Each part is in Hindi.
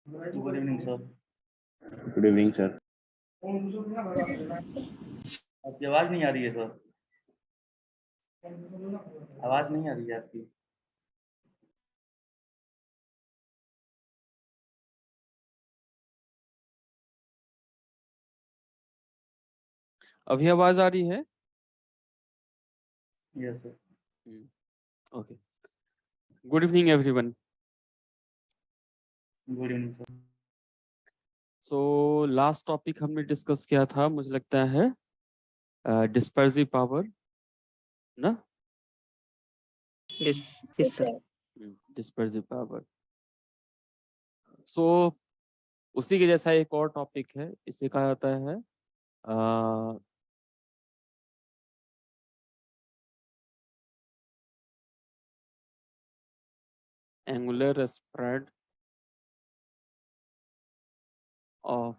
Good evening sir. Good evening sir. आपकी आवाज नहीं आ रही है सर, आवाज नहीं आ रही है आपकी। अभी आवाज आ रही है? Yes sir. Okay. Good evening everyone. Good evening sir. So last topic हमने डिस्कस किया था, मुझे लगता है डिस्पर्सिव पावर ना। Yes sir. Dispersive power. So उसी के जैसा एक और टॉपिक है, इसे कहा जाता है angular spread of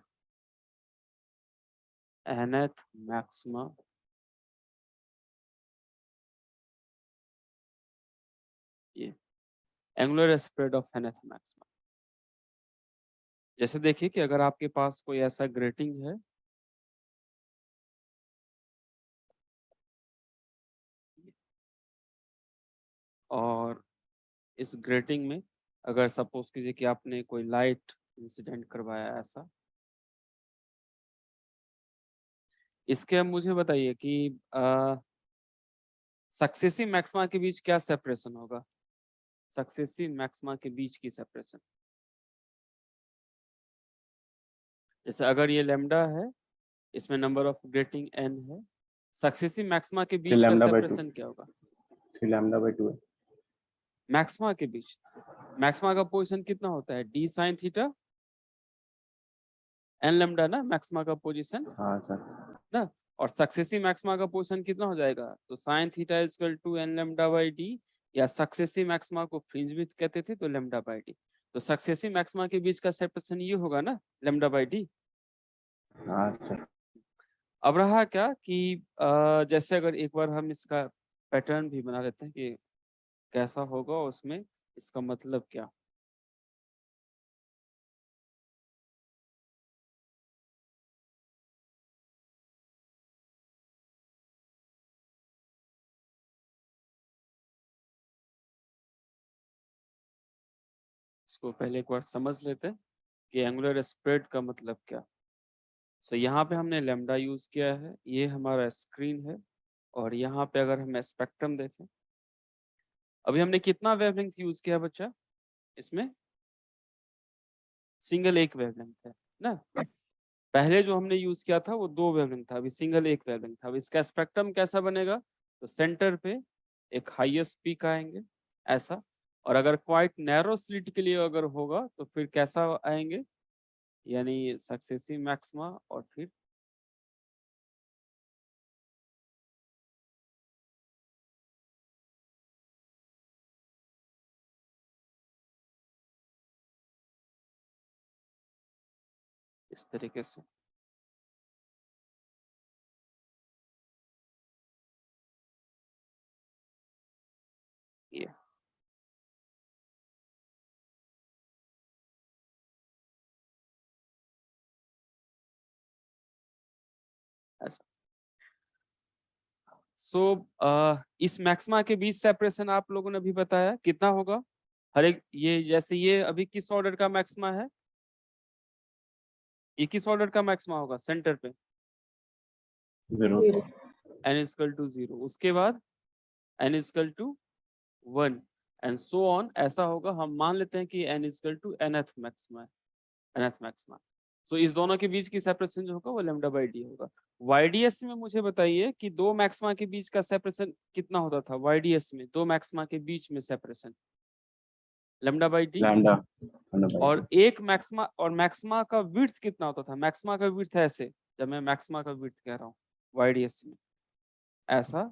nth maxima ये angular spread of nth maxima. जैसे देखिए कि अगर आपके पास कोई ऐसा ग्रेटिंग है और इस ग्रेटिंग में अगर सपोज कीजिए कि आपने कोई लाइट इंसिडेंट करवाया ऐसा, इसके अब मुझे बताइए कि सक्सेसिव मैक्सिमा के बीच क्या सेपरेशन होगा। सक्सेसिव मैक्सिमा के बीच की सेपरेशन, जैसे अगर ये लैम्डा है, इसमें नंबर ऑफ ग्रेटिंग n है, सक्सेसिव मैक्सिमा के बीच का सेपरेशन क्या होगा? 3 लैम्डा बाय 2 है। मैक्सिमा के बीच, मैक्सिमा का पोजीशन कितना होता है? d sin theta n lambda ना, मैक्सिमा का पोजीशन। हाँ सर। ना, और सक्सेसिव मैक्सिमा का पोजीशन कितना हो जाएगा? तो sin theta is equal to n lambda by d, या सक्सेसिव मैक्सिमा को फ्रिंज विड्थ कहते थे तो लैम्डा बाय d। तो सक्सेसिव मैक्सिमा के बीच का सेपरेशन ये होगा ना, लैम्डा बाय d। हाँ सर। अब रहा क्या कि जैसे अगर एक बार हम इसका पैटर्न भी बना लेते हैं कि कैसा होगा, उसमें इसका मतलब क्या। इसको पहले एक बार समझ लेते हैं कि एंगुलर स्प्रेड का मतलब क्या। सो यहाँ पे हमने लैम्डा यूज किया है, ये हमारा स्क्रीन है, और यहाँ पे अगर हम स्पेक्ट्रम देखें, अभी हमने कितना वेवलेंथ यूज किया बच्चा इसमें? सिंगल एक वेवलेंथ है ना। पहले जो हमने यूज किया था वो 2 वेवलेंथ था, अभी सिंगल एक वेवलेंथ था। अब इसका स्पेक्ट्रम कैसा बनेगा? तो सेंटर पे एक हाईएस्ट पीक आएंगे ऐसा, और अगर क्वाइट नैरो स्लिट के लिए अगर होगा तो फिर कैसा आएंगे, यानी सक्सेसिव मैक्सिमा और फिर इस तरीके से। ये ऐसा। इस मैक्सिमा के बीच सेपरेशन आप लोगों ने भी बताया कितना होगा हर एक। ये जैसे ये अभी किस ऑर्डर का मैक्सिमा है? ये किस ऑर्डर का मैक्सिमा होगा सेंटर पे? 0 n इक्वल टू 0, उसके बाद n equal to 1 and so on, ऐसा होगा। हम मान लेते हैं कि n equal to nth maxima है, nth मैक्सिमा। तो इस दोनों के बीच की सेपरेशन जो होगा वो लैम्डा बाई डी होगा। YDS में मुझे बताइए कि 2 मैक्सिमा के बीच का सेपरेशन कितना होता था? YDS में 2 मैक्सिमा के बीच में separation lambda by D, lambda और एक मैक्सिमा, और मैक्सिमा का विड्थ कितना होता था? मैक्सिमा का विड्थ ऐसे, जब मैं मैक्सिमा का विड्थ कह रहा हूँ YDS में ऐसा।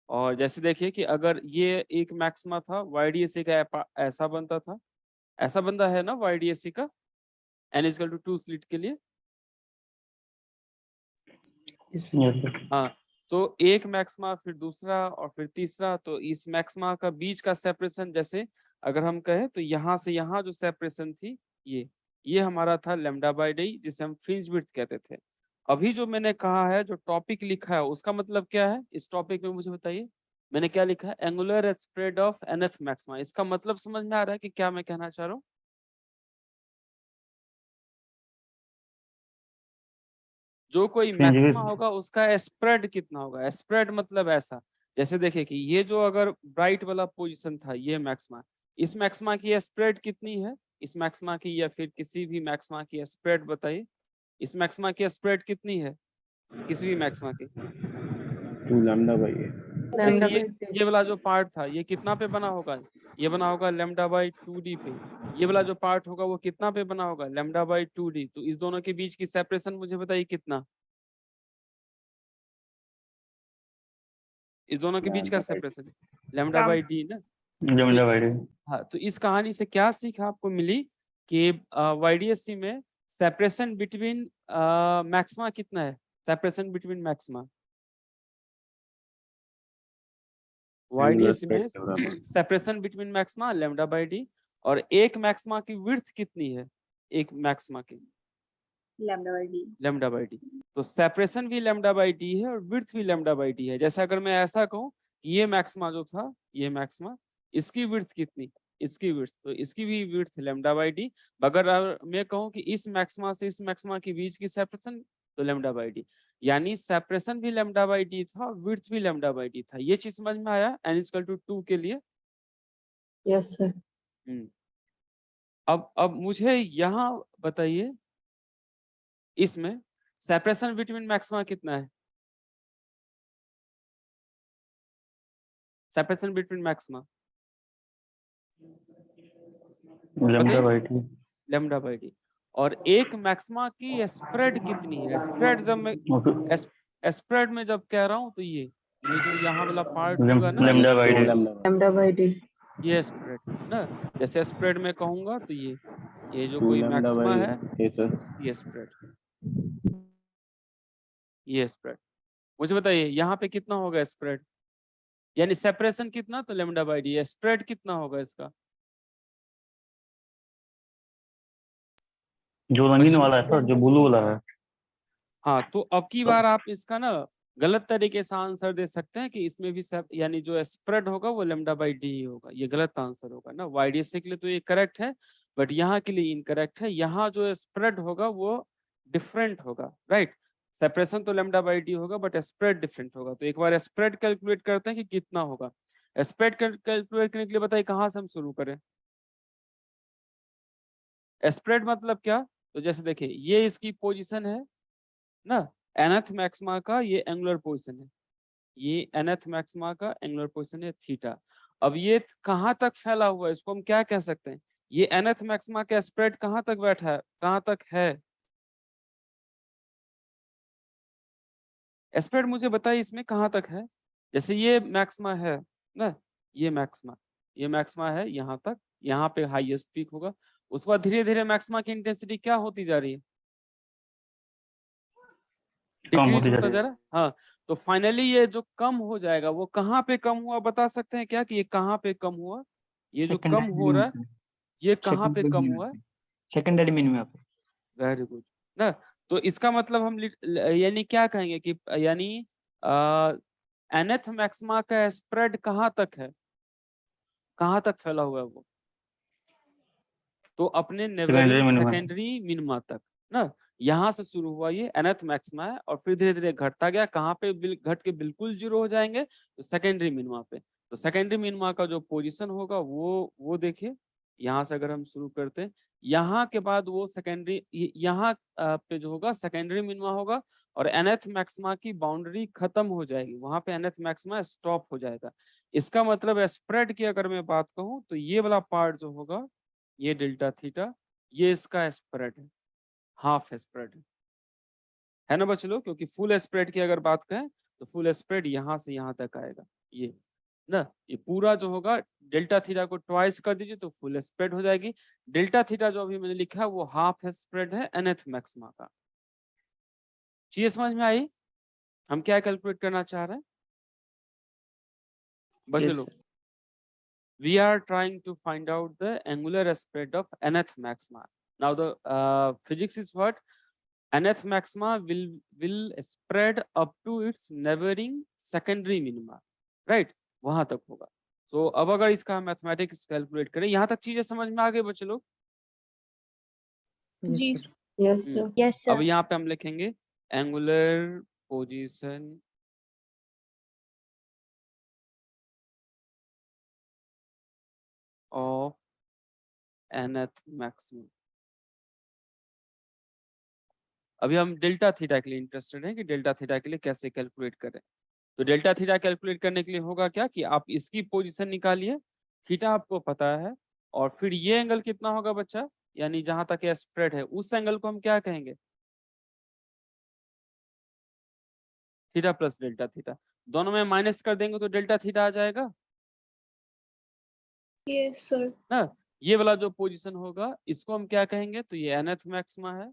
और जैसे देखिए कि अगर ये एक मैक्सिमा था, YDS का ऐसा बनता था, ऐसा बनता है ना YDS का n इक्वल टू 2 स्लिट के लिए। हाँ, तो एक मैक्सिमा फिर दूसरा और फिर तीसरा, तो इस मैक्सिमा का बीच का सेपरेशन, जैसे अगर हम कहें तो यहाँ से यहाँ जो सेपरेशन थी ये, ये हमारा था लैम्डा बाई डी, जिसे हम फ्रिंज विड्थ कहते थे। अभी जो मैंने कहा है, जो टॉपिक लिखा है, उसका मतलब क्या है? इस टॉपिक में मुझे बताइए, मैंने क्या लिखा है? Angular spread of nth maxima. इसका मतलब समझ में आ रहा है कि क्या मैं कहना चाह रहा हूँ? जो कोई मैक्सिमा होगा उसका स्प्रेड कितना होगा? स्प्रेड मतलब ऐसा, जैसे देखिए कि ये जो अगर ब्राइट वाला पोजीशन था, ये मैक्सिमा, इस मैक्सिमा की स्प्रेड कितनी है? इस मैक्सिमा की या फिर किसी भी मैक्सिमा की स्प्रेड बताइए। इस मैक्सिमा की स्प्रेड कितनी है किसी भी मैक्सिमा की? 2 लैम्डा बाई ए। लैम्डा ये वाला जो पार्ट था, ये कितना पे बना होगा? ये बना होगा लैम्डा बाई 2d पे। ये वाला जो पार्ट होगा वो कितना पे बना होगा? Lambda by 2d। तो इस दोनों के बीच की सेपरेशन मुझे बताइए कितना? इस दोनों के बीच का सेपरेशन लैम्डा बाई डी ना। Lambda by D. हाँ, तो इस कहानी से क्या सीख आपको मिली कि वाईडीएससी में सेपरेशन बिटवीन मैक्सिमा कितना है? सेपरेशन बिटवीन मैक्सिमा वाईडीएससी में separation between maxima lambda by D, और एक मैक्सिमा की विड्थ कितनी है? एक मैक्सिमा की lambda by D. Lambda by D. तो सेपरेशन भी लैम्डा बाई डी है और विड्थ भी लैम्डा बाई डी है। जैसे अगर मैं ऐसा कहूँ, ये मैक्सिमा जो था, ये मैक्सिमा, इसकी विड्थ कितनी? इसकी विड्थ, तो इसकी भी विड्थ लैम्डा बाई डी। अगर मैं कहूँ कि इस मैक्सिमा से इस मैक्सिमा के बीच की सेपरेशन, तो लैम्डा बाई डी। यानी सेपरेशन भी लैम्डा बाई डी था, विड्थ भी लैम्डा बाई डी था। ये चीज समझ में आया n=2 के लिए? Yes sir. अब मुझे यहाँ बताइए, इसमें सेपरेशन बिटवीन मैक्सिमा कितना है? Separation between maxima lambda by D. Lambda by D. और एक मैक्सिमा की स्प्रेड कितनी है? स्प्रेड जब मैं स्प्रेड में जब कह रहा हूँ, तो ये जो यहाँ वाला पार्ट होगा ना, lambda by D. Lambda by D. ये स्प्रेड ना, जैसे स्प्रेड में कहूंगा तो ये जो 2 कोई लैम्डा मैक्सिमा बाई है, ए सर। ये स्प्रेड, ये स्प्रेड। मुझे बताइए यहाँ पे कितना होगा स्प्रेड? यानी सेपरेशन कितना? तो लैम्डा बाई डी। स्प्रेड कितना होगा इसका? जो रंगीन वाला है सर, जो ब्लू वाला है। हाँ, तो अब की बार आप इसका ना गलत तरीके से आंसर दे सकते हैं कि इसमें भी यानी जो स्प्रेड होगा वो लैम्डा बाई डी ही होगा। ये गलत आंसर होगा ना। वाईडीएससी के लिए तो ये करेक्ट है, बट यहाँ के लिए इनकरेक्ट है। यहाँ जो स्प्रेड होगा वो डिफरेंट होगा, राइट? सेपरेशन तो लैम्डा बाई डी होगा, बट स्प्रेड डिफरेंट होगा। तो एक बार स्प्रेड कैलकुलेट करते हैं कि कितना होगा। स्प्रेड कैलकुलेट करने के लिए बताइए कहाँ से हम शुरू करें? स्प्रेड मतलब क्या? तो जैसे देखिए, ये इसकी पोजीशन है ना, nth मैक्सिमा का ये एंगुलर पोजीशन है, ये nth मैक्सिमा का एंगुलर पोजीशन है थीटा। अब ये कहाँ तक फैला हुआ है, इसको हम क्या कह सकते हैं? ये nth मैक्सिमा का स्प्रेड कहाँ तक बैठा है, कहाँ तक है? स्प्रेड मुझे बताइए इसमें कहाँ तक है? जैसे ये मैक्सिमा है ना, ये मैक्सिमा है यहाँ तक, यहाँ पे हाईएस्ट पीक होगा। उसके बाद धीरे धीरे मैक्सिमा की इंटेंसिटी क्या होती जा रही है? डिक्रीज होता जा रहा है। हाँ, तो फाइनली ये जो कम हो जाएगा, वो कहाँ पे कम हुआ बता सकते हैं क्या कि ये कहाँ पे कम हुआ? ये जो कम हो रहा है, ये कहाँ पे कम हुआ है? सेकेंडरी मिनिमम पे। वेरी गुड ना। तो इसका मतलब हम यानी क्या कहेंगे कि यानी nth मैक्सिमा का स्प्रेड कहाँ तक है, कहाँ तक फैला हुआ है वो? तो अपने सेकेंडरी मिनिमा तक ना। यहाँ से शुरू हुआ, ये nth मैक्सिमा है, और फिर धीरे धीरे घटता गया। कहाँ पे घट के बिल्कुल जीरो हो जाएंगे? तो सेकेंडरी मिनिमा पे। तो सेकेंडरी मिनिमा का जो पोजीशन होगा वो देखिए, यहाँ से अगर हम शुरू करते हैं, यहाँ के बाद वो सेकेंडरी, यहाँ पे जो होगा सेकेंडरी मिनिमा होगा, और nth मैक्सिमा की बाउंड्री खत्म हो जाएगी, वहां पे nth मैक्सिमा स्टॉप हो जाएगा। इसका मतलब स्प्रेड की अगर मैं बात कहूँ, तो ये वाला पार्ट जो होगा, ये डेल्टा थीटा, ये इसका स्प्रेड है, हाफ स्प्रेड है ना बच्चों लोग? क्योंकि फुल स्प्रेड की अगर बात करें तो फुल स्प्रेड यहाँ से यहाँ तक आएगा, ये ना। ये पूरा जो होगा, डेल्टा थीटा को ट्वाइस कर दीजिए तो फुल स्प्रेड हो जाएगी। डेल्टा थीटा जो अभी मैंने लिखा है वो हाफ स्प्रेड है nth मैक्सिमा का। चीज समझ में आई हम क्या कैलकुलेट करना चाह रहे हैं बच्चों लोग? We are trying to find out the angular spread of nth maxima Now the physics is what? Nth maxima will spread up to its neighboring secondary minima, right? वहां तक होगा. So अब अगर इसका मैथमेटिक्स कैलकुलेट करें, यहाँ तक चीजें समझ में आ गए बच्चे लोग? जी Yes, sir. यस अब सर यहाँ पे हम लिखेंगे angular position of nth maximum. अभी हम डेल्टा थीटा के लिए इंटरेस्टेड हैं कि डेल्टा थीटा के लिए कैसे कैलकुलेट करें. तो डेल्टा थीटा कैलकुलेट करने के लिए होगा क्या कि आप इसकी पोजीशन निकालिए, थीटा आपको पता है, और फिर ये एंगल कितना होगा बच्चा, यानी जहां तक ये स्प्रेड है उस एंगल को हम क्या कहेंगे? Theta plus delta theta. दोनों में माइनस कर देंगे तो डेल्टा थीटा आ जाएगा यस सर ना. ये वाला जो पोजीशन होगा इसको हम क्या कहेंगे? तो ये nth मैक्सिमा है,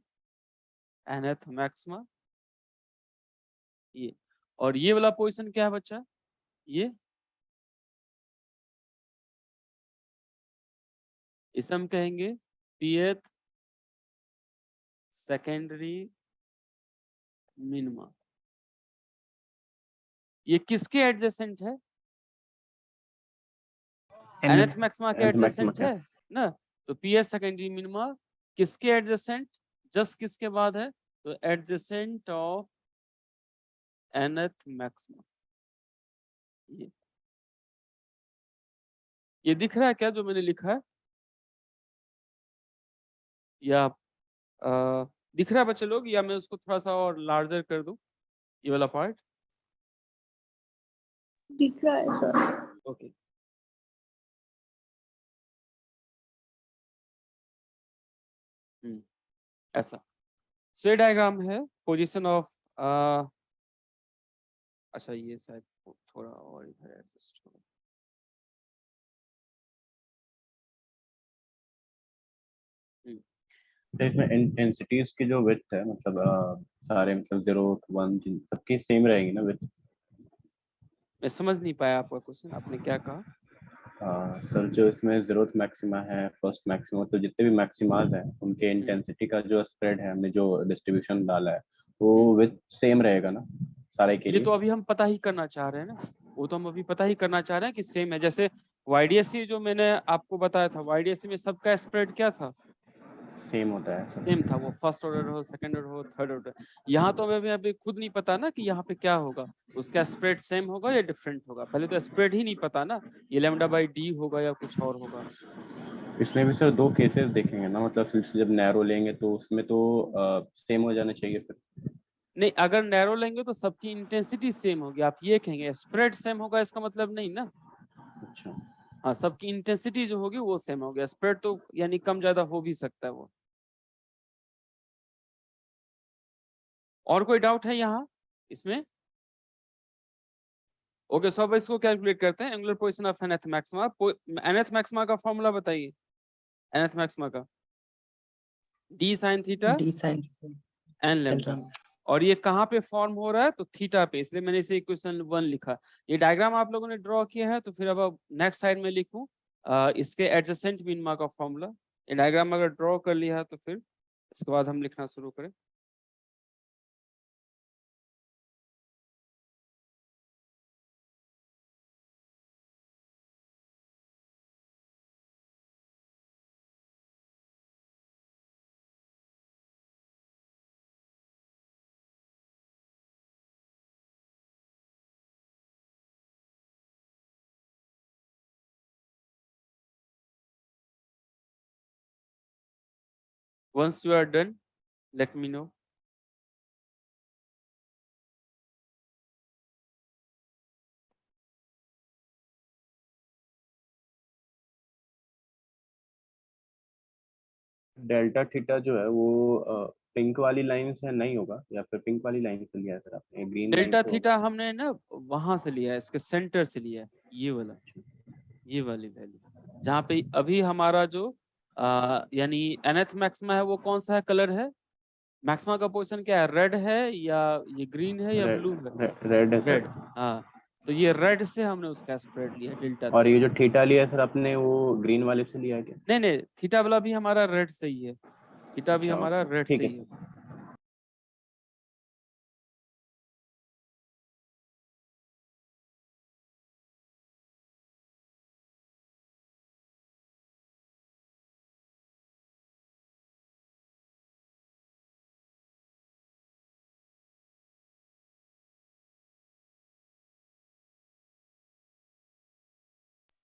nth मैक्सिमा ये. और ये वाला पोजीशन क्या है बच्चा? ये इसे हम कहेंगे pth सेकेंडरी मिनिमा. ये किसके एडजेसेंट है? nth मैक्सिमा के nth maxima एडजेसेंट है ना. तो pth सेकेंडरी मिनिमा किसके एडजेसेंट? जस्ट किसके बाद है? तो एडजेसेंट ऑफ nth मैक्सिमा. ये दिख रहा है क्या जो मैंने लिखा है? या दिख रहा है बच्चे लोग, या मैं उसको थोड़ा सा और लार्जर कर दूं ये वाला पार्ट? दिख रहा है सर ओके. ऐसा. सो ये डायग्राम है पोजीशन ऑफ अच्छा ये शायद थोड़ा और इधर एडजस्ट होगा. तो इसमें इंटेंसिटीज की जो विड्थ है, मतलब सारे मतलब 0 1 सबकी सेम रहेगी ना विड्थ? मैं समझ नहीं पाया आपका क्वेश्चन, आपने क्या कहा? सर जो इसमें 0th मैक्सिमा है, फर्स्ट मैक्सिमा, तो जितने भी मैक्सिमाज हैं उनके इंटेंसिटी का जो स्प्रेड है, हमने जो डिस्ट्रीब्यूशन डाला है वो विथ सेम रहेगा ना सारे के ये लिए? तो अभी हम पता ही करना चाह रहे हैं ना, वो तो हम अभी पता ही करना चाह रहे हैं कि सेम है. जैसे YDSC जो मैंने आपको बताया था, YDSC में सबका स्प्रेड क्या था? सेम होता है सर? सेम था. वो फर्स्ट ऑर्डर हो, सेकंड ऑर्डर हो, थर्ड ऑर्डर. यहाँ तो हमें अभी खुद नहीं पता ना कि यहाँ पे क्या होगा, उसका स्प्रेड सेम होगा या डिफरेंट होगा. पहले तो स्प्रेड ही नहीं पता ना, ये λ/d होगा या कुछ और होगा. इसमें भी सर दो केसेस देखेंगे ना, मतलब फिर से जब नैरो लेंगे तो उसमें तो सेम हो जाना चाहिए फिर? नहीं, अगर नैरो लेंगे तो सबकी इंटेंसिटी सेम होगी. आप ये कहेंगे स्प्रेड सेम होगा, इसका मतलब नहीं ना. अच्छा. हाँ, सबकी इंटेंसिटी जो होगी वो सेम होगी. स्प्रेड तो यानी कम ज्यादा हो भी सकता है वो. और कोई डाउट है यहाँ इसमें? ओके, सो अब इसको कैलकुलेट करते हैं. Angular position of nth maxima. nth maxima का फॉर्मूला बताइए. nth मैक्सिमा का d sin theta d sin n lambda. और ये कहाँ पे फॉर्म हो रहा है? तो थीटा पे, इसलिए मैंने इसे इक्वेशन 1 लिखा. ये डायग्राम आप लोगों ने ड्रॉ किया है, तो फिर अब नेक्स्ट साइड में लिखूं इसके एडजेसेंट मिनिमा का फॉर्मूला. ये डायग्राम अगर ड्रॉ कर लिया है तो फिर इसके बाद हम लिखना शुरू करें. Once you are done, let me know. Delta theta जो है वो पिंक वाली लाइन से नहीं होगा, या फिर पिंक वाली लाइन से लिया है सर आपने? ग्रीन डेल्टा थीटा हमने ना वहां से लिया है, इसके सेंटर से लिया है. ये वाला, ये वाली वैल्यू जहाँ पे अभी हमारा जो यानी nth मैक्सिमा है वो कौन सा है, कलर है? मैक्सिमा का पोजीशन क्या है? रेड है या ये ग्रीन है या ब्लू है? रेड है रेड. सर. हाँ, तो ये रेड से हमने उसका स्प्रेड लिया डेल्टा. और ये जो थीटा लिया है सर आपने, वो ग्रीन वाले से लिया है क्या? नहीं नहीं, थीटा वाला भी हमारा रेड से ही है. थीटा भी अच्छा, हमारा okay, रेड ठीक से है ही है। सर।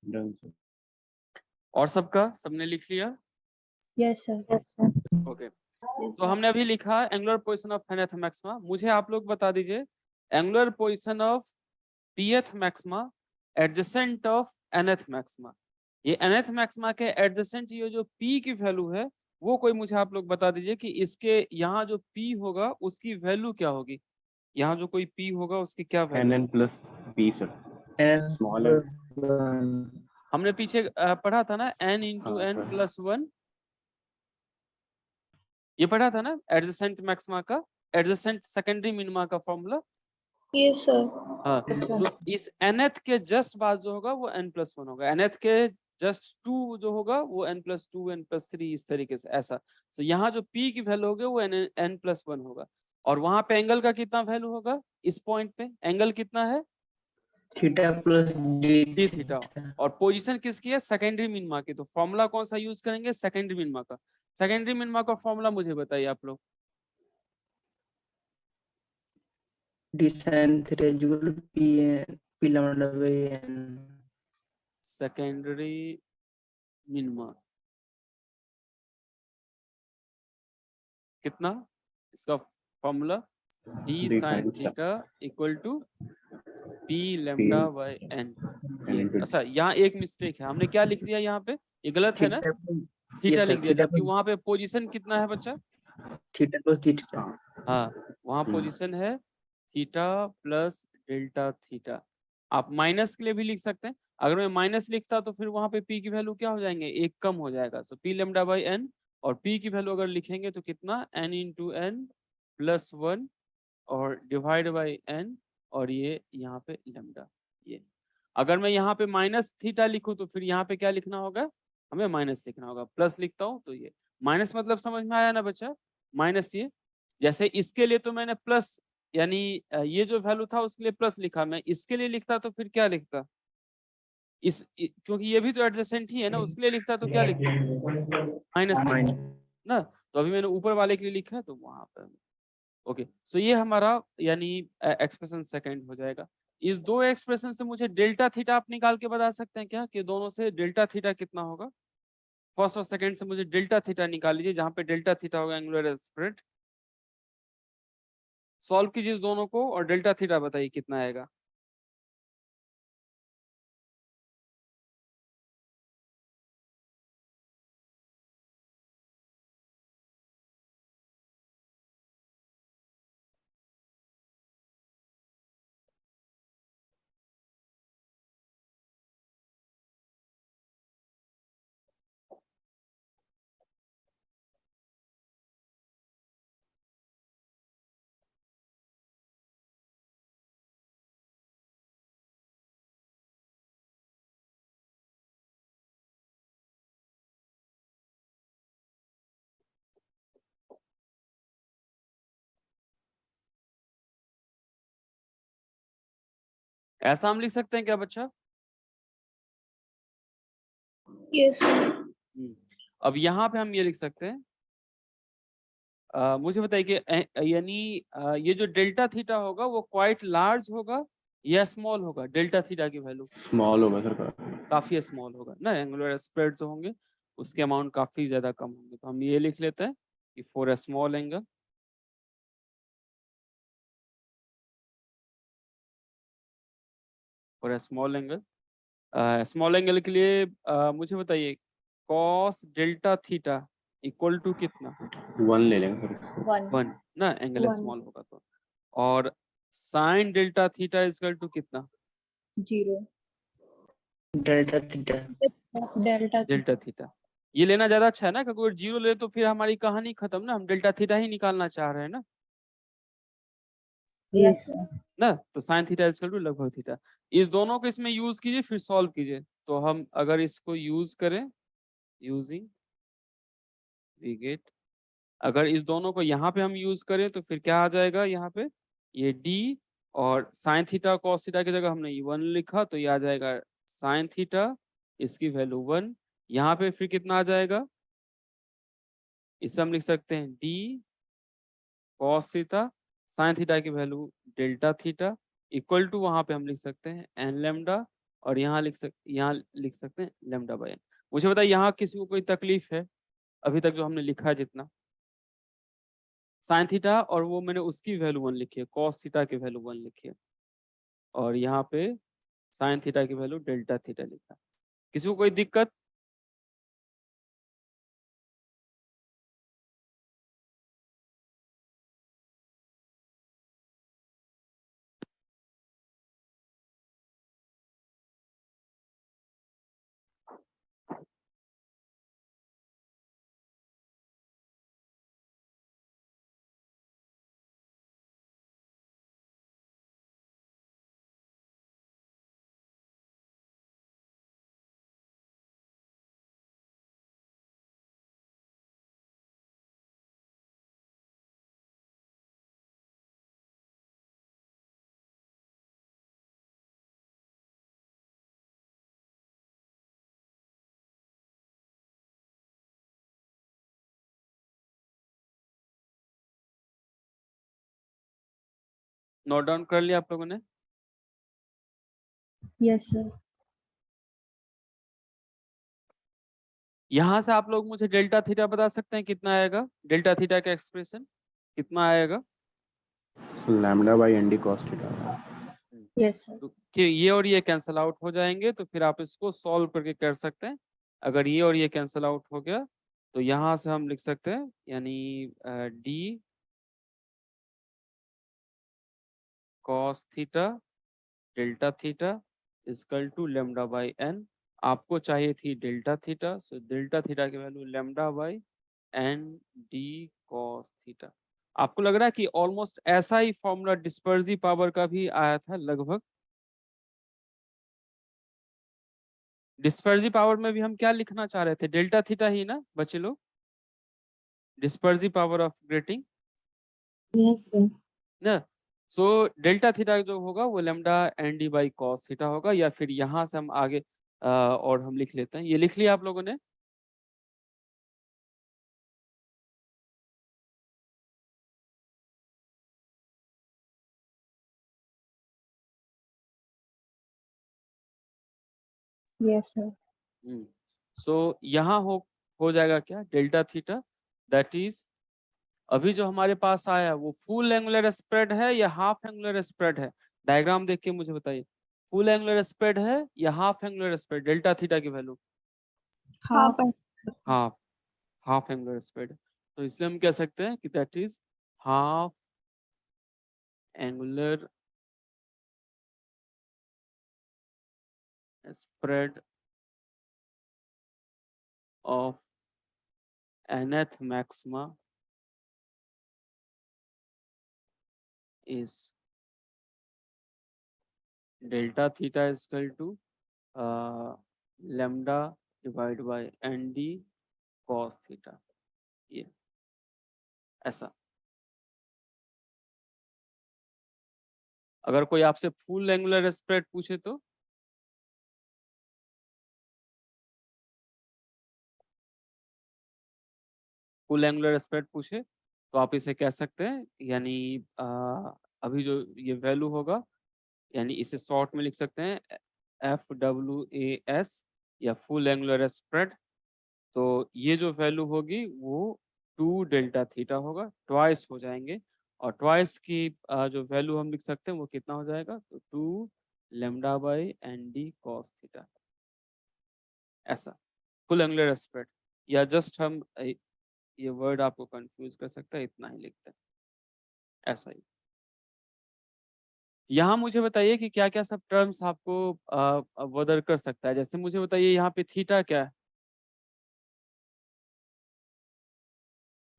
Done, sir. और सबका सबने लिख लिया? Yes, sir. ओके, Yes, तो हमने अभी लिखा angular position of nth maxima. मुझे आप लोग बता दीजिए angular position of pth maxima adjacent of nth maxima. ये nth मैक्सिमा के एडजेसेंट ये जो p की वैल्यू है वो कोई मुझे आप लोग बता दीजिए कि इसके यहाँ जो p होगा उसकी वैल्यू क्या होगी। यहाँ जो कोई p होगा उसकी क्या value? NN plus P sir, small n। हमने पीछे पढ़ा था ना n इंटू हाँ n सर, प्लस 1, ये पढ़ा था ना एडजेसेंट मैक्सिमा का, एडजेसेंट सेकेंडरी मिनिमा का फॉर्मूला। yes, sir. हाँ, तो इस nth के जस्ट बाद जो होगा वो n+1 होगा, nth के जस्ट 2 जो होगा वो n+2 n+3 इस तरीके से ऐसा। तो यहाँ जो p की वैल्यू होगी वो n+1 होगा और वहां पे एंगल का कितना वैल्यू होगा? इस पॉइंट पे एंगल कितना है? Theta plus D d theta. और पोजीशन किसकी है? सेकेंडरी मिनिमा की। तो फॉर्मूला कौन सा यूज करेंगे? सेकेंडरी मिनिमा का। सेकेंडरी मिनिमा का फॉर्मूला मुझे बताइए आप लोग। D sine theta equal P N P lambda by N. Secondary minima कितना? इसका formula d D sin sin theta equal to p P lambda by n। N ये into अच्छा, यहाँ एक मिस्टेक है, हमने क्या लिख दिया यहाँ पे? ये गलत है ना? थीटा यस लिख सर, दिया, थीटा जबकि वहां पे पोजीशन कितना है बच्चा? Plus D theta. हाँ, हाँ, वहां पोजीशन है थीटा प्लस डेल्टा थीटा। आप माइनस के लिए भी लिख सकते हैं। अगर मैं माइनस लिखता तो फिर वहां पे p की वैल्यू क्या हो जाएंगे? एक कम हो जाएगा। सो p लैम्डा बाई n और p की वैल्यू अगर लिखेंगे तो कितना? n इंटू n प्लस 1 और डिवाइड बाई n और ये यहाँ पे लैम्डा। ये अगर मैं यहाँ पे माइनस थीटा लिखूं तो फिर यहाँ पे क्या लिखना होगा? हमें माइनस लिखना होगा। प्लस लिखता हूँ तो ये माइनस, मतलब समझ में आया ना बच्चा? माइनस ये जैसे इसके लिए तो मैंने प्लस यानी ये जो वैल्यू था उसके लिए प्लस लिखा, मैं इसके लिए लिखता तो फिर क्या लिखता? क्योंकि ये भी तो एडजेसेंट ही है ना, उसके लिए लिखता तो क्या लिखता? माइनस लिखता ना। तो अभी मैंने ऊपर वाले के लिए लिखा है तो वहां पर ओके। सो ये हमारा यानी एक्सप्रेशन सेकंड हो जाएगा। इस दो एक्सप्रेशन से मुझे डेल्टा थीटा आप निकाल के बता सकते हैं क्या कि दोनों से डेल्टा थीटा कितना होगा? फर्स्ट और सेकंड से मुझे डेल्टा थीटा निकाल लीजिए, जहां पे डेल्टा थीटा होगा एंगुलर स्प्रेड। सॉल्व कीजिए इस दोनों को और डेल्टा थीटा बताइए कितना आएगा। ऐसा हम लिख सकते हैं क्या बच्चा? Yes, sir. अब यहाँ पे हम ये लिख सकते हैं, मुझे बताइए कि यानी ये जो डेल्टा थीटा होगा वो क्वाइट लार्ज होगा या स्मॉल होगा? डेल्टा थीटा की वैल्यू स्मॉल होगा सर। काफी स्मॉल होगा ना, एंगुलर स्प्रेड जो होंगे उसके अमाउंट काफी ज्यादा कम होंगे। तो हम ये लिख लेते हैं कि for a small angle, for a small angle के लिए मुझे बताइए cos delta theta equal to कितना? 1 ले लेंगे सर। 1 ना, एंगल 1. स्मॉल होगा तो। और sine delta theta equal to कितना? 0. Delta theta. Delta delta theta. ये लेना ज्यादा अच्छा है ना, क्योंकि अगर 0 ले तो फिर हमारी कहानी खत्म ना, हम डेल्टा थीटा ही निकालना चाह रहे हैं ना। Yes. ना तो साइन थीटा इक्वल टू लगभग थीटा। इस दोनों को इसमें यूज कीजिए फिर सॉल्व कीजिए। तो हम अगर इसको यूज करें, यूजिंग वी गेट अगर इस दोनों को यहाँ पे हम यूज करें तो फिर क्या आ जाएगा यहाँ पे, ये d और साइन थीटा कॉस थीटा की जगह हमने ये 1 लिखा तो ये आ जाएगा साइन थीटा, इसकी वैल्यू 1। यहाँ पे फिर कितना आ जाएगा, इसे हम लिख सकते हैं d cos theta, sine theta की value delta theta, equal to वहां पे हम लिख सकते हैं एन लेमडा, और यहाँ लिख सकते हैं लेमडा बाई एन। मुझे बताइए यहाँ किसी को कोई तकलीफ है अभी तक जो हमने लिखा है जितना? साइन थीटा और वो मैंने उसकी वैल्यू 1 लिखी है, कॉस थीटा की वैल्यू 1 लिखी है, और यहाँ पे साइन थीटा की वैल्यू डेल्टा थीटा लिखा है। किसी को कोई दिक्कत? नोट डाउन कर लिया आप लोगों ने? Yes, sir. यहाँ से आप लोग मुझे डेल्टा थीटा बता सकते हैं कितना आएगा? डेल्टा थीटा का एक्सप्रेशन कितना आएगा? Lambda by N D cos theta. Yes, sir. तो कि ये और ये कैंसल आउट हो जाएंगे तो फिर आप इसको सॉल्व करके कर सकते हैं। अगर ये और ये कैंसल आउट हो गया तो यहाँ से हम लिख सकते हैं यानी D cos theta delta theta equal to lambda by N. आपको चाहिए थी delta theta, so delta theta की value lambda by N D cos theta. आपको लग रहा है कि ऑलमोस्ट ऐसा ही फॉर्मूला डिस्पर्सिव पावर का भी आया था लगभग? डिस्पर्सिव पावर में भी हम क्या लिखना चाह रहे थे? डेल्टा थीटा ही ना बच्चे लोग? Dispersive power of grating Yes, sir. ना। सो डेल्टा थीटा जो होगा वो lambda N D by cos theta होगा, या फिर यहाँ से हम आगे और हम लिख लेते हैं। ये लिख लिया आप लोगों ने? Yes, sir. सो यहाँ हो जाएगा क्या, डेल्टा थीटा दैट इज, अभी जो हमारे पास आया वो फुल एंगुलर स्प्रेड है या हाफ एंगुलर स्प्रेड है? डायग्राम देख के मुझे बताइए, फुल एंगुलर स्प्रेड है या half angular spread? Delta theta की value half half, half angular spread. तो इसलिए हम कह सकते हैं कि that is half angular spread of nth maxima is delta theta is equal to lambda divided by nd cos theta। ये ऐसा। अगर कोई आपसे फुल एंगुलर स्प्रेड पूछे तो फुल एंगुलर स्प्रेड पूछे तो आप इसे कह सकते हैं यानी अभी जो ये वैल्यू होगा यानी इसे शॉर्ट में लिख सकते हैं FWAS या फुल एंगुलर स्प्रेड। तो ये जो वैल्यू होगी वो 2 डेल्टा थीटा होगा, ट्वाइस हो जाएंगे, और ट्वाइस की जो वैल्यू हम लिख सकते हैं वो कितना हो जाएगा, तो 2 lambda by N D cos theta. ऐसा फुल एंगुलर स्प्रेड, या जस्ट हम ये वर्ड आपको कंफ्यूज कर सकता है, इतना ही लिखते हैं ऐसा ही। यहाँ मुझे बताइए कि क्या क्या सब टर्म्स आपको बदर कर सकता है। जैसे मुझे बताइए यहाँ पे थीटा क्या है,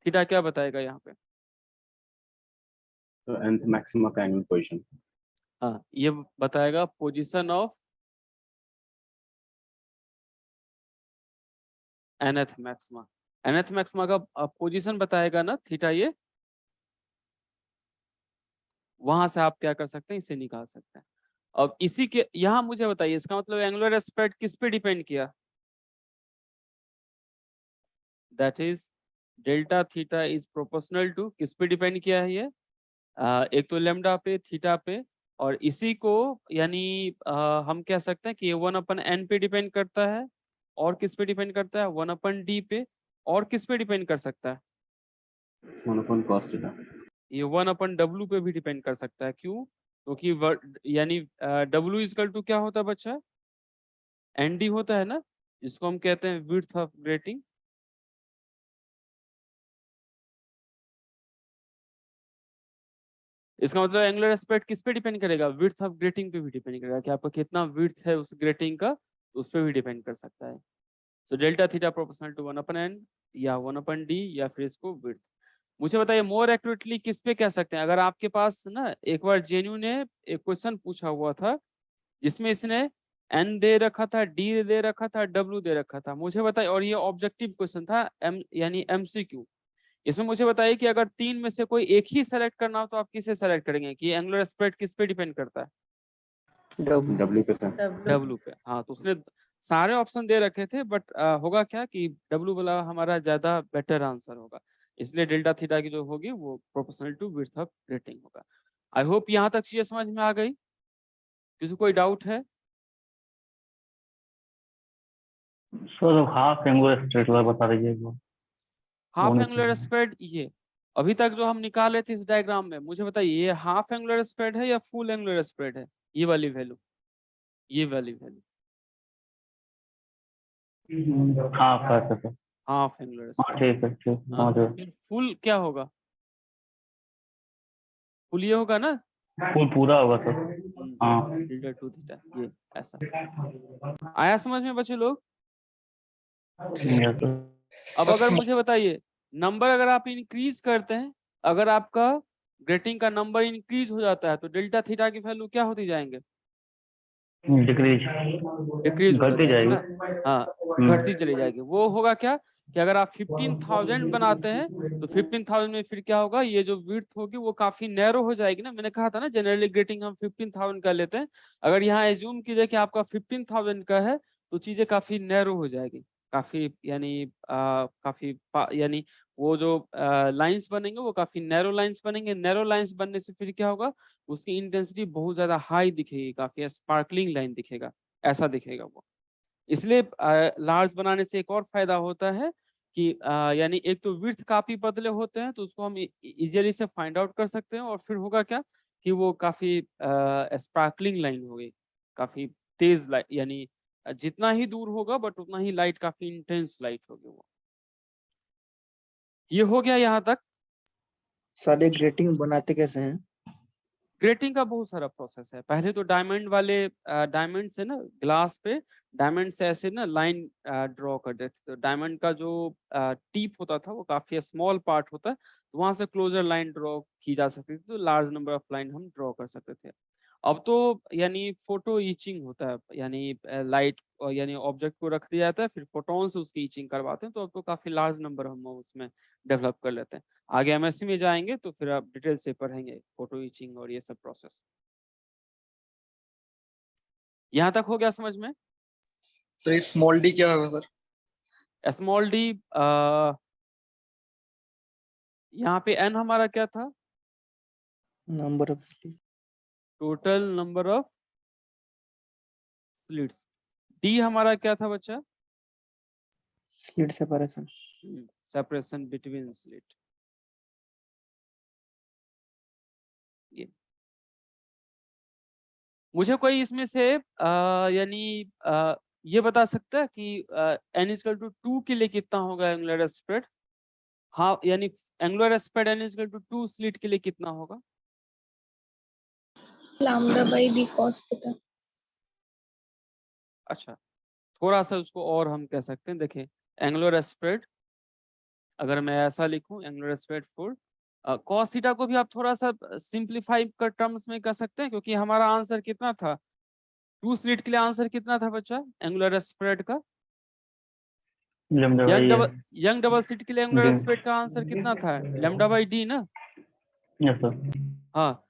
थीटा क्या बताएगा यहाँ पे? तो nth मैक्सिमा का एंगल पोजीशन। हाँ, ये बताएगा position of nth maxima. nth maxima का पोजीशन बताएगा ना थीटा, ये वहां से आप क्या कर सकते हैं, इसे निकाल सकते हैं। अब इसी के यहाँ मुझे बताइए, इसका मतलब एंगुलर एस्पेक्ट किस पे डिपेंड किया? That is delta theta is proportional to, किस पे डिपेंड किया है ये? एक तो लेमडा पे, थीटा पे, और इसी को यानी हम कह सकते हैं कि ये 1/n पे डिपेंड करता है, और किस पे डिपेंड करता है? 1/d पे, और किस पे डिपेंड कर सकता है? 1 cos थीटा। ये 1/w पे भी डिपेंड कर सकता है। क्यों? क्योंकि यानी w इक्वल टू क्या होता है बच्चा? nd होता है ना, जिसको हम कहते हैं विड्थ ऑफ ग्रेटिंग। इसका मतलब एंगुलर एस्पेक्ट किस पे डिपेंड करेगा? विड्थ ऑफ ग्रेटिंग पे भी डिपेंड करेगा, कि आपका कितना विड्थ है उस ग्रेटिंग का, उस पे भी डिपेंड कर सकता है। तो delta theta proportional to 1/n या 1/d, या फिर इसको विड्थ। मुझे बताइए मोर एक्यूरेटली किस पे कह सकते हैं? अगर आपके पास ना एक बार जेन्यू ने एक क्वेश्चन पूछा हुआ था जिसमें इसने n दे रखा था, d दे रखा था, w दे रखा था, मुझे बताइए, और ये ऑब्जेक्टिव क्वेश्चन था, यानी MCQ। इसमें मुझे बताइए कि अगर तीन में से कोई एक ही सेलेक्ट करना हो तो आप किसे सेलेक्ट करेंगे? कि एंगुलर एस्पेक्ट किस पे डिपेंड करता है? W पे सर। W पे। हाँ, तो उसने सारे ऑप्शन दे रखे थे, बट होगा क्या कि W वाला हमारा ज्यादा बेटर आंसर होगा, इसलिए डेल्टा थीटा की जो होगी वो proportional to width of grating होगा। आई होप यहाँ तक चीजें समझ में आ गई। किसी कोई डाउट है? सर हाफ एंगुलर स्ट्रेट वाला बता दीजिए एक बार। हाफ नहीं एंगुलर समझा। स्प्रेड, ये अभी तक जो हम निकाले थे इस डायग्राम में, मुझे बताइए ये हाफ एंगुलर स्प्रेड है या फुल एंगुलर स्प्रेड है? ये वाली वैल्यू, ये वाली वैल्यू हाफ है सर। हाफ एंगुलर हाँ स्प्रेड। ठीक है, ठीक समझ गया। फिर फुल क्या होगा? फुल ये होगा ना, फुल पूरा होगा सर। हाँ डेल्टा टू थीटा, ये ऐसा। आया समझ में बच्चे लोग? Yes sir. अब अगर मुझे बताइए, नंबर अगर आप इंक्रीज करते हैं, अगर आपका ग्रेटिंग का नंबर इंक्रीज हो जाता है तो डेल्टा थीटा की वैल्यू क्या होती जाएंगे? डिक्रीज डिक्रीज होता घटती जाएगा जाएगी। ना। हाँ, घटती चली जाएगी। वो होगा क्या कि अगर आप 15,000 बनाते हैं तो 15,000 में फिर क्या होगा, ये जो विड्थ होगी वो काफी नैरो हो जाएगी ना। मैंने कहा था ना जनरली ग्रेटिंग हम 15,000 का लेते हैं। अगर यहाँ एज्यूम कीजिए कि आपका 15,000 का है तो चीजें काफी नैरो हो जाएगी, काफी यानी यानी वो जो लाइंस बनेंगे वो काफी नैरो लाइंस बनेंगे। नैरो लाइंस बनने से फिर क्या होगा, उसकी इंटेंसिटी बहुत ज्यादा हाई दिखेगी, काफी स्पार्कलिंग लाइन दिखेगा, ऐसा दिखेगा वो। इसलिए लार्ज बनाने से एक और फायदा होता है कि यानी एक तो विड्थ काफी पतले होते हैं तो उसको हम इजीली से फाइंड आउट कर सकते हैं, और फिर होगा क्या कि वो काफी स्पार्कलिंग लाइन होगी, काफी तेज लाइट, यानी जितना ही दूर होगा बट उतना ही लाइट, काफी इंटेंस लाइट होगी वो। ये हो गया यहाँ तक। सारे ग्रेटिंग बनाते कैसे हैं? ग्रेटिंग का बहुत सारा प्रोसेस है। पहले तो डायमंड वाले डायमंड से ना ग्लास पे डायमंड से ऐसे ना लाइन ड्रॉ कर देते थे। तो डायमंड का जो टीप होता था वो काफी स्मॉल पार्ट होता है, तो वहां से क्लोजर लाइन ड्रॉ की जा सकती थी, तो लार्ज नंबर ऑफ लाइन हम ड्रॉ कर सकते थे। अब तो यानी फोटो ईचिंग होता है, यानी लाइट यानी ऑब्जेक्ट को रख दिया जाता है, फिर फोटोन से उसकी ईचिंग करवाते हैं, तो अब तो काफी लार्ज नंबर हम उसमें डेवलप कर लेते हैं। आगे एमएससी में जाएंगे तो फिर आप डिटेल से पढ़ेंगे फोटो ईचिंग और ये सब प्रोसेस। यहाँ तक हो गया समझ में? तो ये स्मॉल डी क्या होगा सर? स्मॉल डी, यहाँ पे एन हमारा क्या था? Number of total number of slits. D हमारा क्या था बच्चा? Slit separation. Separation between slit. ये मुझे कोई इसमें से यानी ये बता सकता है कि n इक्वल टू 2 के लिए कितना होगा एंगुलर स्प्रेड? हाँ, यानी angular spread n equal to 2 slit के लिए कितना होगा? Lambda by D cos theta. अच्छा, थोड़ा सा उसको और हम कह सकते हैं, देखिए एंगुलर स्प्रेड अगर मैं ऐसा लिखूं, angular spread for cos theta को भी आप थोड़ा सा सिंप्लीफाई कर टर्म्स में कर सकते हैं, क्योंकि हमारा आंसर कितना था 2 स्लिट के लिए? आंसर कितना था बच्चा एंगुलर स्प्रेड का? lambda by young double slit के लिए एंगुलर D. स्प्रेड का आंसर कितना था? लैम्डा बाई डी ना। yes sir. हाँ,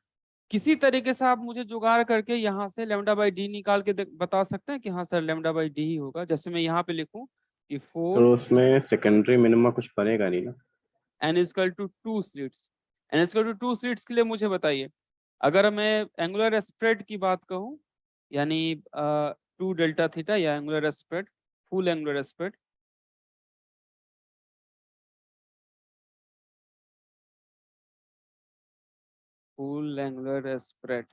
किसी तरीके से आप मुझे जुगाड़ करके यहाँ से लैम्डा बाई डी निकाल के बता सकते हैं कि हाँ सर लैम्डा बाई डी ही होगा। जैसे मैं यहाँ पे लिखूं कि 4 तो उसमें सेकेंडरी मिनिमा कुछ बनेगा नहीं ना? n is equal to 2 slits, n is equal to 2 slits के लिए मुझे बताइए, अगर मैं एंगुलर स्प्रेड की बात कहूँ यानी 2 डेल्टा थीटा या angular spread, full angular spread, full angular spread,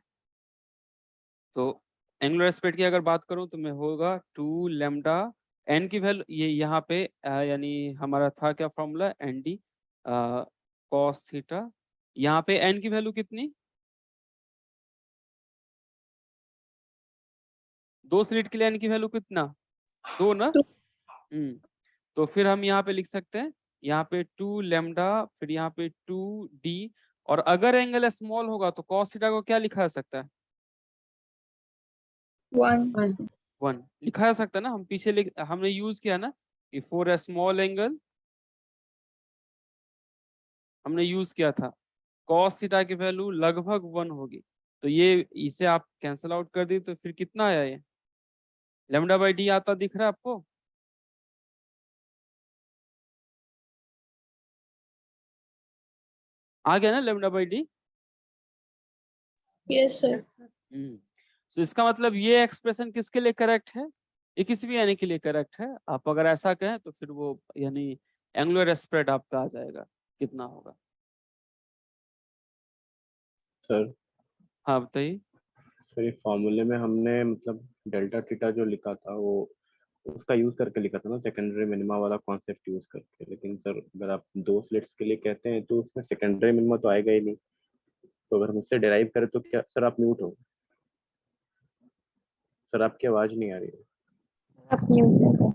तो एंगुलर स्प्रेड की अगर बात करूं तो मैं होगा 2 लैम्डा n की वैल्यू, ये यहाँ पे यानी हमारा था क्या formula, N D cos theta, यहाँ पे n की वैल्यू कितनी, 2 स्लिट के लिए n की वैल्यू कितना, 2 ना। तो फिर हम यहाँ पे लिख सकते हैं, यहाँ पे 2 लैम्डा, फिर यहाँ पे 2 डी, और अगर एंगल स्मॉल होगा तो कॉस थीटा को क्या लिखा जा सकता है, 1 1 लिखा जा सकता है ना। हम पीछे हमने यूज किया ना कि फॉर अ स्मॉल एंगल हमने यूज किया था कॉस थीटा की वैल्यू लगभग 1 होगी। तो ये इसे आप कैंसिल आउट कर दी तो फिर कितना आया, ये लैम्डा बाई डी आता दिख रहा है आपको? आ गया ना lambda by D? Yes sir. तो इसका मतलब ये एक्सप्रेशन किसके लिए करेक्ट है, ये किसी भी यानी के लिए करेक्ट है। आप अगर ऐसा कहें तो फिर वो यानी एंगुलर स्प्रेड आपका आ जाएगा, कितना होगा? सर हाँ बताइए। सर ये फॉर्मूले में हमने मतलब डेल्टा थीटा जो लिखा था वो उसका यूज करके लिखा था ना, सेकेंडरी मिनिमा वाला कॉन्सेप्ट यूज करके। लेकिन सर अगर आप 2 स्लिट्स के लिए कहते हैं तो उसमें सेकेंडरी मिनिमा तो आएगा ही नहीं। तो अगर हम उससे डिराइव करें तो क्या सर, आप म्यूट हो सर, आपकी आवाज नहीं आ रही है। आप म्यूट है।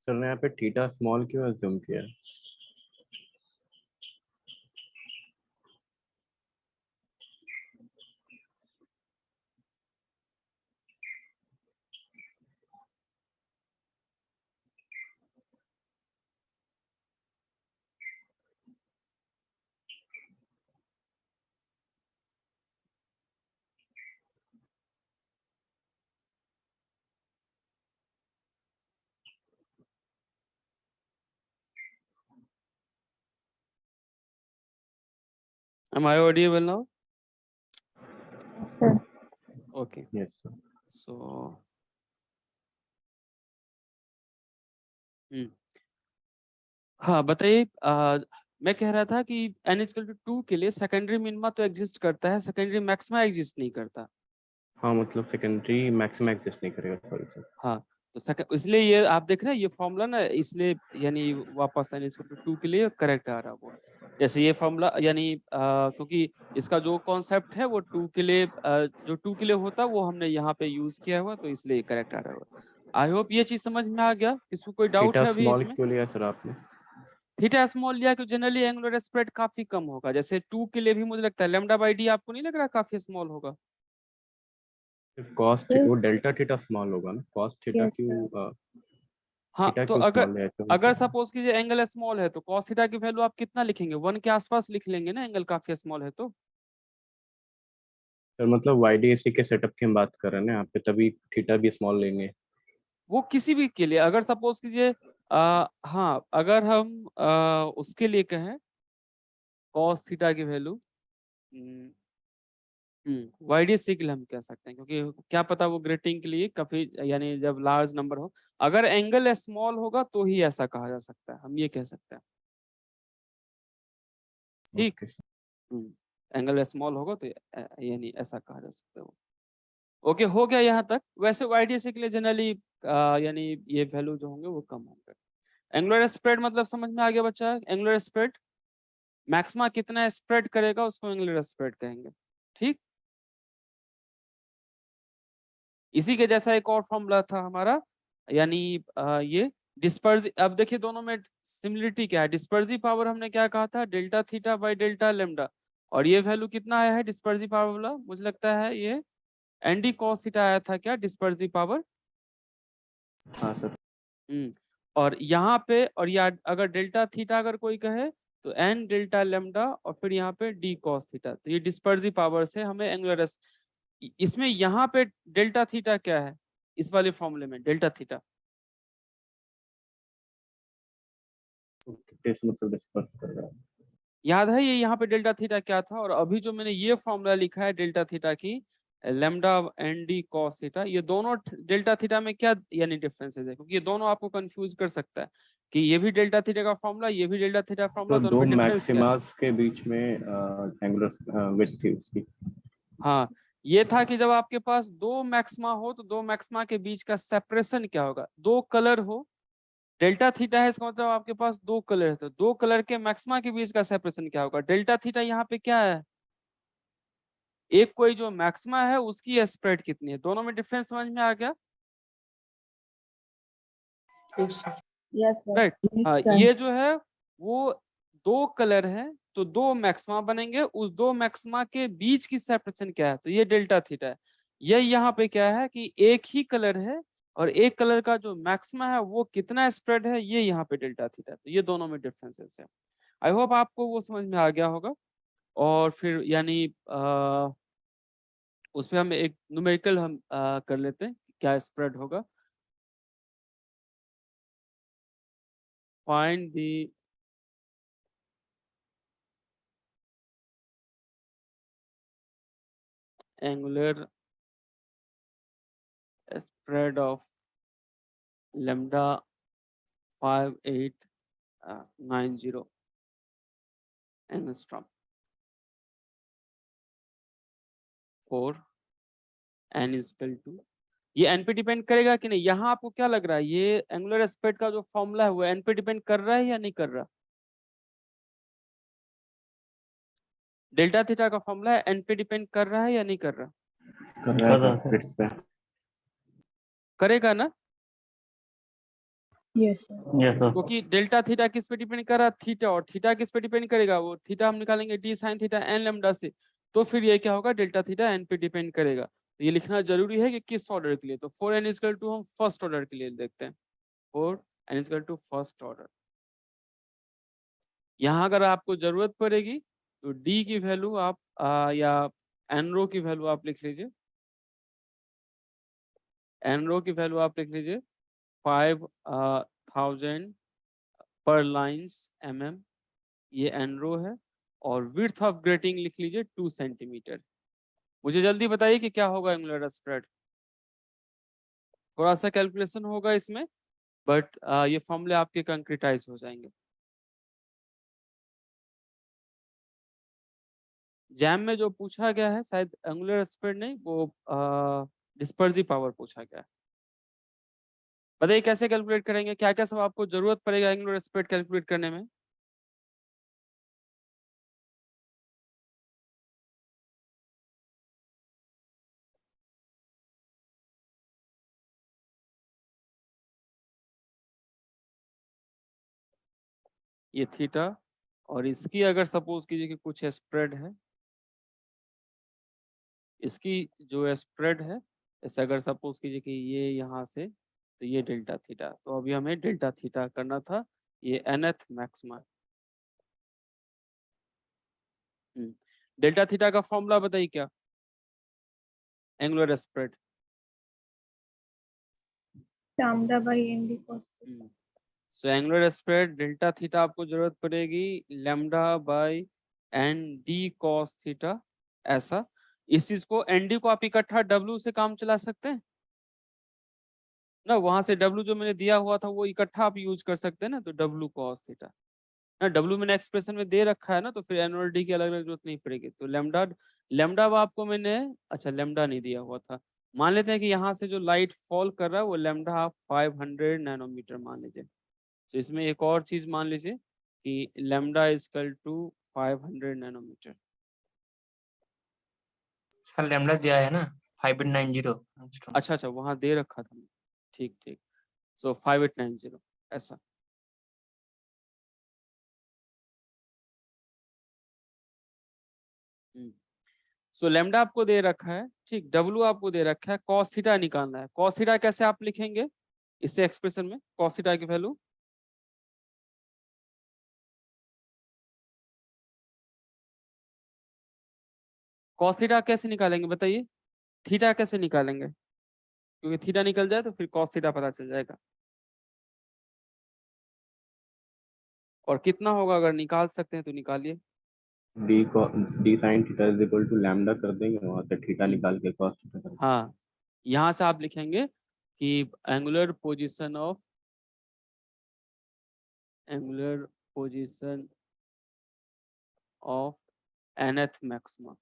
सर ने यहाँ पे थीटा स्मॉल क्यों अज्यूम किया है? Am I audible now? Sir Okay. Yes sir. So हाँ बताइए। मैं कह रहा था कि n इक्वल टू 2 के लिए सेकेंडरी मिनिमा तो एग्जिस्ट करता है, सेकेंडरी मैक्सिमा एग्जिस्ट नहीं करता। हाँ मतलब सेकेंडरी मैक्सिमा एग्जिस्ट नहीं करेगा, सॉरी सर। हाँ तो इसलिए ये आप देख रहे हैं ये फॉर्मूला ना, इसलिए यानी वापस n इक्वल टू 2 के लिए करेक्ट आ रहा है वो। जैसे ये फॉर्मूला यानी क्योंकि इसका जो कॉन्सेप्ट है वो 2 के लिए जो 2 के लिए होता है वो हमने यहाँ पे यूज किया हुआ, तो इसलिए करेक्ट आ रहा है। आई होप ये चीज समझ में आ गया। किसी कोई डाउट थीटा है अभी स्मॉल इसमें? क्यों लिया सर आपने? थीटा स्मॉल लिया कि जनरली एंगुलर स्प्रेड काफी कम होगा। जैसे 2 के लिए भी मुझे लगता है लैम्डा बाई डी आपको नहीं लग रहा काफी स्मॉल होगा? Cos Yes. वो डेल्टा थीटा स्मॉल होगा ना, कॉस थीटा Yes, क्यों हाँ, थीटा तो क्यों अगर स्मॉल है अगर सपोज कीजिए एंगल स्मॉल है तो कॉस थीटा की वैल्यू आप कितना लिखेंगे? 1 के आसपास लिख लेंगे ना, एंगल काफी स्मॉल है तो। सर मतलब वाईडीएसी के सेटअप की हम बात कर रहे हैं ना यहाँ पे, तभी थीटा भी स्मॉल लेंगे। वो किसी भी के लिए अगर सपोज कीजिए हाँ, अगर हम उसके लिए कहें कॉस थीटा की वैल्यू वाईडीएसी के लिए हम कह सकते हैं, क्योंकि क्या पता वो ग्रेटिंग के लिए काफी यानी जब लार्ज नंबर हो, अगर एंगल स्मॉल होगा तो ही ऐसा कहा जा सकता है, हम ये कह सकते हैं। ठीक, ओके। एंगल स्मॉल होगा तो यानी ऐसा कहा जा सकता है वो। ओके, हो गया यहाँ तक। वैसे वाईडीएसी के लिए जनरली यानी ये वैल्यू जो होंगे वो कम होंगे। एंगुलर स्प्रेड मतलब समझ में आ गया बच्चा? एंगुलर स्प्रेड मैक्सिमा कितना स्प्रेड करेगा उसको एंगुलर स्प्रेड कहेंगे। ठीक, इसी के जैसा एक और फॉर्मूला था हमारा, यानी ये डिस्पर्स। अब देखिए दोनों में सिमिलरिटी क्या है। डिस्पर्सिव पावर हमने क्या कहा था? Delta theta by delta lambda, और ये वैल्यू कितना आया है डिस्पर्सिव पावर वाला? मुझे लगता है ये एनडी कॉस थीटा आया था क्या डिस्पर्सिव पावर? हाँ सर। और यहाँ पे और या अगर डेल्टा थीटा अगर कोई कहे तो एन डेल्टा लेम्डा और फिर यहाँ पे डी कॉस थीटा। तो ये डिस्पर्सिव पावर से हमें एंगुलर इसमें यहाँ पे डेल्टा थीटा क्या है इस वाले फॉर्मूले में? डेल्टा थीटा मतलब डिस्पर्स कर रहा है। याद है ये यहाँ पे डेल्टा थीटा क्या था? और अभी जो मैंने ये फॉर्मूला लिखा है डेल्टा थीटा की lambda N D cos theta, ये दोनों डेल्टा थीटा में क्या यानी डिफरेंसेस है? क्योंकि ये दोनों आपको कंफ्यूज कर सकता है कि ये भी डेल्टा थीटा का फॉर्मूला, ये भी डेल्टा थीटा फॉर्मूला, तो दोनों दो में डिफरेंस क्या है? मैक्सिमास के बीच में एंगुलर विड्थ थी उसकी। हाँ, ये था कि जब आपके पास दो मैक्सिमा हो तो दो मैक्सिमा के बीच का सेपरेशन क्या होगा? दो कलर हो, डेल्टा थीटा है इसका मतलब आपके पास दो कलर है, तो दो कलर के मैक्सिमा के बीच का सेपरेशन क्या होगा? डेल्टा थीटा यहाँ पे क्या है? एक कोई जो मैक्सिमा है उसकी स्प्रेड कितनी है? दोनों में डिफरेंस समझ में आ गया? Yes, sir. yes, sir. Right. Yes, हाँ, sir. ये जो है वो दो कलर है तो दो मैक्सिमा बनेंगे, उस दो मैक्सिमा के बीच की सेपरेशन क्या है? तो ये डेल्टा थीटा है। ये यहाँ पे क्या है कि एक ही कलर है और एक कलर का जो मैक्सिमा है वो कितना स्प्रेड है, ये यहाँ पे डेल्टा थीटा है। तो ये दोनों में डिफरेंसेस है। आई होप आपको वो समझ में आ गया होगा। और फिर यानी उस पे हम एक न्यूमेरिकल हम कर लेते हैं क्या स्प्रेड होगा। Find the angular spread of lambda 5890 angstrom for n is equal to, ये n पे डिपेंड करेगा कि नहीं? यहाँ आपको क्या लग रहा है ये एंगुलर स्प्रेड का जो फॉर्मूला है वो n पे डिपेंड कर रहा है या नहीं कर रहा? डेल्टा थीटा का फॉर्मूला है n पे डिपेंड कर रहा है या नहीं कर रहा? कर रहा कर रहा है है। विड्थ पे। करेगा ना, Yes, sir. Yes sir. क्योंकि डेल्टा थीटा किस पे डिपेंड कर रहा है? थीटा। और थीटा किस पे डिपेंड करेगा? वो थीटा हम निकालेंगे D sine theta N lambda से, तो फिर ये क्या होगा? डेल्टा थीटा एन पे डिपेंड करेगा। तो ये लिखना जरूरी है कि किस ऑर्डर के लिए। तो 4n इक्वल टू हम फर्स्ट ऑर्डर के लिए देखते हैं। 4n equal to first order. यहाँ अगर आपको जरूरत पड़ेगी तो डी की वैल्यू आप या एन रो की वैल्यू आप लिख लीजिए। एन रो की वैल्यू आप लिख लीजिए 5000 पर लाइन्स mm, ये एन रो है। और विड्थ ऑफ ग्रेटिंग लिख लीजिए 2 सेंटीमीटर। मुझे जल्दी बताइए कि क्या होगा एंगुलर स्प्रेड। थोड़ा सा कैलकुलेशन होगा इसमें, बट ये फॉर्मूले आपके कंक्रीटाइज हो जाएंगे। जैम में जो पूछा गया है शायद एंगुलर स्प्रेड नहीं, वो डिस्पर्सिव पावर पूछा गया है। बताइए कैसे कैलकुलेट करेंगे? क्या क्या सब आपको जरूरत पड़ेगा एंगुलर स्प्रेड कैलकुलेट करने में? ये थीटा, और इसकी अगर सपोज कीजिए कि कुछ स्प्रेड है, इसकी जो स्प्रेड है, जैसे अगर सपोज कीजिए कि ये यहाँ से, तो ये डेल्टा थीटा, तो अभी हमें डेल्टा थीटा करना था, ये nth मैक्सिमा। डेल्टा थीटा का फॉर्मूला बताइए क्या, angular spread. lambda by n d cos theta. So angular spread delta theta आपको जरूरत पड़ेगी lambda by n D cos theta, ऐसा। इस चीज को एन डी को आप इकट्ठा डब्ल्यू से काम चला सकते हैं ना, वहां से डब्ल्यू जो मैंने दिया हुआ था वो इकट्ठा आप यूज कर सकते हैं ना, तो डब्ल्यू कॉस थीटा ना, डब्ल्यू मैंने एक्सप्रेशन में दे रखा है ना, तो फिर एन और डी की अलग अलग जरूरत नहीं पड़ेगी। तो लैम्डा, लैम्डा आपको मैंने, अच्छा लैम्डा नहीं दिया हुआ था, मान लेते हैं कि यहाँ से जो लाइट फॉल कर रहा है वो लैम्डा आप 500 नैनोमीटर मान लीजिए। तो इसमें एक और चीज मान लीजिए कि lambda equal to 500 nanometre. Sir lambda दिया है ना 5890 एंगस्ट्रॉम। अच्छा अच्छा, वहां दे रखा था, ठीक ठीक। सो 5890 ऐसा। सो लैम्डा आपको दे रखा है, ठीक, डब्ल्यू आपको दे रखा है, कॉस थीटा निकालना है। कॉस थीटा कैसे आप लिखेंगे इससे एक्सप्रेशन में, कॉस थीटा की वैल्यू, कॉस थीटा कैसे निकालेंगे बताइए, थीटा कैसे निकालेंगे, क्योंकि थीटा निकल जाए तो फिर कॉस थीटा पता चल जाएगा। और कितना होगा अगर निकाल सकते हैं तो निकालिए। D sine theta is equal to lambda कर देंगे, वहां से थीटा निकाल के cos थीटा कर देंगे। हाँ, यहाँ से आप लिखेंगे कि angular position of, angular position of nth maxima.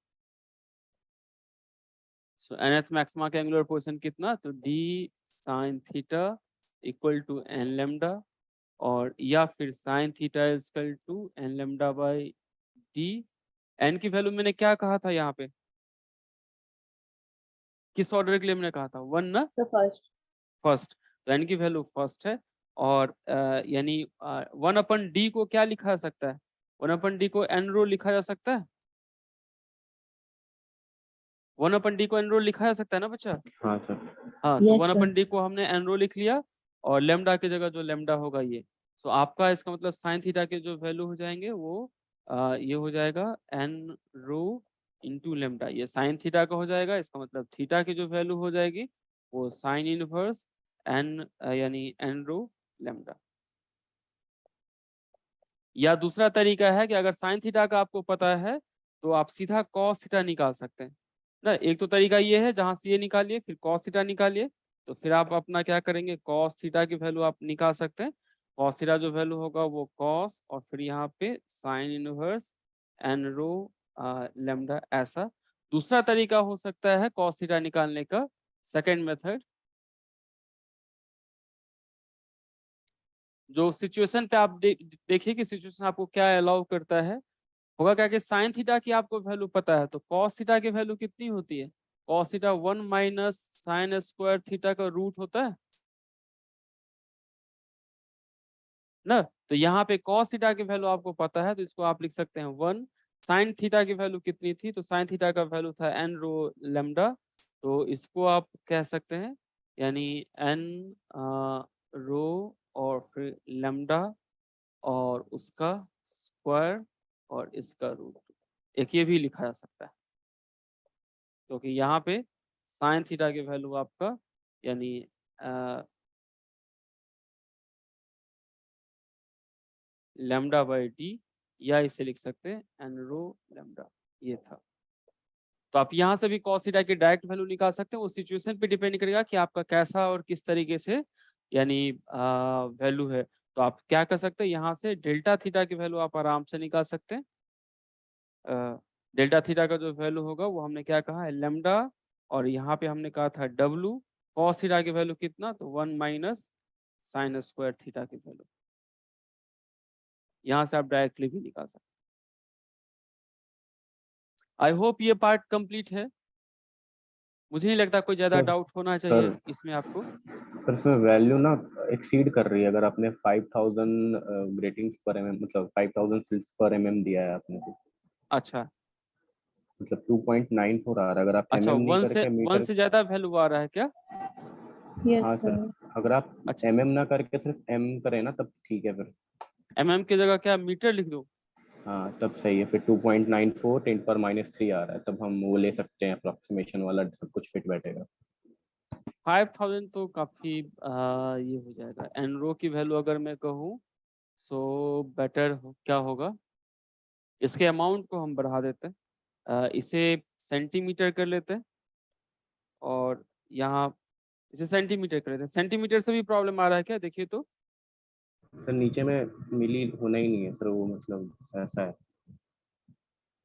So nth maxima का एंगुलर पोजीशन कितना, तो d sin theta equal to n lambda, और या फिर sin theta equal to n lambda by d। n की वैल्यू मैंने क्या कहा था यहाँ पे, किस ऑर्डर के लिए मैंने कहा था, 1 ना, फर्स्ट, तो n की वैल्यू फर्स्ट है। और यानी 1/d को क्या लिखा जा सकता है, 1/d को n रो लिखा जा सकता है, 1/d को n रो लिखा जा सकता है ना बच्चा। हाँ सर। हाँ, तो 1/d को हमने n रो लिख लिया, और लेमडा की जगह जो लेमडा होगा ये, तो आपका इसका मतलब साइन थीटा के जो वैल्यू हो जाएंगे वो ये हो जाएगा n रो इंटू लेमडा, ये साइन थीटा का हो जाएगा, इसका मतलब थीटा की जो वैल्यू हो जाएगी वो साइन इनवर्स n यानी n रो लेमडा। या दूसरा तरीका है कि अगर साइन थीटा का आपको पता है तो आप सीधा कॉस थीटा निकाल सकते हैं ना। एक तो तरीका ये है जहां से ये निकालिए फिर कॉस थीटा निकालिए, तो फिर आप अपना क्या करेंगे, कॉस थीटा की वैल्यू आप निकाल सकते हैं, कॉस थीटा जो वैल्यू होगा वो कॉस, और फिर यहाँ पे साइन इनवर्स एन रो लेमडा, ऐसा। दूसरा तरीका हो सकता है कॉस थीटा निकालने का, सेकेंड मेथड, जो सिचुएशन पे आप देखिए कि सिचुएशन आपको क्या अलाउ करता है, होगा क्या कि साइन थीटा की आपको वैल्यू पता है, तो कॉस थीटा की वैल्यू कितनी होती है, cos theta 1 minus sine square theta का रूट होता है ना। तो यहाँ पे कॉस थीटा की वैल्यू आपको पता है, तो इसको आप लिख सकते हैं 1। साइन थीटा की वैल्यू कितनी थी, तो साइन थीटा का वैल्यू था n रो लेमडा, तो इसको आप कह सकते हैं यानी n रो और फिर लेमडा और उसका स्क्वायर और इसका रूट, एक ये भी लिखा जा सकता है, क्योंकि यहाँ पे साइन थीटा की वैल्यू आपका यानी लैम्डा बाई डी, या इसे लिख सकते हैं एन रो लैम्डा, ये था। तो आप यहाँ से भी कॉस थीटा की डायरेक्ट वैल्यू निकाल सकते हैं, वो सिचुएशन पे डिपेंड करेगा कि आपका कैसा और किस तरीके से यानी वैल्यू है। तो आप क्या कर सकते हैं, यहाँ से डेल्टा थीटा की वैल्यू आप आराम से निकाल सकते हैं। डेल्टा थीटा का जो वैल्यू होगा वो हमने क्या कहा है, लैम्डा, और यहाँ पे हमने कहा था डब्लू, कॉस थीटा की वैल्यू कितना, तो 1 माइनस साइन स्क्वायर थीटा की वैल्यू, यहाँ से आप डायरेक्टली भी निकाल सकते हैं। आई होप ये पार्ट कंप्लीट है, मुझे नहीं लगता कोई ज्यादा सर, डाउट होना चाहिए सर, इसमें आपको। पर इसमें वैल्यू ना एक्सीड कर रही है। अगर आपने 5000 ग्रेटिंग्स पर mm मतलब 5000 स्लिट्स पर mm दिया है आपने को, अच्छा मतलब 2.94 आ रहा है। अगर आप अच्छा, mm नहीं वन करके से मीटर, ज्यादा वैल्यू आ रहा है क्या? Yes, हाँ sir. सर, अगर आप अच्छा, mm ना करके सिर्फ m करें ना तब ठीक है फिर। mm की जगह क्या मीटर लिख दूं? हाँ तब सही है फिर। 2.94 10⁻³ आ रहा है, तब हम वो ले सकते हैं, अप्रोक्सीमेशन वाला सब कुछ फिट बैठेगा। 5000 तो काफी ये हो जाएगा। एन रो की वैल्यू अगर मैं कहूँ सो बेटर क्या होगा, इसके अमाउंट को हम बढ़ा देते हैं, इसे सेंटीमीटर कर लेते हैं और यहाँ इसे सेंटीमीटर कर लेते हैं। सेंटीमीटर से भी प्रॉब्लम आ रहा है क्या? देखिए तो सर नीचे में मिली होना ही नहीं है सर, वो मतलब ऐसा है।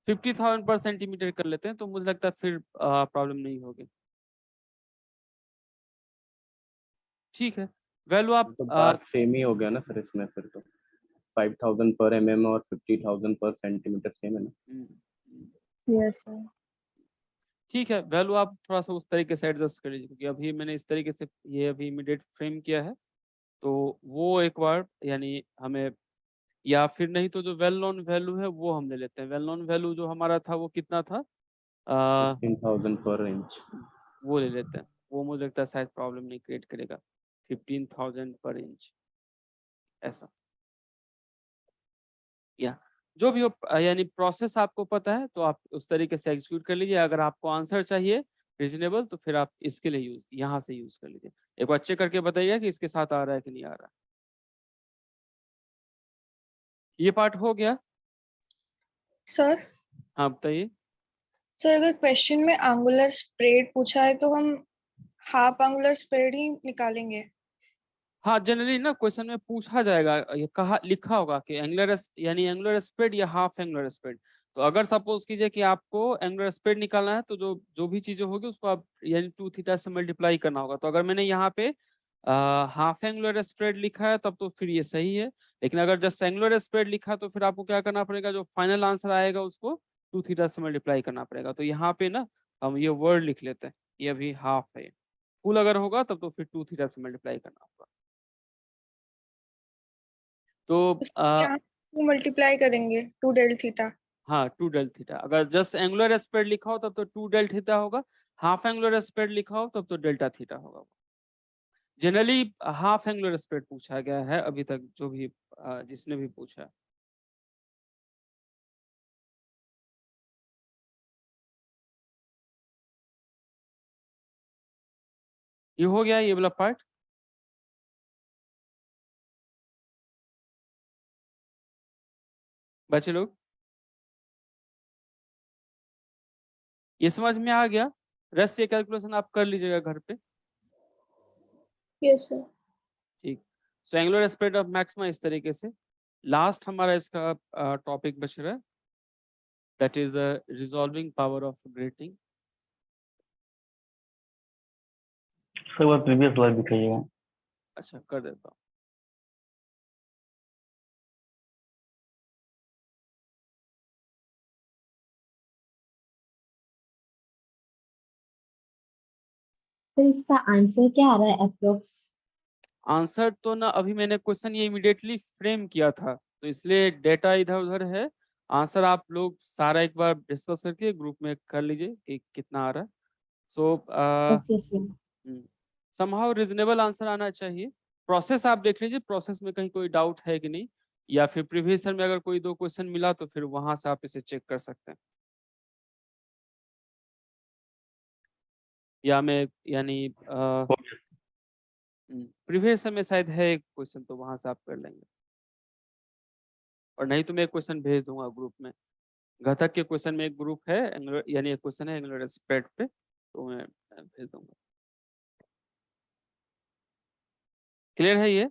50,000 पर सेंटीमीटर कर लेते हैं तो मुझे लगता है फिर प्रॉब्लम नहीं होगी। ठीक है, वैल्यू आप तो बात सेम ही हो गया ना सर इसमें फिर तो। 5000 पर mm और 50,000 पर सेंटीमीटर सेम है ना। Yes, sir. ठीक है, वैल्यू आप थोड़ा सा उस तरीके से एडजस्ट कर लीजिए, क्योंकि अभी मैंने इस तरीके से ये अभी इमीडिएट फ्रेम किया है, तो वो एक बार यानी हमें, या फिर नहीं तो जो वेल नोन वैल्यू है वो हम ले लेते हैं। वेल नोन वैल्यू जो हमारा था वो कितना था? 15,000 पर इंच। वो ले लेते हैं, वो मुझे लगता है शायद प्रॉब्लम नहीं क्रिएट करेगा। 15,000 पर इंच ऐसा, या जो भी हो, यानी प्रोसेस आपको पता है तो आप उस तरीके से एग्जीक्यूट कर लीजिए। अगर आपको आंसर चाहिए रीजनेबल तो फिर आप इसके लिए यहाँ से यूज कर लीजिए। एक बार चेक करके बताइए कि इसके साथ आ रहा है कि नहीं आ रहा। ये पार्ट हो गया। सर हाँ बताइए। सर अगर क्वेश्चन में एंगुलर स्प्रेड पूछा है तो हम हाफ एंगुलर स्प्रेड ही निकालेंगे। हाँ जनरली ना क्वेश्चन में पूछा जाएगा, ये कहा लिखा होगा कि एंगुलर यानी एंगुलर स्प्रेड या हाफ एंगुलर स्प्रेड। तो अगर सपोज कीजिए कि आपको एंगुलर स्प्रेड निकालना है तो जो जो भी चीजें होगी उसको आप यानी 2 थीटा से मल्टीप्लाई करना होगा। तो अगर मैंने यहाँ पे हाफ एंगुलर स्प्रेड लिखा है तब तो फिर ये सही है, लेकिन अगर जस्ट एंगुलर स्प्रेड लिखा तो फिर आपको क्या करना पड़ेगा, जो फाइनल आंसर आएगा उसको 2 थीटा से मल्टीप्लाई करना पड़ेगा। तो यहाँ पे ना हम ये वर्ड लिख लेते हैं, ये अभी हाफ है। फुल अगर होगा तब तो फिर 2 थीटा से मल्टीप्लाई करना होगा। तो यहाँ 2 मल्टीप्लाई करेंगे 2 डेल थीटा। हाँ 2 डेल थीटा। अगर जस्ट एंगुलर स्प्रेड लिखा हो तब तो 2 डेल थीटा होगा, हाफ एंगुलर स्प्रेड लिखा हो तब तो डेल्टा थीटा होगा। जनरली हाफ एंगुलर स्प्रेड पूछा गया है अभी तक, जो भी जिसने भी पूछा है। ये हो गया ये वाला पार्ट। बच्चे लोग ये समझ में आ गया? रेस्ट ये कैलकुलेशन आप कर लीजिएगा घर पे। Yes sir. ठीक, सो एंगुलर स्प्रेड ऑफ मैक्सिमा इस तरीके से। लास्ट हमारा इसका टॉपिक बच रहा है, that is the resolving power of grating. Sir वो प्रीवियस स्लाइड दिखाइएगा। अच्छा कर देता हूँ। तो इसका आंसर क्या आ रहा है अप्रोक्स? आंसर तो ना अभी मैंने क्वेश्चन ये इमीडिएटली फ्रेम किया था तो इसलिए डेटा इधर उधर है। आंसर आप लोग सारा एक बार डिस्कस करके ग्रुप में कर लीजिए कि कितना आ रहा है। So okay sir. Somehow reasonable answer आना चाहिए। प्रोसेस आप देख लीजिए, प्रोसेस में कहीं कोई डाउट है कि नहीं, या फिर प्रीवियस ईयर में अगर कोई 2 क्वेश्चन मिला तो फिर वहां से आप इसे चेक कर सकते हैं। या मैं यानी प्रीवियस में शायद है एक क्वेश्चन तो वहां से आप कर लेंगे, और नहीं तो मैं एक क्वेश्चन भेज दूंगा ग्रुप में। घटक के क्वेश्चन में एक ग्रुप है यानी एक क्वेश्चन है एंगुलर स्प्रेड पे, तो मैं भेज दूंगा। क्लियर है ये?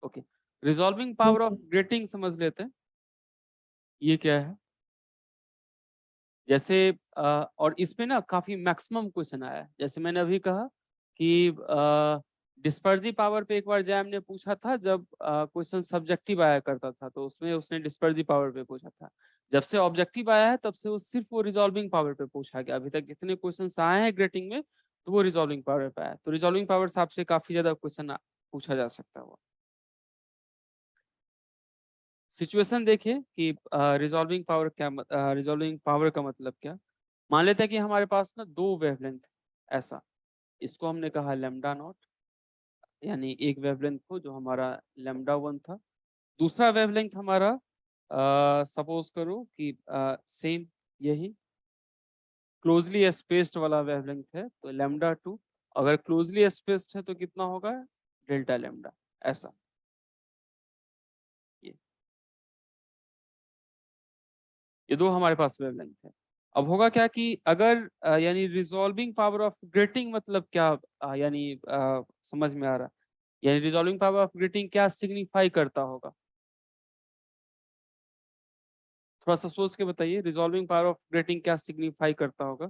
Okay, resolving power of grating समझ लेते हैं ये क्या है। जैसे और इसमें ना काफी मैक्सिमम क्वेश्चन आया है। जैसे मैंने अभी कहा कि डिस्पर्सिव पावर पे एक बार जैम ने पूछा था, जब क्वेश्चन सब्जेक्टिव आया करता था तो उसमें उसने डिस्पर्सिव पावर पे पूछा था। जब से ऑब्जेक्टिव आया है तब से वो सिर्फ वो रिजॉल्विंग पावर पे पूछा गया। अभी तक जितने क्वेश्चन आए हैं ग्रेटिंग में तो वो रिजॉल्विंग पावर पे आया। तो रिजॉल्विंग पावर से आपसे काफी ज्यादा क्वेश्चन पूछा जा सकता है। वो सिचुएशन देखिए कि रिजॉल्विंग पावर क्या, रिजॉल्विंग पावर का मतलब क्या। मान लेते हैं कि हमारे पास ना दो वेवलेंथ ऐसा, इसको हमने कहा लैम्डा नॉट, यानी एक वेवलेंथ को जो हमारा लैम्डा 1 था। दूसरा वेवलेंथ हमारा सपोज करो कि सेम यही क्लोजली स्पेस्ड वाला वेवलेंथ है तो लैम्डा 2। अगर क्लोजली स्पेस्ड है तो कितना होगा, डेल्टा लैम्डा। ऐसा ये ये दो हमारे पास वेवलेंथ है। अब होगा क्या कि अगर यानी रिजॉल्विंग पावर ऑफ ग्रेटिंग मतलब क्या, यानी समझ में आ रहा, यानी रिजॉल्विंग पावर ऑफ ग्रेटिंग क्या सिग्निफाई करता होगा, थोड़ा सा सोच के बताइए। रिजॉल्विंग पावर ऑफ ग्रेटिंग क्या सिग्निफाई करता होगा?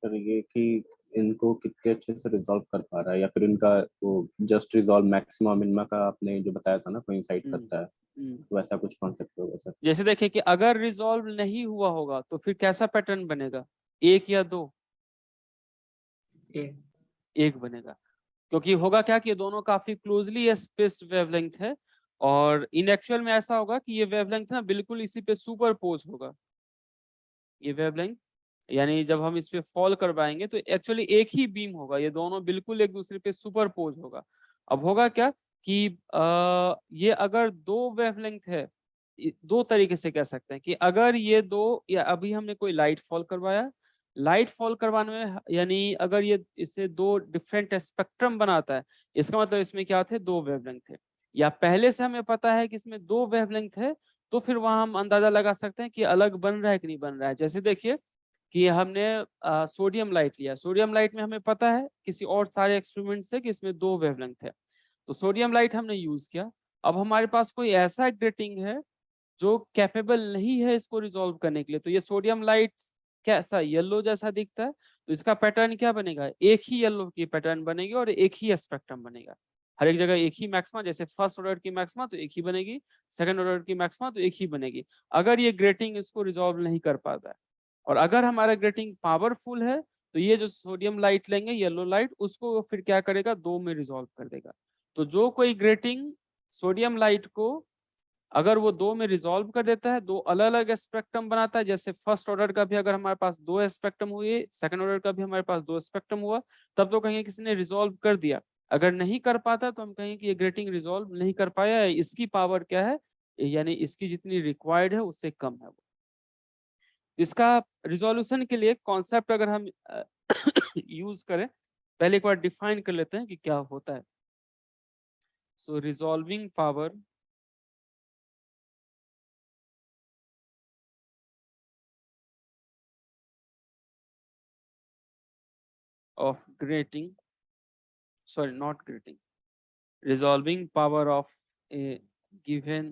सर ये कि इनको कितने अच्छे से रिजॉल्व कर पा रहा है, या फिर इनका वो जस्ट रिजॉल्व मैक्सिमा मिनिमा का आपने जो बताया था ना कोइंसाइड हम्म, करता है, हम्म। तो वैसा कुछ कॉन्सेप्ट होगा सर। जैसे देखिए कि अगर रिजॉल्व नहीं हुआ होगा तो फिर कैसा पैटर्न बनेगा, एक या दो? एक। एक बनेगा, क्योंकि होगा क्या कि ये दोनों काफी क्लोजली स्पेस्ड वेवलेंथ है। और इन एक्चुअल में ऐसा होगा कि ये वेवलेंथ ना बिल्कुल इसी पे सुपरपोज होगा। ये वेवलेंथ यानी जब हम इस पे फॉल करवाएंगे तो एक्चुअली एक ही बीम होगा, ये दोनों बिल्कुल एक दूसरे पे सुपरपोज होगा। अब होगा क्या कि ये अगर दो वेवलेंथ है, दो तरीके से कह सकते हैं कि अगर ये दो, या अभी हमने कोई लाइट फॉल करवाया, लाइट फॉल करवाने में यानी अगर ये इससे दो डिफरेंट स्पेक्ट्रम बनाता है, इसका मतलब इसमें क्या थे, दो वेवलेंथ है। या पहले से हमें पता है कि इसमें दो वेवलेंथ है, तो फिर वहां हम अंदाजा लगा सकते हैं कि अलग बन रहा है कि नहीं बन रहा है। जैसे देखिए कि हमने सोडियम लाइट लिया, सोडियम लाइट में हमें पता है किसी और सारे एक्सपेरिमेंट से कि इसमें दो वेवलेंथ है, तो सोडियम लाइट हमने यूज किया। अब हमारे पास कोई ऐसा ग्रेटिंग है जो कैपेबल नहीं है इसको रिजॉल्व करने के लिए, तो ये सोडियम लाइट कैसा, येलो जैसा दिखता है, तो इसका पैटर्न क्या बनेगा, एक ही येलो की पैटर्न बनेगी और एक ही स्पेक्ट्रम बनेगा। हर एक जगह एक ही मैक्सिमा, जैसे फर्स्ट ऑर्डर की मैक्सिमा तो एक ही बनेगी, सेकंड ऑर्डर की मैक्सिमा तो एक ही बनेगी, अगर ये ग्रेटिंग इसको रिजॉल्व नहीं कर पाता है। और अगर हमारा ग्रेटिंग पावरफुल है तो ये जो सोडियम लाइट लेंगे, येलो लाइट, उसको फिर क्या करेगा, दो में रिजॉल्व कर देगा। तो जो कोई ग्रेटिंग सोडियम लाइट को अगर वो दो में रिजॉल्व कर देता है, दो अलग अलग स्पेक्ट्रम बनाता है, जैसे फर्स्ट ऑर्डर का भी अगर हमारे पास दो स्पेक्ट्रम हुए, सेकंड ऑर्डर का भी हमारे पास दो स्पेक्ट्रम हुआ, तब तो कहेंगे किसी ने रिजॉल्व कर दिया। अगर नहीं कर पाता तो हम कहेंगे कि ये ग्रेटिंग रिजॉल्व नहीं कर पाया है, इसकी पावर क्या है, यानी इसकी जितनी रिक्वायर्ड है उससे कम है वो। इसका रिजोल्यूशन के लिए कॉन्सेप्ट अगर हम यूज करें, पहले एक बार डिफाइन कर लेते हैं कि क्या होता है। So resolving power of grating, sorry not grating, resolving power of a given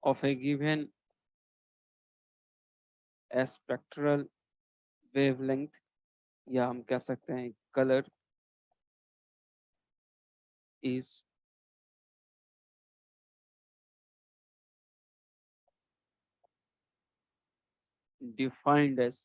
of a given spectral wavelength, या हम कह सकते हैं कलर, is defined as,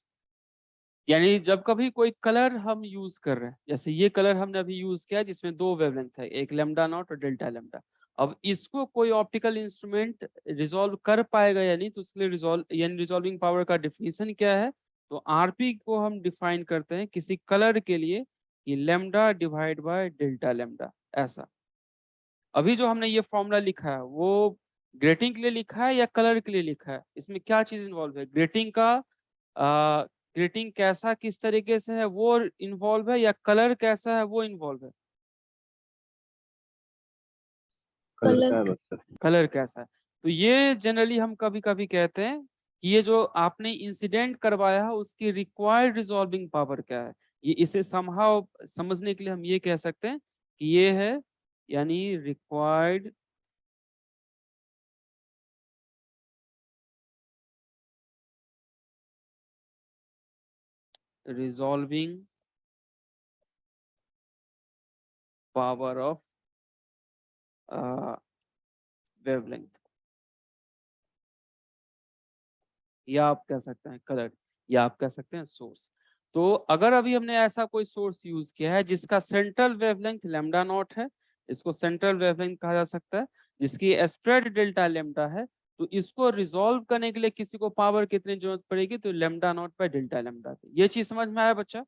यानी जब कभी कोई कलर हम यूज कर रहे हैं, जैसे ये कलर हमने अभी यूज किया जिसमें दो वेवलेंथ है, एक लैम्डा नॉट और डेल्टा लैम्डा। अब इसको कोई ऑप्टिकल इंस्ट्रूमेंट रिजॉल्व कर पाएगा या नहीं, तो उसके लिए रिजॉल्व यानी रिजॉल्विंग पावर का डिफिनीशन क्या है, तो आरपी को हम डिफाइन करते हैं किसी कलर के लिए कि lambda divide by delta lambda. ऐसा अभी जो हमने ये फॉर्मूला लिखा है वो ग्रेटिंग के लिए लिखा है या कलर के लिए लिखा है, इसमें क्या चीज इन्वॉल्व है, ग्रेटिंग का ग्रेटिंग कैसा किस तरीके से है वो इन्वॉल्व है, या कलर कैसा है वो इन्वॉल्व है? कलर कलर का है बस सर। कलर कैसा है। तो ये जनरली हम कभी कभी कहते हैं कि ये जो आपने इंसिडेंट करवाया है उसकी रिक्वायर्ड रिजॉल्विंग पावर क्या है। ये इसे समहाउ समझने के लिए हम ये कह सकते हैं कि ये है यानी required resolving power of wavelength, या आप कह सकते हैं कलर, या आप कह सकते हैं सोर्स। तो अगर अभी हमने ऐसा कोई सोर्स यूज किया है जिसका सेंट्रल वेवलेंथ लैम्डा नॉट है, इसको सेंट्रल वेवलेंथ कहा जा सकता है, जिसकी स्प्रेड डेल्टा लैम्डा है, तो इसको रिजॉल्व करने के लिए किसी को पावर कितनी जरूरत पड़ेगी, तो lambda naught by delta lambda. ये चीज समझ में आया बच्चा?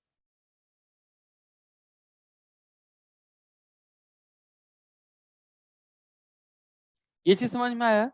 ये चीज समझ में आया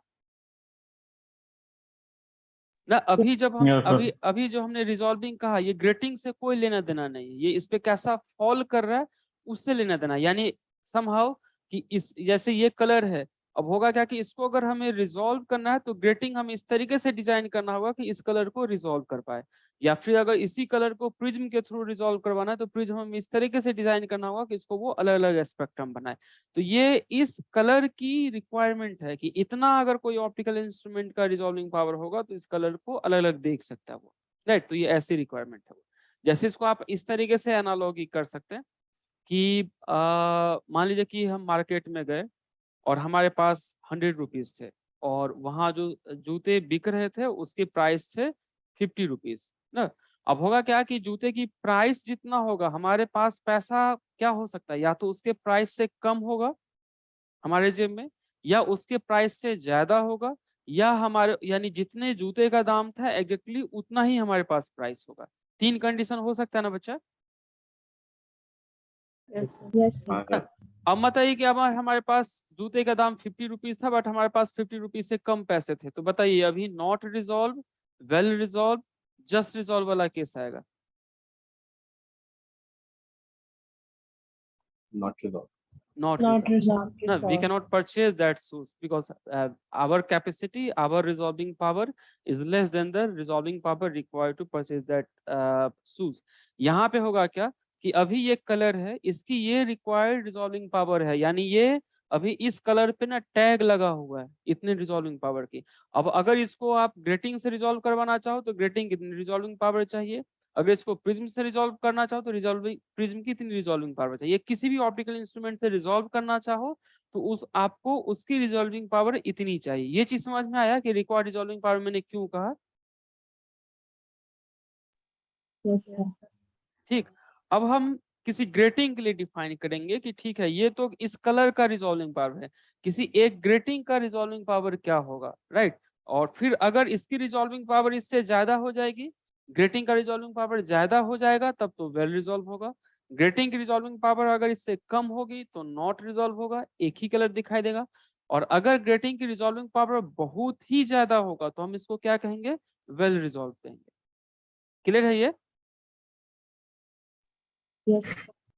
ना? अभी जब हम Yes, sir. अभी अभी जो हमने रिजॉल्विंग कहा, ये ग्रेटिंग से कोई लेना देना नहीं है, ये इस पे कैसा फॉल कर रहा है उससे लेना देना। यानी समहाउ कि इस जैसे ये कलर है, अब होगा क्या कि इसको अगर हमें रिजॉल्व करना है तो ग्रेटिंग हमें इस तरीके से डिजाइन करना होगा कि इस कलर को रिजॉल्व कर पाए, या फिर अगर इसी कलर को प्रिज्म के थ्रू रिजॉल्व करवाना है तो प्रिज्म हमें इस तरीके से डिजाइन करना होगा कि इसको वो अलग अलग स्पेक्ट्रम बनाए। तो ये इस कलर की रिक्वायरमेंट है कि इतना अगर कोई ऑप्टिकल इंस्ट्रूमेंट का रिजॉल्विंग पावर होगा तो इस कलर को अलग अलग देख सकता है वो, राइट? तो ये ऐसी रिक्वायरमेंट है वो। जैसे इसको आप इस तरीके से एनालॉगी कर सकते हैं कि मान लीजिए कि हम मार्केट में गए और हमारे पास 100 रुपीज थे, और वहाँ जो जूते बिक रहे थे उसके प्राइस थे 50 रुपीज ना। अब होगा क्या कि जूते की प्राइस जितना होगा हमारे पास पैसा क्या हो सकता है, या तो उसके प्राइस से कम होगा हमारे जेब में, या उसके प्राइस से ज्यादा होगा, या हमारे यानी जितने जूते का दाम था एग्जैक्टली उतना ही हमारे पास प्राइस होगा। 3 कंडीशन हो सकता है ना बच्चा? यस हाँ सर। सर। अब बताइए कि अब हमारे पास जूते का दाम 50 रुपीज था, बट हमारे पास 50 रुपीज से कम पैसे थे, तो बताइए अभी not resolve, well resolve, just resolve वाला केस आएगा? Not resolve. Not Not resolved. resolved. No, we Resolved. cannot purchase that shoes because our capacity, our resolving power is less than the resolving power required to purchase that shoes. यहाँ पे होगा क्या कि अभी ये कलर है, इसकी ये रिक्वायर्ड रिजॉल्विंग पावर है, यानी ये अभी इस कलर पे ना टैग लगा हुआ है इतने रिजॉल्विंग पावर की। अब अगर इसको आप ग्रेटिंग से रिजॉल्व करवाना चाहो तो ग्रेटिंग कितनी रिजॉल्विंग पावर चाहिए, अगर इसको प्रिज्म से रिजॉल्व करना चाहो तो रिजॉल्विंग प्रिज्म की इतनी रिजॉल्विंग पावर चाहिए। किसी भी ऑप्टिकल इंस्ट्रूमेंट से रिजॉल्व करना चाहो तो उस आपको उसकी रिजॉल्विंग पावर इतनी चाहिए। ये चीज समझ में आया कि रिक्वायर्ड रिजॉल्विंग पावर मैंने क्यों कहा? Yes sir. ठीक, अब हम किसी ग्रेटिंग के लिए डिफाइन करेंगे कि ठीक है ये तो इस कलर का रिजॉल्विंग पावर है, किसी एक ग्रेटिंग का रिजॉल्विंग पावर क्या होगा, राइट? और फिर अगर इसकी रिजॉल्विंग पावर इससे ज्यादा हो जाएगी, ग्रेटिंग का रिजॉल्विंग पावर ज्यादा हो जाएगा तब तो वेल रिजॉल्व होगा। ग्रेटिंग की रिजॉल्विंग पावर अगर इससे कम होगी तो नॉट रिजॉल्व होगा, एक ही कलर दिखाई देगा। और अगर ग्रेटिंग की रिजॉल्विंग पावर बहुत ही ज्यादा होगा तो हम इसको क्या कहेंगे, वेल रिजॉल्व कहेंगे। क्लियर है ये? Yes.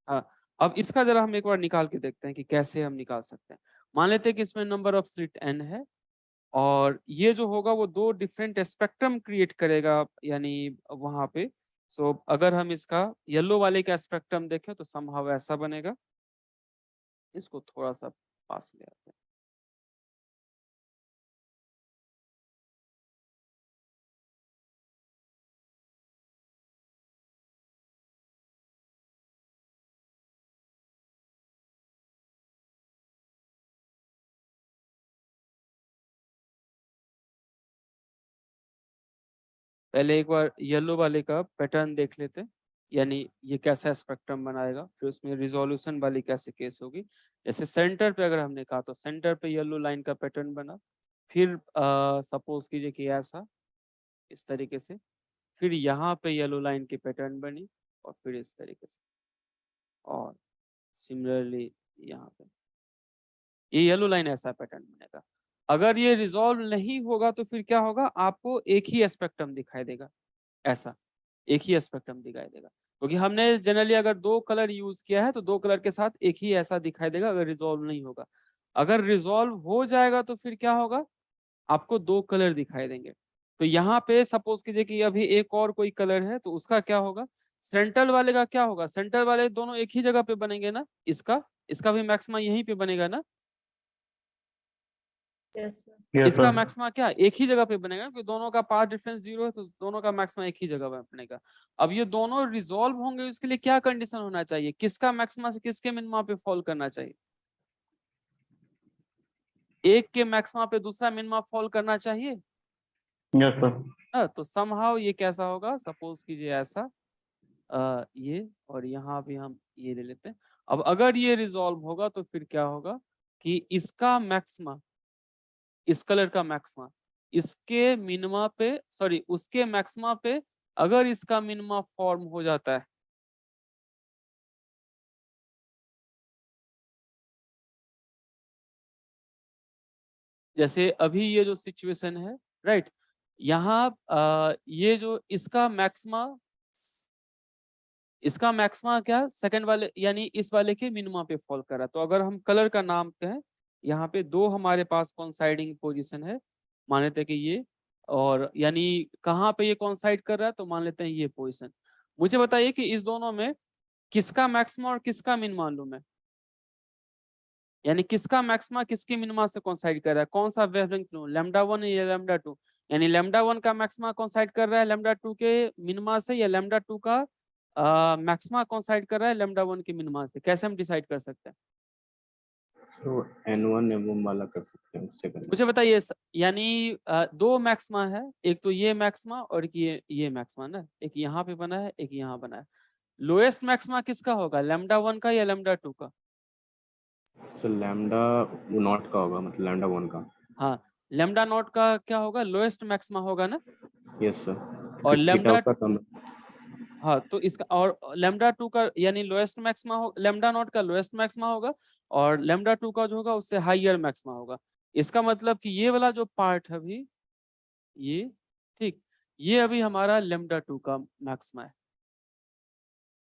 हाँ, अब इसका जरा हम एक बार निकाल के देखते हैं कि कैसे हम निकाल सकते हैं। मान लेते हैं कि इसमें नंबर ऑफ स्लिट n है, और ये जो होगा वो 2 डिफरेंट स्पेक्ट्रम क्रिएट करेगा यानी वहां पे। सो अगर हम इसका येलो वाले का स्पेक्ट्रम देखें तो समहाउ ऐसा बनेगा। इसको थोड़ा सा पास ले आते हैं। पहले एक बार येलो वाले का पैटर्न देख लेते हैं, यानी ये कैसा स्पेक्ट्रम बनाएगा, फिर उसमें रिजोल्यूशन वाली कैसे केस होगी। जैसे सेंटर पे अगर हमने कहा तो सेंटर पे येलो लाइन का पैटर्न बना, फिर सपोज कीजिए कि ऐसा इस तरीके से, फिर यहाँ पे येलो लाइन की पैटर्न बनी, और फिर इस तरीके से, और सिमिलरली यहाँ पे ये येलो लाइन ऐसा पैटर्न बनेगा। अगर ये रिजॉल्व नहीं होगा तो फिर क्या होगा, आपको एक ही स्पेक्ट्रम दिखाई देगा, ऐसा एक ही स्पेक्ट्रम दिखाई देगा, क्योंकि हमने जनरली अगर 2 कलर यूज किया है तो 2 कलर के साथ एक ही ऐसा दिखाई देगा अगर रिजॉल्व नहीं होगा। अगर रिजॉल्व हो जाएगा तो फिर क्या होगा, आपको 2 कलर दिखाई देंगे। तो यहाँ पे सपोज कीजिए कि अभी एक और कोई कलर है तो उसका क्या होगा, सेंट्रल वाले का क्या होगा, सेंट्रल वाले दोनों एक ही जगह पे बनेंगे ना, इसका इसका भी मैक्सिमम यहीं पे बनेगा ना। Yes, इसका sir. मैक्सिमा क्या एक ही जगह पे बनेगा, क्योंकि दोनों का पाथ डिफरेंस 0 है, तो दोनों का मैक्सिमा एक ही जगह पे बनेगा। अब ये दोनों रिजॉल्व होंगे, इसके लिए क्या कंडीशन होना चाहिए, किसका मैक्सिमा से किसके मिनिमा पे फॉल करना चाहिए? एक के मैक्सिमा पे दूसरा मिनिमा फॉल करना चाहिए Yes, sir. तो समहाउ ये कैसा होगा, सपोज कीजिए ऐसा ये, और यहाँ भी हम ये ले लेते हैं। अब अगर ये रिजॉल्व होगा तो फिर क्या होगा कि इसका मैक्सिमा, इस कलर का मैक्सिमा इसके मिनिमा पे, सॉरी उसके मैक्सिमा पे अगर इसका मिनिमा फॉर्म हो जाता है, जैसे अभी ये जो सिचुएशन है, राइट, यहाँ ये जो इसका मैक्सिमा क्या सेकंड वाले यानी इस वाले के मिनिमा पे फॉल कर रहा है। तो अगर हम कलर का नाम कहें, यहाँ पे दो हमारे पास कॉन्साइडिंग पोजीशन है, मान लेते हैं कि ये, और यानी कहाँ पे ये कॉन्साइड कर रहा है, तो मान लेते हैं ये पोजीशन। मुझे बताइए कि इस दोनों में किसका मैक्सिमा और किसका मिनिमा लूं मैं, यानी किसका मैक्सिमा किसके मिनिमा से कॉन्साइड कर रहा है, कौन सा वेवलेंथ लूं, लैम्डा 1 या लैम्डा 2, यानी लैम्डा 1 का मैक्सिमा कॉन्साइड कर रहा है लैम्डा 2 के मिनिमा से, या लैम्डा 2 का मैक्सिमा कॉन्साइड कर रहा है लैम्डा 1 के मिनिमा से, कैसे हम डिसाइड कर सकते हैं? तो N1 M1 वाला कर सकते हैं, उससे करना। मुझे बताइए यानी दो मैक्सिमा है, एक तो ये मैक्सिमा और एक ये मैक्सिमा ना, एक यहाँ पे बना है एक यहाँ बना है। लोएस्ट मैक्सिमा किसका होगा, लैम्डा 1 का या लैम्डा 2 का? तो लैम्डा नॉट का होगा, मतलब लैम्डा 1 का। हाँ, लैम्डा नॉट का क्या होगा, लोएस्ट मैक्सिमा होगा ना। यस सर, और क्योंकि थीटा लैम्डा, उसका कम है। हाँ तो इसका, और लैम्डा 2 का यानी लोएस्ट मैक्सिमा हो, लैम्डा नॉट का लोएस्ट मैक्सिमा होगा, और लैम्डा 2 का जो होगा उससे हाईयर मैक्सिमा होगा। इसका मतलब कि ये वाला जो पार्ट है अभी, ये ठीक, ये अभी हमारा लैम्डा 2 का मैक्सिमा है।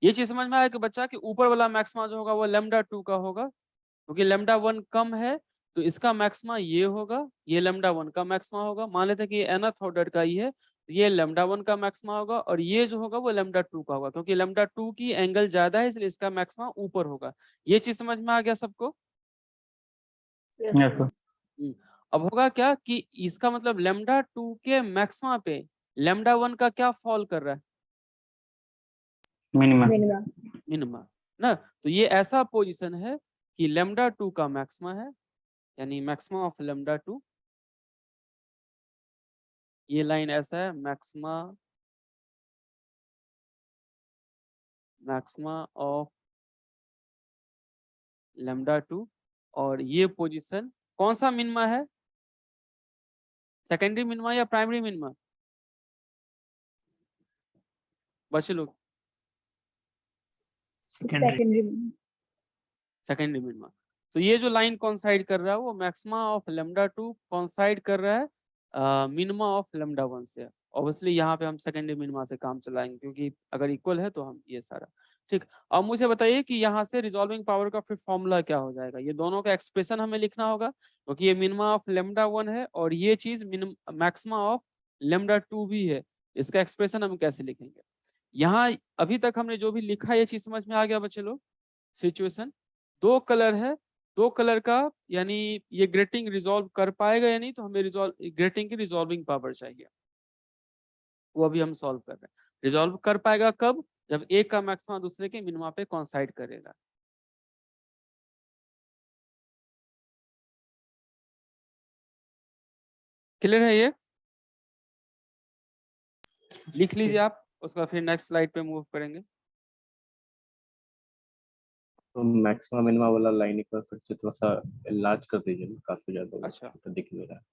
ये चीज समझ में आया कि बच्चा कि ऊपर वाला मैक्सिमा जो होगा वो लैम्डा 2 का होगा, क्योंकि लैम्डा 1 कम है, तो इसका मैक्सिमा ये होगा, ये लैम्डा 1 का मैक्सिमा होगा। मान लेते हैं कि ये nth ऑर्डर का ही है, तो ये लैम्डा 1 का मैक्सिमा होगा, और ये जो होगा वो लैम्डा 2 का होगा, क्योंकि लैम्डा 2 की एंगल ज्यादा है इसलिए इसका मैक्सिमा ऊपर होगा। ये चीज समझ में आ गया सबको? Yes, sir. हम्म, अब होगा क्या कि इसका मतलब लैम्डा 2 के मैक्सिमा पे लैम्डा 1 का क्या फॉल कर रहा है, Minimum. मिनिमम। मिनिमा ना। तो ये ऐसा पोजीशन है कि लैम्डा 2 का मैक्सिमा है, यानी मैक्सिमा ऑफ लैम्डा 2, ये लाइन ऐसा है, मैक्सिमा ऑफ लैम्डा 2, और ये पोजीशन कौन सा मिनिमा है, सेकेंडरी मिनिमा या प्राइमरी मिनिमा बच्चे लोग? सेकेंडरी। Secondary minima. तो ये जो लाइन कॉन्साइड कर रहा है वो मैक्सिमा ऑफ लैम्डा 2 कॉन्साइड कर रहा है मिनिमा ऑफ लैम्डा 1 से। ऑब्वियसली यहाँ पे हम सेकेंडरी मिनिमा से काम चलाएंगे, क्योंकि अगर इक्वल है तो हम ये सारा ठीक। अब मुझे बताइए कि यहाँ से रिजॉल्विंग पावर का फिर फॉर्मूला क्या हो जाएगा, ये दोनों का एक्सप्रेशन हमें लिखना होगा, क्योंकि ये मिनिमा ऑफ लैम्डा 1 है और ये चीज मैक्सिमा ऑफ लैम्डा 2 भी है। इसका एक्सप्रेशन हम कैसे लिखेंगे? यहाँ अभी तक हमने जो भी लिखा ये चीज समझ में आ गया बच्चे लोग? सिचुएशन दो कलर है, दो कलर का यानी ये ग्रेटिंग रिजॉल्व कर पाएगा या नहीं, तो हमें ग्रेटिंग की रिजॉल्विंग पावर चाहिए, वो अभी हम सॉल्व कर रहे हैं। रिजॉल्व कर पाएगा कब, जब एक का मैक्सिमा दूसरे के मिनिमा पे कॉन्साइड करेगा। क्लियर है ये? लिख लीजिए आप, उसका फिर नेक्स्ट स्लाइड पे मूव करेंगे। तो मैक्सिमम मिनिमा वाला लाइन एक बार फिर से थोड़ा सा लार्ज कर दीजिए ना, काफी ज्यादा अच्छा। छोटा दिख नहीं रहा है।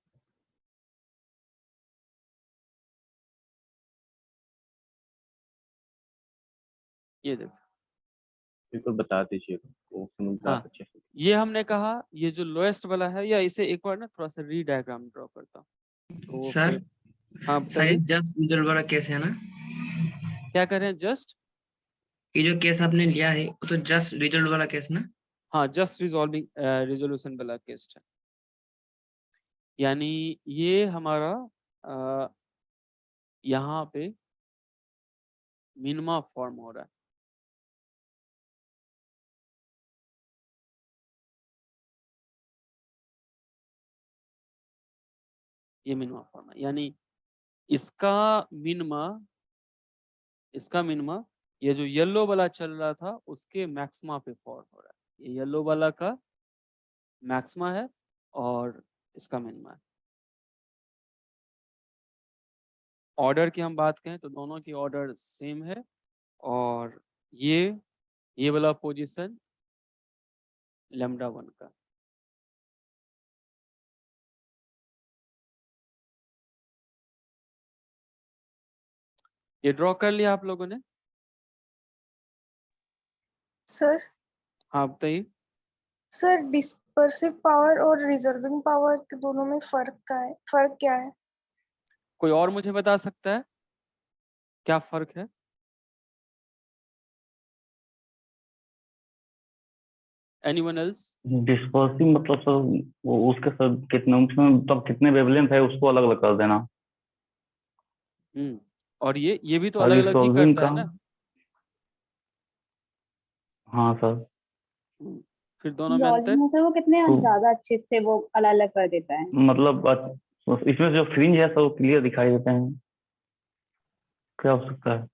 ये देखो, बिल्कुल बता दीजिए, वो समझ में हाँ अच्छे से। ये हमने कहा ये जो लोएस्ट वाला है, या इसे एक बार ना थोड़ा सा री डायग्राम ड्रॉ करता हूँ तो सर फिर। हाँ सर ये बताइए, जस्ट रिजल्ट वाला केस है ना, क्या कर रहे हैं, जस्ट? ये जो केस आपने लिया है वो तो जस्ट रिजल्ट वाला केस ना। हाँ जस्ट रिजॉल्विंग रिजोल्यूशन वाला केस है, यानी ये हमारा यहाँ पे मिनिमा फॉर्म हो रहा है। ये मिनिमा फॉर्म है, यानी इसका मिनिमा ये जो येलो वाला चल रहा था उसके मैक्सिमा पे फॉल हो रहा है। ये येलो वाला का मैक्सिमा है और इसका मिनिमा है। ऑर्डर की हम बात करें तो दोनों की ऑर्डर सेम है और ये वाला पोजीशन λ1 का। ये ड्रॉ कर लिया आप लोगों ने? सर हाँ बताइए। सर डिस्पर्सिव पावर और रिजर्विंग पावर के दोनों में फर्क क्या है? कोई और मुझे बता सकता है क्या फर्क है? Anyone else? डिस्पर्सिव मतलब सर वो उसके सर कितने उसमें मतलब कितने वेवलेंथ है उसको अलग अलग कर देना। और ये भी तो और अलग अलग ही रिसॉल्विंग करता का, है ना। हाँ सर। फिर दोनों में अंतर? रिजॉल्विंग में सर वो कितने तो ज्यादा अच्छे से वो अलग अलग कर देता है। मतलब इसमें जो फ्रिंज है सर वो क्लियर दिखाई देते हैं, क्या हो सकता है?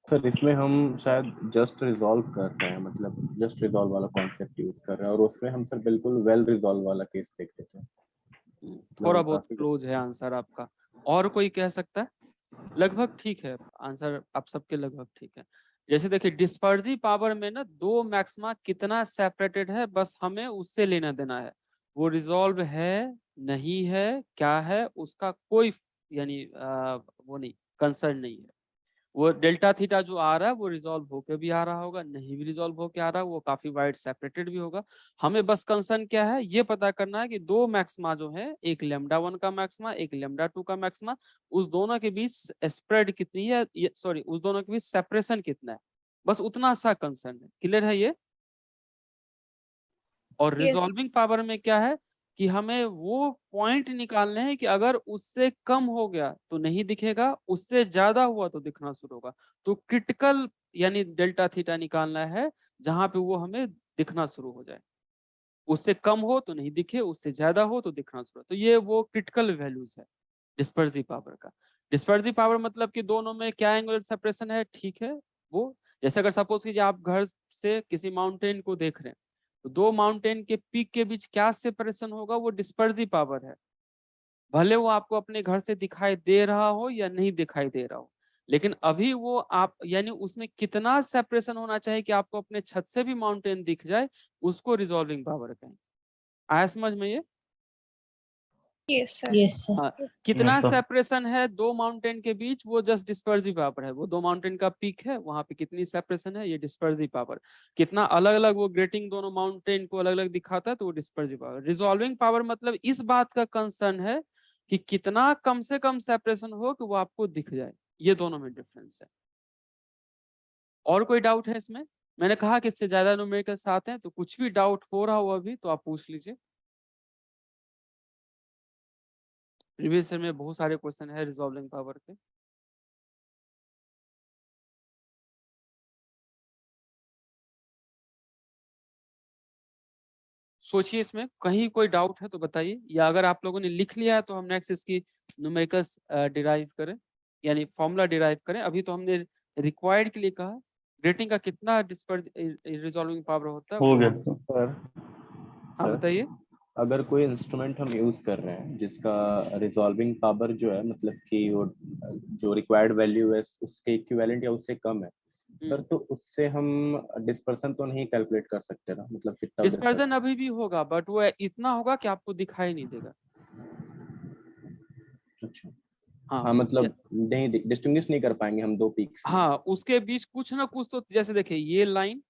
सर इसमें हम शायद जस्ट रिजॉल्व कर रहे हैं, मतलब जस्ट रिजॉल्व वाला कॉन्सेप्ट यूज कर रहे हैं, और उसमें हम सर बिल्कुल वेल रिजॉल्व वाला केस देखते थे। थोड़ा मतलब बहुत काफी क्लोज है आंसर आपका। और कोई कह सकता है? लगभग ठीक है आंसर, आप सबके लगभग ठीक है। जैसे देखिए डिस्पर्सिव पावर में ना दो मैक्सिमा कितना सेपरेटेड है बस हमें उससे लेना देना है। वो रिजॉल्व है नहीं है क्या है उसका कोई यानी वो नहीं, कंसर्न नहीं है। वो डेल्टा थीटा जो आ रहा है वो रिजॉल्व होके भी आ रहा होगा, नहीं भी रिजॉल्व होके आ रहा है वो काफी वाइड सेपरेटेड भी होगा। हमें बस कंसर्न क्या है ये पता करना है कि दो मैक्सिमा जो है, एक λ1 का मैक्सिमा एक λ2 का मैक्सिमा, उस दोनों के बीच स्प्रेड कितनी है, सॉरी उस दोनों के बीच सेपरेशन कितना है, बस उतना सा कंसर्न है। क्लियर है ये? और यस। रिजॉल्विंग पावर में क्या है कि हमें वो पॉइंट निकालने हैं कि अगर उससे कम हो गया तो नहीं दिखेगा, उससे ज्यादा हुआ तो दिखना शुरू होगा। तो क्रिटिकल यानी डेल्टा थीटा निकालना है जहां पे वो हमें दिखना शुरू हो जाए। उससे कम हो तो नहीं दिखे, उससे ज्यादा हो तो दिखना शुरू हो। तो ये वो क्रिटिकल वैल्यूज है डिस्पर्सिव पावर का। डिस्पर्सिव पावर मतलब कि दोनों में क्या एंगुलर सेपरेशन है, ठीक है। वो जैसे अगर सपोज कीजिए आप घर से किसी माउंटेन को देख रहे हैं तो दो माउंटेन के पीक के बीच क्या सेपरेशन होगा, वो डिस्पर्सिव पावर है। भले वो आपको अपने घर से दिखाई दे रहा हो या नहीं दिखाई दे रहा हो, लेकिन अभी वो आप यानी उसमें कितना सेपरेशन होना चाहिए कि आपको अपने छत से भी माउंटेन दिख जाए, उसको रिजॉल्विंग पावर कहें। आया समझ में ये? Yes sir. Yes sir. हाँ, कितना सर सेपरेशन है दो माउंटेन के बीच, वो जस्ट डिस्पर्सिव पावर है। वो दो माउंटेन का पीक है, वहां पे कितनी सेपरेशन है, ये डिस्पर्सिव पावर। कितना अलग अलग वो ग्रेटिंग दोनों माउंटेन को अलग अलग दिखाता है तो वो डिस्पर्सिव पावर। रिजॉल्विंग पावर मतलब इस बात का कंसर्न है कि कितना कम से कम सेपरेशन हो कि वो आपको दिख जाए। ये दोनों में डिफरेंस है। और कोई डाउट है इसमें? मैंने कहा कि इससे ज्यादा न्यूमेरिकल साथ हैं, तो कुछ भी डाउट हो रहा हो अभी तो आप पूछ लीजिए। प्रीवियस ईयर में बहुत सारे क्वेश्चन है रिजॉल्विंग पावर के। सोचिए इसमें कहीं कोई डाउट है तो बताइए, या अगर आप लोगों ने लिख लिया है तो हम नेक्स्ट इसकी न्यूमेरिकल्स डिराइव करें, यानी फॉर्मूला डिराइव करें। अभी तो हमने रिक्वायर्ड के लिए कहा। ग्रेटिंग का कितना रिजॉल्विंग पावर होता है हो वो गया हम। सर। सर हाँ सर बताइए। अगर कोई इंस्ट्रूमेंट हम यूज कर रहे हैं जिसका रिजॉल्विंग पावर जो है, मतलब कि वो जो रिक्वायर्ड वैल्यू है उसके इक्विवेलेंट या उससे कम है, सर तो उससे हम डिस्पर्सन तो नहीं कैलकुलेट कर सकते ना, मतलब कितना डिस्पर्जन अभी भी होगा बट वो इतना होगा कि आपको दिखाई नहीं देगा। अच्छा। हाँ हाँ मतलब नहीं डिस्टिंग्विश नहीं कर पाएंगे हम दो पीक्स में। हाँ, उसके बीच कुछ ना कुछ तो, जैसे देखिए ये लाइन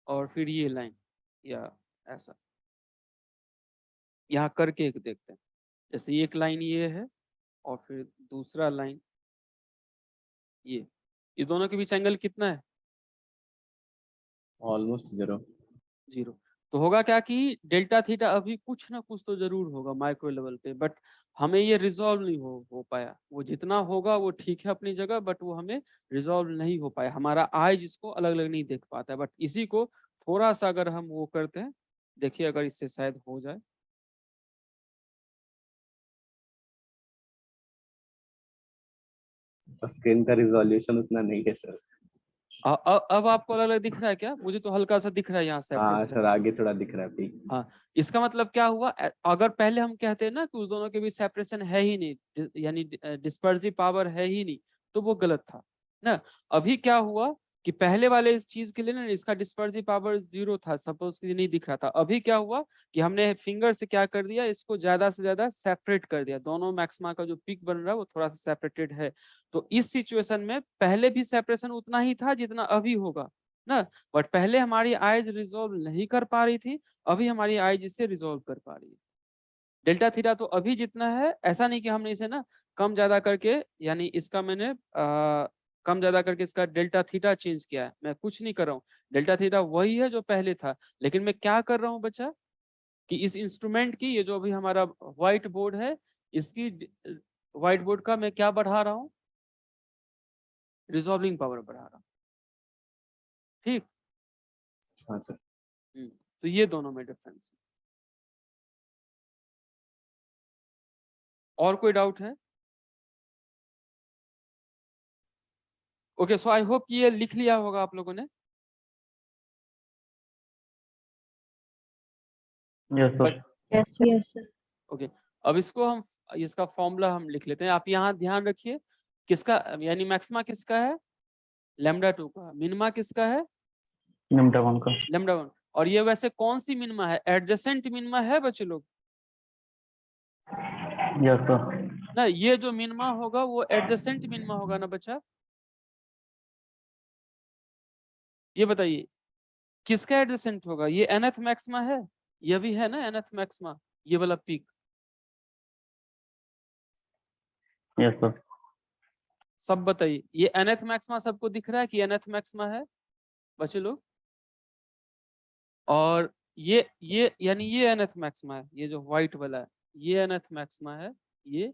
और फिर ये लाइन, या ऐसा यहाँ करके एक देखते हैं। जैसे एक लाइन ये है और फिर दूसरा लाइन ये दोनों के बीच एंगल कितना है? Almost zero. जीरो। तो होगा क्या कि डेल्टा थीटा अभी कुछ ना कुछ तो जरूर होगा माइक्रो लेवल पे, बट हमें ये रिजॉल्व नहीं हो पाया। वो जितना होगा वो ठीक है अपनी जगह, बट वो हमें रिजॉल्व नहीं हो पाया। हमारा आई जिसको अलग अलग नहीं देख पाता है, बट इसी को थोड़ा सा अगर हम वो करते हैं, देखिए अगर इससे शायद हो जाए। स्क्रीन का रिजोल्यूशन उतना नहीं है सर। अब आपको अलग अलग दिख रहा है क्या? मुझे तो हल्का सा दिख रहा है यहाँ से। हाँ सर, आगे थोड़ा दिख रहा है पीक। हाँ, इसका मतलब क्या हुआ? अगर पहले हम कहते हैं ना कि उस दोनों के बीच सेपरेशन है ही नहीं, यानी डिस्पर्सिव पावर है ही नहीं, तो वो गलत था ना। अभी क्या हुआ कि पहले वाले चीज के लिए ना इसका डिस्पर्सिव पावर 0 था, सपोज कि नहीं दिख रहा था। अभी क्या हुआ कि हमने फिंगर से क्या कर दिया, इसको ज्यादा से ज्यादा सेपरेट कर दिया। दोनों मैक्सिमा का जो पीक बन रहा है वो थोड़ा सा सेपरेटेड है। तो इस सिचुएशन में पहले भी सेपरेशन उतना ही था जितना अभी होगा ना, बट पहले हमारी आइज रिजोल्व नहीं कर पा रही थी, अभी हमारी आइज इसे रिजोल्व कर पा रही है। डेल्टा थीटा तो अभी जितना है, ऐसा नहीं कि हमने इसे ना कम ज्यादा करके, यानी इसका मैंने कम ज्यादा करके इसका डेल्टा थीटा चेंज किया है। मैं कुछ नहीं कर रहा हूँ, डेल्टा थीटा वही है जो पहले था। लेकिन मैं क्या कर रहा हूँ बच्चा, कि इस इंस्ट्रूमेंट की, ये जो अभी हमारा व्हाइट बोर्ड है, इसकी व्हाइट बोर्ड का मैं क्या बढ़ा रहा हूँ, रिजॉल्विंग पावर बढ़ा रहा हूँ। ठीक। हाँ सर। तो ये दोनों में डिफरेंस है। और कोई डाउट है? ओके, सो आई होप कि ये लिख लिया होगा आप लोगों ने। Yes sir. Yes yes sir. Okay, अब इसको हम, इसका फॉर्मूला हम लिख लेते हैं। आप यहाँ ध्यान रखिए, किसका, यानी मैक्सिमा किसका है, लैम्डा 2 का। मिनिमा किसका है, लैम्डा 1 का। लैम्डा 1। और ये वैसे कौन सी मिनिमा है, एडजेसेंट मिनिमा है बच्चे लोग यस सर। ना। ये जो मिनिमा होगा वो एडजेसेंट मिनिमा होगा ना बच्चा। ये बताइए किसका एडजेसेंट होगा, ये nth मैक्सिमा है, ये भी है ना nth मैक्सिमा, ये वाला पीक। Yes sir. सब बताइए, ये nth मैक्सिमा सबको दिख रहा है कि nth मैक्सिमा है बच्चे लोग? और ये यानी ये nth मैक्सिमा है, ये जो व्हाइट वाला है ये nth मैक्सिमा है ये।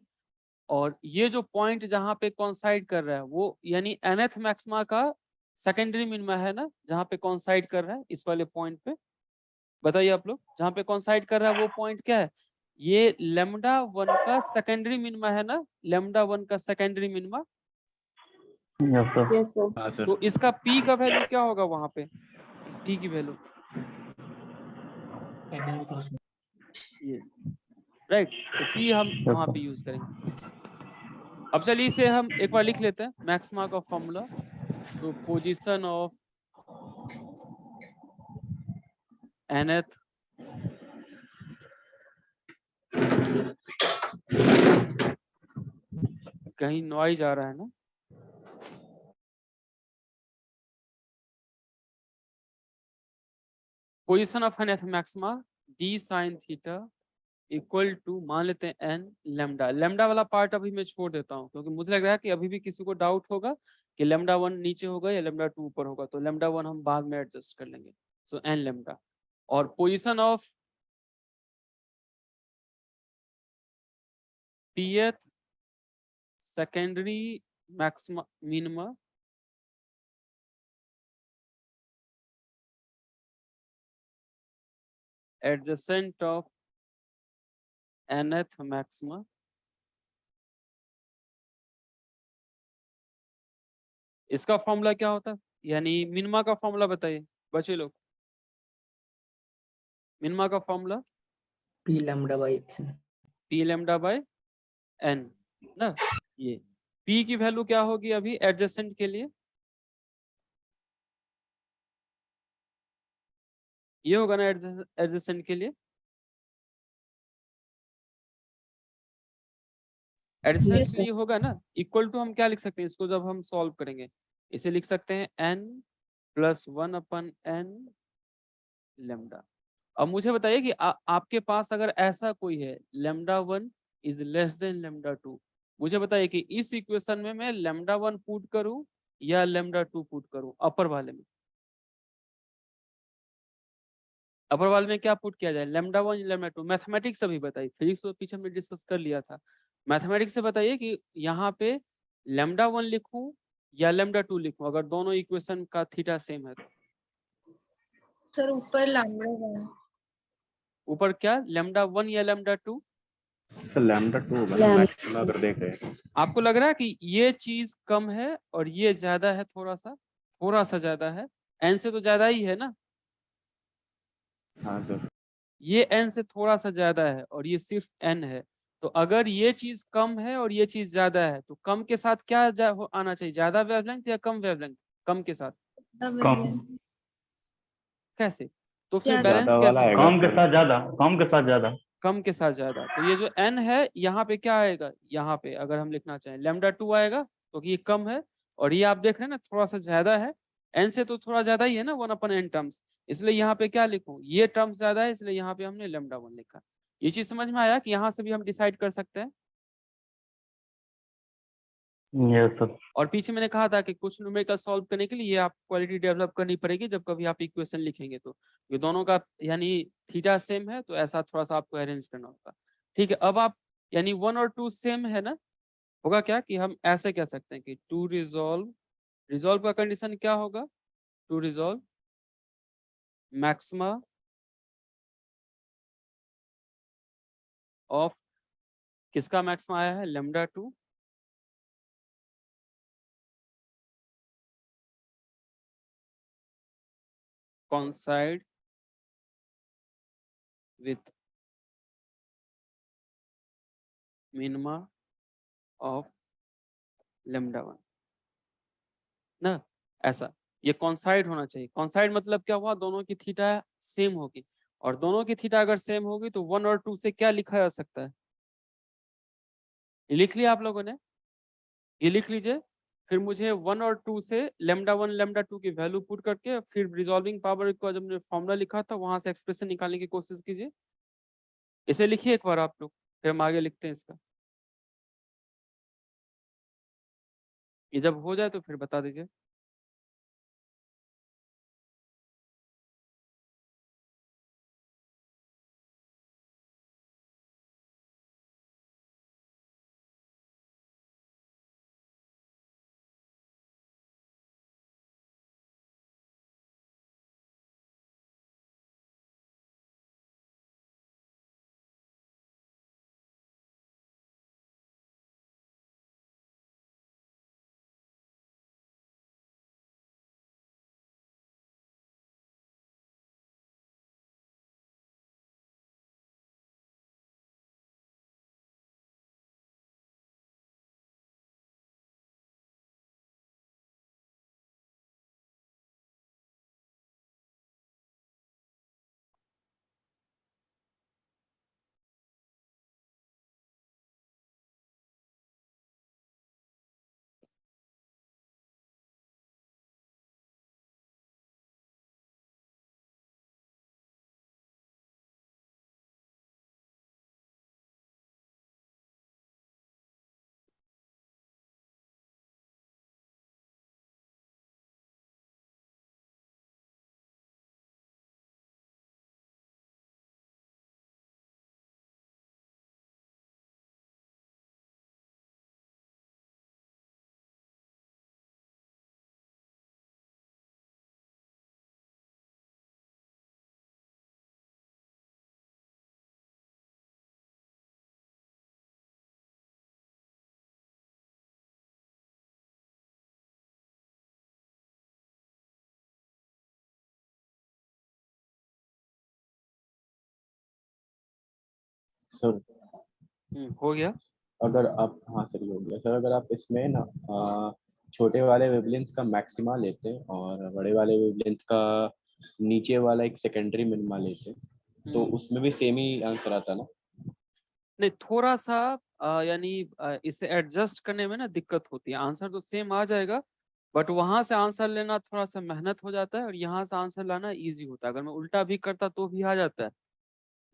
और ये जो पॉइंट जहां पे कॉन्साइड कर रहा है वो यानी nth मैक्सिमा का सेकेंडरी मिनिमा है ना, जहां पे कॉन्साइड कर रहा है इस वाले पॉइंट पे। बताइए आप लोग, जहां पे कॉन्साइड कर रहा है वो पॉइंट क्या है? ये लैम्डा 1 का सेकेंडरी मिनिमा है ना, लैम्डा 1 का secondary minima. Yes sir. Yes sir. हाँ सर। तो इसका पी का वैल्यू क्या होगा वहां पे, पी की वैल्यू ये, राइट। तो पी हम वहां पे यूज करेंगे। अब चलिए इसे हम एक बार लिख लेते हैं, मैक्सिमा का फॉर्मूला। तो पोजीशन ऑफ nth कहीं नॉइज आ रहा है ना, position of nth maxima d sin theta equal to, मान लेते हैं n लैम्डा। लैम्डा वाला पार्ट अभी मैं छोड़ देता हूँ, क्योंकि मुझे लग रहा है कि अभी भी किसी को डाउट होगा कि लैम्डा 1 नीचे होगा या लैम्डा 2 ऊपर होगा। तो लैम्डा 1 हम बाद में एडजस्ट कर लेंगे। सो n लैम्डा। और position of pth secondary maxima minima adjacent of nth maxima. इसका फॉर्मूला क्या होता है, यानी मिनिमा का फॉर्मूला बताइए बच्चे लोग। मिनिमा का formula p lambda by n. P lambda by n ना। ये पी की वैल्यू क्या होगी अभी एडजेसेंट के लिए, ये होगा ना एडजेसेंट के लिए। एडजेसेंट Yes, के sir. लिए होगा ना, इक्वल टू हम क्या लिख सकते हैं इसको जब हम सॉल्व करेंगे, इसे लिख सकते हैं n प्लस 1/n लैम्डा। अब मुझे बताइए कि आपके पास अगर ऐसा कोई है lambda 1 is less than lambda 2, मुझे बताइए कि इस इक्वेशन में मैं लैम्डा 1 पुट करूं या लैम्डा 2 पुट करूं। अपर वाले में, अपर वाले में क्या पुट किया जाए, लैम्डा 1 या लैम्डा 2? मैथमेटिक्स अभी बताइए, फिजिक्स तो पीछे हमने डिस्कस कर लिया था। मैथमेटिक्स से बताइए कि यहाँ पे लैम्डा 1 लिखूं या लैम्डा 2 लिखूं, अगर दोनों इक्वेशन का थीटा सेम है तो। सर ऊपर लैम्डा 1। ऊपर क्या, लैम्डा 1 या लैम्डा 2? सर लैम्डा 2 होगा ना लैम्डा मैक्सिमा अगर देख रहे हैं। आपको लग रहा है कि ये चीज कम है और ये ज्यादा है, थोड़ा सा ज्यादा है, n से तो ज्यादा ही है ना, हाँ सर। ये n से थोड़ा सा ज्यादा है और ये सिर्फ n है। तो अगर ये चीज कम है और ये चीज ज्यादा है तो कम के साथ क्या आना चाहिए, ज्यादा वेवलेंथ या कम वेवलेंथ? कम के साथ। कम कैसे? तो फिर ज्यादा। बैलेंस ज्यादा वाला कैसे आएगा कम के सर। साथ ज्यादा, कम के साथ ज्यादा। कम के साथ ज्यादा। तो ये जो n है यहाँ पे क्या आएगा, यहाँ पे अगर हम लिखना चाहें लैम्डा 2 आएगा क्योंकि ये कम है, और ये आप देख रहे हैं ना थोड़ा सा ज्यादा है, n से तो थोड़ा ज्यादा ही है ना 1/n टर्म्स, इसलिए यहाँ पे क्या लिखूं, ये टर्म्स ज्यादा है इसलिए यहाँ पे हमने लैम्डा 1 लिखा। ये चीज समझ में आया कि यहाँ से भी हम डिसाइड कर सकते हैं। Yes sir. और पीछे मैंने कहा था कि कुछ न्यूमेरिकल सॉल्व करने के लिए ये आप क्वालिटी डेवलप करनी पड़ेगी जब कभी आप इक्वेशन लिखेंगे तो। ये दोनों का यानी थीटा सेम है तो ऐसा थोड़ा सा आपको अरेंज करना होगा। ठीक है, अब आप यानी 1 और 2 सेम है ना, होगा क्या कि हम ऐसे कह सकते हैं कि टू रिजॉल्व, रिजॉल्व का कंडीशन क्या होगा, टू रिजॉल्व मैक्सिमा ऑफ, किसका मैक्सिमा आया है, lambda 2 coincide with minima of lambda 1 ना, ऐसा ये कॉन्साइड होना चाहिए। कॉन्साइड मतलब क्या हुआ, दोनों की थीटा सेम होगी, और दोनों की थीटा अगर सेम होगी तो 1 और 2 से क्या लिखा जा सकता है, ये लिख लिया आप लोगों ने, ये लिख लीजिए। फिर मुझे 1 और 2 से लैम्डा 1 लैम्डा 2 की वैल्यू पुट करके फिर रिजॉल्विंग पावर का जब फॉर्मूला लिखा था वहां से एक्सप्रेशन निकालने की कोशिश कीजिए। इसे लिखिए एक बार आप लोग, फिर हम आगे लिखते हैं इसका। ये जब हो जाए तो फिर बता दीजिए। सर हो गया। अगर आप, हाँ सर ये हो गया सर, अगर आप इसमें ना छोटे वाले वेवलेंथ का मैक्सिमा लेते और बड़े वाले वेवलेंथ का नीचे वाला एक सेकेंडरी मिनिमा लेते तो उसमें भी सेम ही आंसर आता ना। नहीं, थोड़ा सा यानी इसे एडजस्ट करने में ना दिक्कत होती है, आंसर तो सेम आ जाएगा बट वहां से आंसर लेना थोड़ा सा मेहनत हो जाता है और यहाँ से आंसर लाना इजी होता है। अगर मैं उल्टा भी करता तो भी आ जाता है,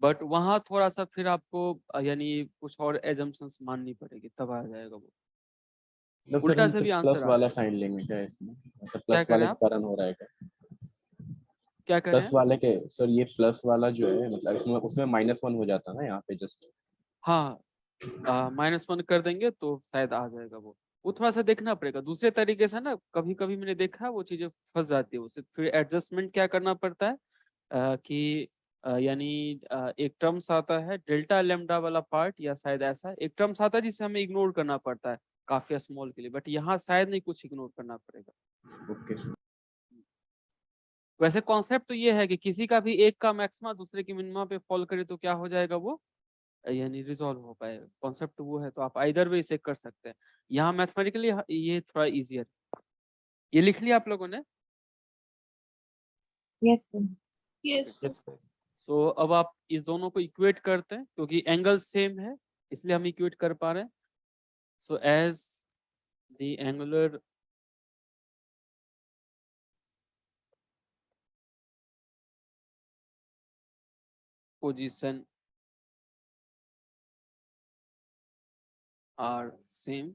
बट वहाँ थोड़ा सा फिर आपको यानी कुछ और एजम्पशंस माननी पड़ेगी तब आ जाएगा वो। मतलब सर उल्टा हम से भी सिर्फ आंसर प्लस आ वाला जाएगा। साइन लेंगे क्या इसमें, मतलब क्या प्लस कह रहे वाले हैं के आप, कारण हो रहा है क्या? क्या कह रहे प्लस हैं? वाले के सर, ये प्लस वाला जो है मतलब इसमें उसमें -1 हो जाता है ना यहाँ पे जस्ट। हाँ, -1 कर देंगे तो शायद आ जाएगा वो थोड़ा सा देखना पड़ेगा दूसरे तरीके से ना, कभी कभी मैंने देखा है वो चीजें फंस जाती है, उसे फिर एडजस्टमेंट क्या करना पड़ता है कि यानी एक टर्म्स आता है डेल्टा लेमडा वाला पार्ट, या शायद ऐसा एक टर्म्स आता है जिसे हमें इग्नोर करना पड़ता है काफी स्मॉल के लिए, बट यहाँ शायद नहीं कुछ इग्नोर करना पड़ेगा। Okay sir. वैसे कॉन्सेप्ट तो ये है कि किसी का भी एक का मैक्सिमा दूसरे की मिनिमा पे फॉल करे तो क्या हो जाएगा, वो यानी रिजॉल्व हो पाएगा। कॉन्सेप्ट वो है, तो आप आइदर वे इसे कर सकते हैं। यहाँ मैथमेटिकली ये थोड़ा इजियर। ये लिख लिया आप लोगों ने? Yes sir. यस सो अब आप इस दोनों को इक्वेट करते हैं, क्योंकि एंगल सेम है इसलिए हम इक्वेट कर पा रहे हैं। So as the angular position are same,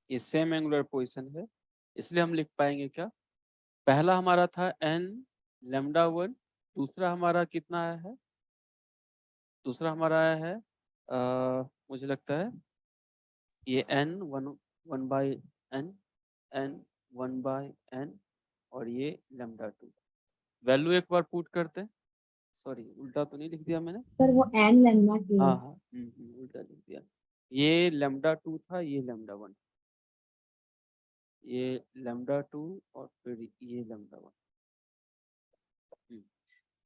ये सेम एंगुलर पोजीशन है, इसलिए हम लिख पाएंगे क्या, पहला हमारा था n लैम्डा 1, दूसरा हमारा कितना आया है, दूसरा हमारा आया है मुझे लगता है ये n 1/n, n 1/n, और ये लैम्डा 2। वैल्यू एक बार पुट करते हैं, सॉरी उल्टा तो नहीं लिख दिया मैंने? सर वो एन लैम्डा टू हाँ है। हाँ उल्टा लिख दिया। ये लैम्डा 2 था, ये लैम्डा 1, ये लैम्डा 2 और फिर ये लैम्डा 1।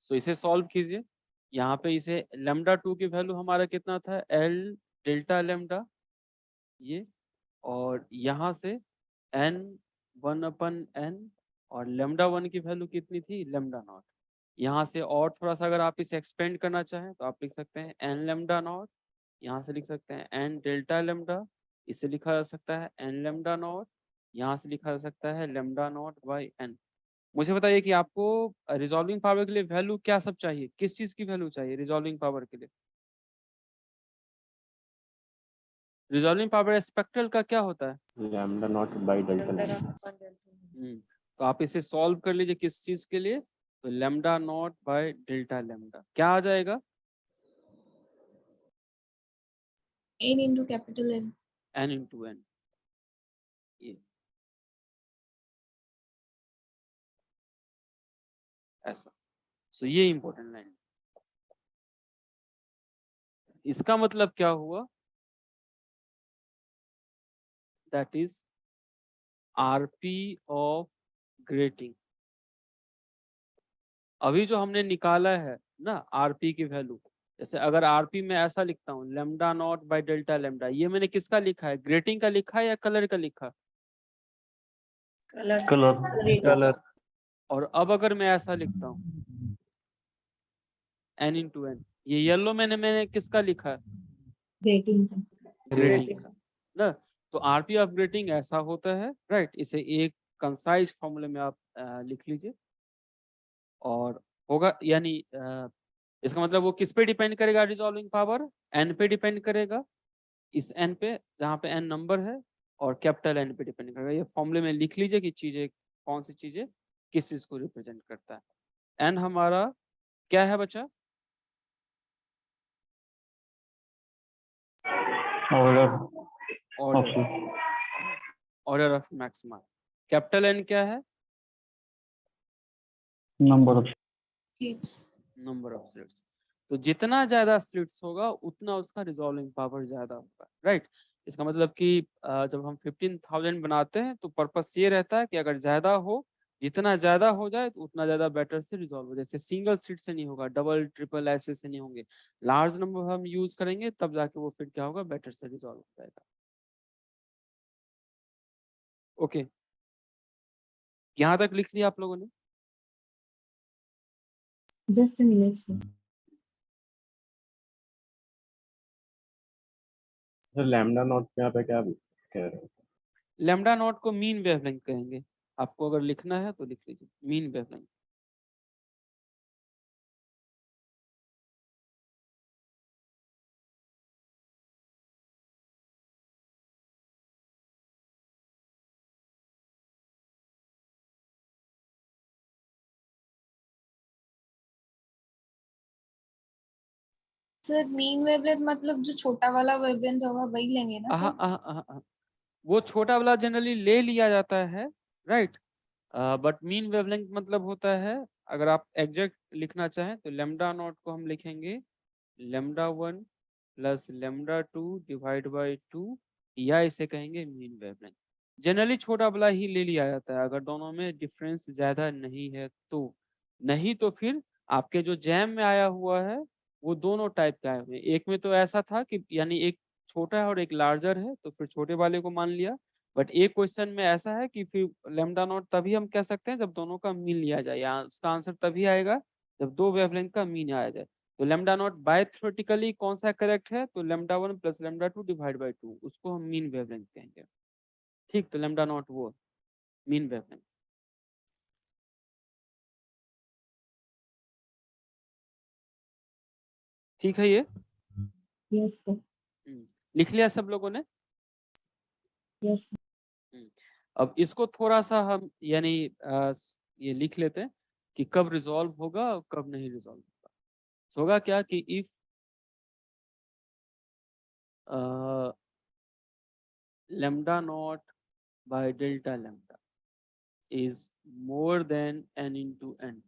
सो इसे सॉल्व कीजिए। यहाँ पे इसे लैम्डा 2 की वैल्यू हमारा कितना था, एल डेल्टा लैम्डा ये, और यहाँ से n 1/n, और लैम्डा 1 की वैल्यू कितनी थी, लैम्डा नॉट। यहाँ से और थोड़ा सा अगर आप इसे एक्सपेंड करना चाहें तो आप लिख सकते हैं n लैम्डा नॉट, यहाँ से लिख सकते हैं n डेल्टा लैम्डा, इसे लिखा जा सकता है n लैम्डा नॉट, यहाँ से लिखा जा सकता है लैम्डा नॉट बाई n। मुझे बताइए कि आपको रिजॉल्विंग पावर के लिए वैल्यू क्या सब चाहिए, किस चीज की वैल्यू चाहिए रिजॉल्विंग पावर के लिए? रिजॉल्विंग पावर स्पेक्ट्रल का क्या होता है, lambda naught by delta lambda. तो आप इसे सॉल्व कर लीजिए किस चीज के लिए, तो lambda naught by delta lambda क्या आ जाएगा, n into capital N। n into n, ये ऐसा। सो ये इंपॉर्टेंट लाइन, इसका मतलब क्या हुआ, that is RP of grating. अभी जो हमने निकाला है ना आरपी की वैल्यू, जैसे अगर आरपी में ऐसा लिखता हूँ lambda naught by delta lambda, ये मैंने किसका लिखा है, ग्रेटिंग का लिखा है या कलर का लिखा? कलर। और अब अगर मैं ऐसा लिखता हूँ n into n, ये येलो मैंने किसका लिखा है, ग्रेटिंग का। ग्रेटिंग का ना। तो आरपी ऑफ ग्रेटिंग ऐसा होता है, राइट। इसे एक कंसाइज फॉर्मूले में आप लिख लीजिए, और होगा यानी इसका मतलब वो किस पे डिपेंड करेगा, रिजॉल्विंग पावर n पे डिपेंड करेगा, इस n पे जहाँ पे n नंबर है, और कैपिटल n पे डिपेंड करेगा। ये फॉर्मूले में लिख लीजिए कि चीजें कौन सी चीजें किस चीज को रिप्रेजेंट करता है। n हमारा क्या है बच्चा, order of maxima. Capital N क्या है, number of number of slits. तो जितना ज्यादा स्लिट्स होगा उतना उसका रिजॉल्विंग पावर ज्यादा होगा, राइट। इसका मतलब कि जब हम 15,000 बनाते हैं तो पर्पस ये रहता है कि अगर ज्यादा हो, जितना ज्यादा हो जाए तो उतना ज्यादा बेटर से रिजॉल्व हो। जैसे सिंगल स्लिट से नहीं होगा, डबल ट्रिपल ऐसे से नहीं होंगे, लार्ज नंबर हम यूज करेंगे तब जाके वो फिर क्या होगा, बेटर से रिजॉल्व हो जाएगा। ओके, यहाँ तक लिख लिया आप लोगों ने? Just a minute sir. Sir lambda naught पे आप क्या कह रहे हो? लैम्डा नॉट को मीन वेवलेंथ कहेंगे, आपको अगर लिखना है तो लिख लीजिए mean wavelength. Sir mean wavelength मतलब जो छोटा वाला वेवलेंथ होगा वही लेंगे ना सर? वो छोटा वाला जनरली ले लिया जाता है, राइट। बट मीन वेवलेंथ मतलब होता है अगर आप एग्जैक्ट लिखना चाहें तो लेमडा नॉट को हम लिखेंगे lambda 1 plus lambda 2 divide by 2, या इसे कहेंगे मीन वेवलेंथ। जनरली छोटा वाला ही ले लिया जाता है अगर दोनों में डिफरेंस ज्यादा नहीं है तो, नहीं तो फिर आपके जो जैम में आया हुआ है वो दोनों टाइप के आए हुए हैं। एक में तो ऐसा था कि यानी एक छोटा है और एक लार्जर है तो फिर छोटे वाले को मान लिया, बट एक क्वेश्चन में ऐसा है कि फिर लेमडा नॉट तभी हम कह सकते हैं जब दोनों का मीन लिया जाए, या उसका आंसर तभी आएगा जब दो वेवलेंथ का मीन आया जाए। तो लेमडा नॉट बाय थ्योरेटिकली कौन सा करेक्ट है, तो lambda 1 plus lambda 2 divide by 2, उसको हम मीन वेवलेंथ कहेंगे। ठीक, तो लेमडा नॉट वो मीन वेवलेंथ। ठीक है ये? Yes sir. लिख लिया सब लोगों ने? यस अब इसको थोड़ा सा हम यानी ये लिख लेते हैं कि कब रिजॉल्व होगा और कब नहीं रिजॉल्व होगा। होगा क्या कि if lambda naught by delta lambda is more than n into n,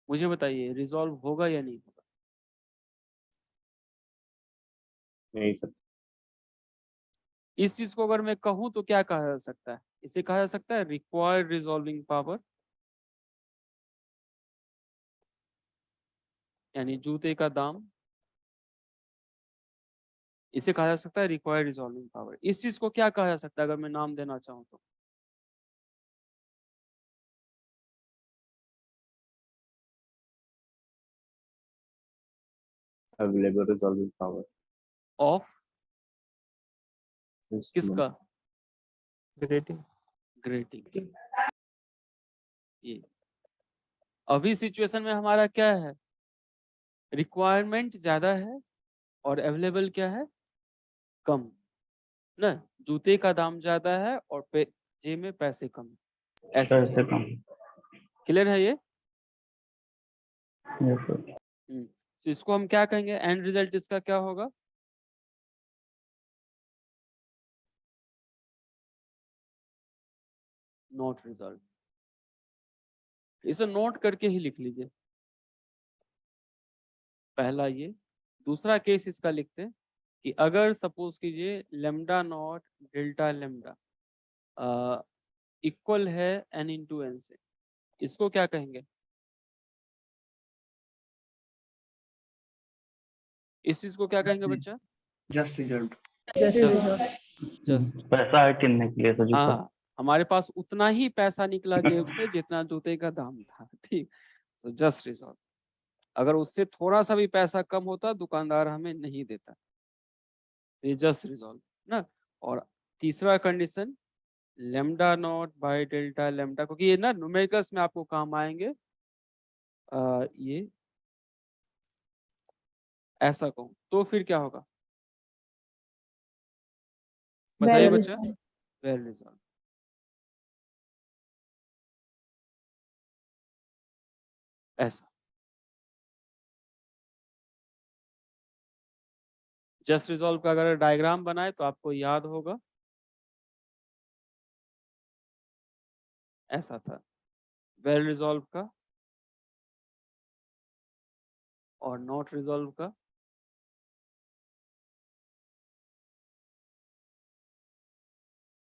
मुझे बताइए रिजॉल्व होगा या नहीं होगा? नहीं सर। इस चीज को अगर मैं कहूं तो क्या कहा जा सकता है? इसे कहा जा सकता है रिक्वायर्ड रिजॉल्विंग पावर, यानी जूते का दाम। इसे कहा जा सकता है रिक्वायर्ड रिजॉल्विंग पावर। इस चीज को क्या कहा जा सकता है अगर मैं नाम देना चाहूँ तो? अवेलेबल रिजॉल्विंग पावर ऑफ किसका? ग्रेडिंग। ग्रेटिंग। ये अभी सिचुएशन में हमारा क्या है, रिक्वायरमेंट ज्यादा है और अवेलेबल क्या है, कम ना। जूते का दाम ज्यादा है और जेब में पैसे कम, ऐसी पैसे चीज। कम। क्लियर है ये? Yes sir. तो इसको हम क्या कहेंगे, एंड रिजल्ट इसका क्या होगा? Not resolve. इसे नोट करके ही लिख लीजिए, पहला ये। दूसरा केस इसका लिखते हैं कि अगर सपोज कीजिए lambda naught delta lambda equal है n इंटू एन से, इसको क्या कहेंगे? इस चीज को क्या कहेंगे बच्चा? Just result. जस्ट। पैसा है किनने के लिए तो जूता। हाँ, हमारे पास उतना ही पैसा निकला जेब से जितना जूते का दाम था। ठीक, तो जस्ट रिजॉल्व। अगर उससे थोड़ा सा भी पैसा कम होता दुकानदार हमें नहीं देता, तो ये जस्ट रिजॉल्व ना। और तीसरा condition lambda naught by delta lambda, क्योंकि ये ना न्यूमेरिकल्स में आपको काम आएंगे। ये ऐसा कहूँ तो फिर क्या होगा बताइए Well बच्चा? Well resolve. ऐसा जस्ट रिजॉल्व का अगर डायग्राम बनाए तो आपको याद होगा, ऐसा था वेल रिजॉल्व का और नॉट रिजॉल्व का।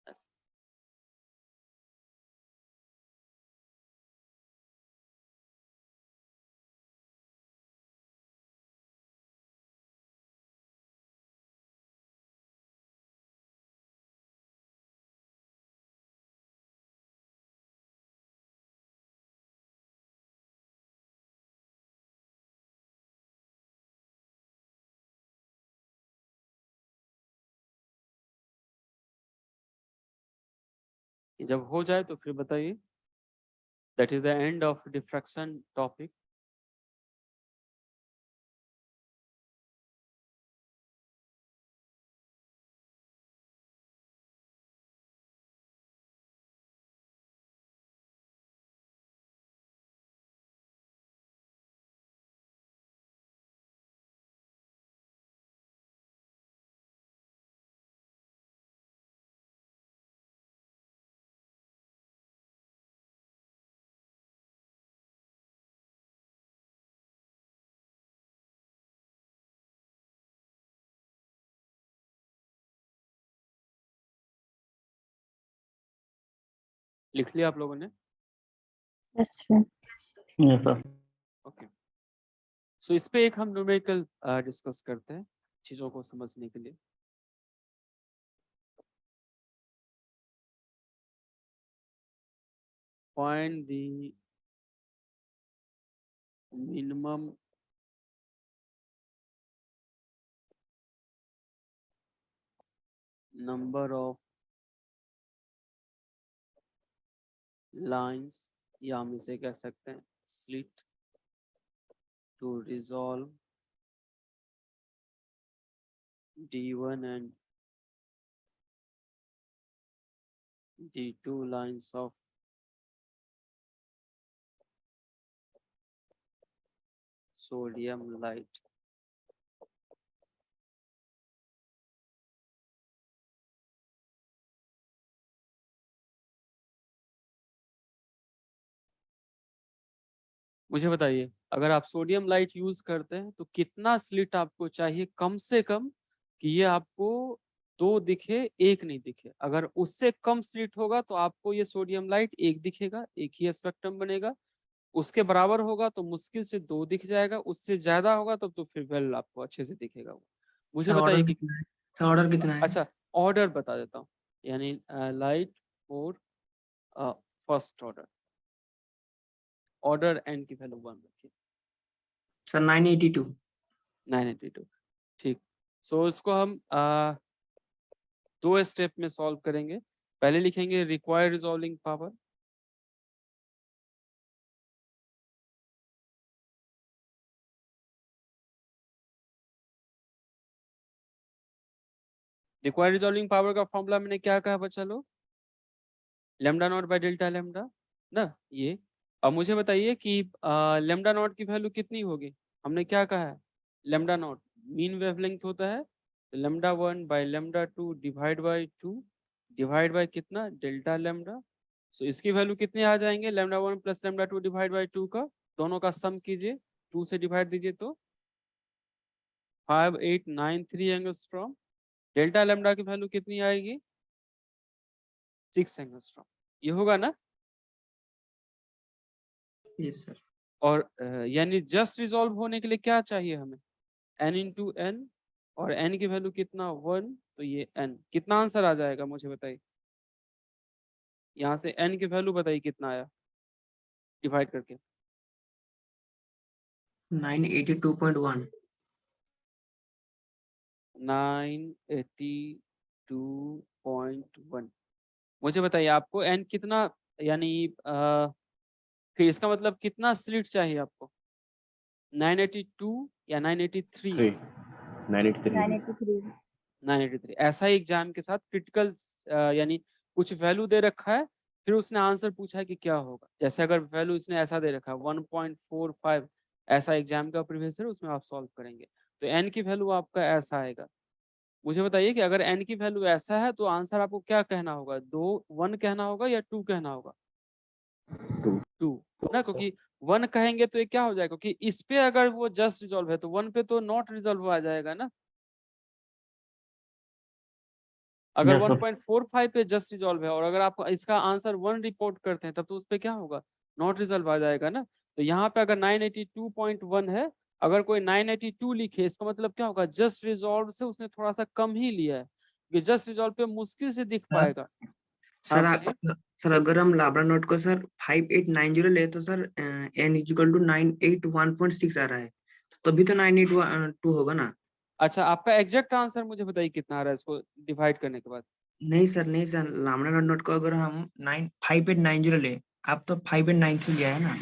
ऐसा। ये जब हो जाए तो फिर बताइए। That is the end of diffraction topic. लिख लिया आप लोगों ने? Yes sir. ओके, सो इस पे एक हम न्यूमेरिकल डिस्कस करते हैं चीजों को समझने के लिए। Find the minimum number of lines, या हम इसे कह सकते हैं slit, to resolve D1 and D2 lines of sodium light. मुझे बताइए, अगर आप सोडियम लाइट यूज करते हैं तो कितना स्लिट आपको चाहिए कम से कम कि ये आपको दो दिखे, एक नहीं दिखे? अगर उससे कम स्लिट होगा तो आपको ये सोडियम लाइट एक दिखेगा, एक ही स्पेक्ट्रम बनेगा। उसके बराबर होगा तो मुश्किल से दो दिख जाएगा, उससे ज्यादा होगा तब तो फिर वेल आपको अच्छे से दिखेगा वो। मुझे सर बताइए ऑर्डर कि कितना है? सर ऑर्डर कितना है? अच्छा, ऑर्डर बता देता हूँ, यानी लाइट और फर्स्ट ऑर्डर, ऑर्डर एन की वैल्यू 1 रखिए। सर 982। 982, ठीक। सो इसको हम दो स्टेप में सॉल्व करेंगे। पहले लिखेंगे required resolving power, required resolving power का फॉर्मूला मैंने क्या कहा बच्चा लोग? Lambda naught by delta lambda ना, ये। अब मुझे बताइए कि लेमडा नॉट की वैल्यू कितनी होगी? हमने क्या कहा है, लेमडा नॉट मीन वेवलेंथ होता है, तो lambda 1 by lambda 2 divide by 2 divide by कितना, डेल्टा लेमडा। सो इसकी वैल्यू कितने आ जाएंगे, lambda 1 plus lambda 2 divide by 2 का, दोनों का सम कीजिए, 2 से डिवाइड दीजिए तो 5893 एंगस्ट्रॉम। डेल्टा लेमडा की वैल्यू कितनी आएगी, 6 एंगस्ट्रॉम। ये होगा ना? Yes sir. और यानी जस्ट रिजॉल्व होने के लिए क्या चाहिए हमें, n इंटू एन, और n की वैल्यू कितना 1, तो ये n कितना आंसर आ जाएगा मुझे बताइए। यहाँ से n की वैल्यू बताइए कितना आया डिवाइड करके। 982.1। 982.1। मुझे बताइए आपको n कितना, यानी फिर इसका मतलब कितना स्लिट चाहिए आपको, 982 या 983? 983। 983। ऐसा ही एग्जाम के साथ क्रिटिकल यानी कुछ वैल्यू दे रखा है, फिर उसने आंसर पूछा है कि क्या होगा। जैसे अगर वैल्यू इसने ऐसा दे रखा है 1.45, ऐसा एग्जाम का प्रीवियस है, उसमें आप सॉल्व करेंगे तो n की वैल्यू आपका ऐसा आएगा। मुझे बताइए कि अगर n की वैल्यू ऐसा है तो आंसर आपको क्या कहना होगा, 1 कहना होगा या 2 कहना होगा? 2 ना, क्योंकि 1 कहेंगे तो ये क्या हो जाएगा, क्योंकि इस पे अगर वो जस्ट रिजॉल्व है तो 1 पे तो नॉट रिजॉल्व आ जाएगा ना। अगर Yes, sir. 1.45 पे जस्ट रिजॉल्व है और अगर आप इसका आंसर 1 रिपोर्ट करते हैं तब तो उस पे क्या होगा, नॉट रिजॉल्व आ जाएगा ना। तो यहाँ पे अगर 982.1 है, अगर कोई 982 लिखे इसका मतलब क्या होगा, जस्ट रिजॉल्व से उसने थोड़ा सा कम ही लिया है, क्योंकि जस्ट रिजॉल्व पे मुश्किल से दिख पाएगा। हाँ सर बोलिए। सर अगर हम लाब्रा नोट को सर 5890 ले तो सर n इक्वल टू 981.6 आ रहा है, तो तभी तो 982 होगा ना। अच्छा, आपका एग्जैक्ट आंसर मुझे बताइए कितना आ रहा है इसको डिवाइड करने के बाद। नहीं सर लाब्रा नोट को अगर हम 5890 ले, आप तो 5893 लिया है ना।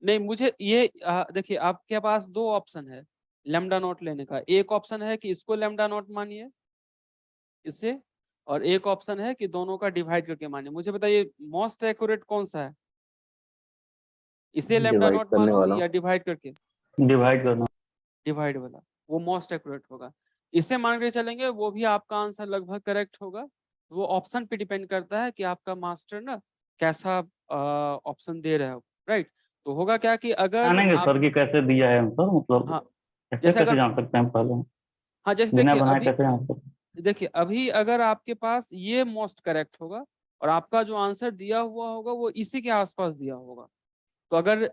नहीं, मुझे ये देखिए आपके पास दो ऑप्शन है लेमडा नॉट लेने का। एक ऑप्शन है कि इसको लेमडा नॉट मानिए इसे, और एक ऑप्शन है कि दोनों का डिवाइड करके मानिए। मुझे बताइए मोस्ट एक्यूरेट कौन सा है, इसे लेमडा डिवाइड नॉट करने मानो वाला। या डिवाइड करके? डिवाइड करना। डिवाइड वाला वो मोस्ट एक्यूरेट होगा। इसे मान के चलेंगे वो भी आपका आंसर लगभग करेक्ट होगा। वो ऑप्शन पे डिपेंड करता है कि आपका मास्टर ना कैसा ऑप्शन दे रहा है, राइट। तो होगा क्या कि अगर जानेंगे आप, सर कि कैसे दिया है आंसर, मतलब हाँ ऐसे जैसे कैसे अगर, जान सकते हैं पहले, हाँ जैसे बिना देखिए बनाए अभी, कैसे जान सकते हैं? देखिए अभी अगर आपके पास ये मोस्ट करेक्ट होगा और आपका जो आंसर दिया हुआ होगा वो इसी के आसपास दिया होगा। तो अगर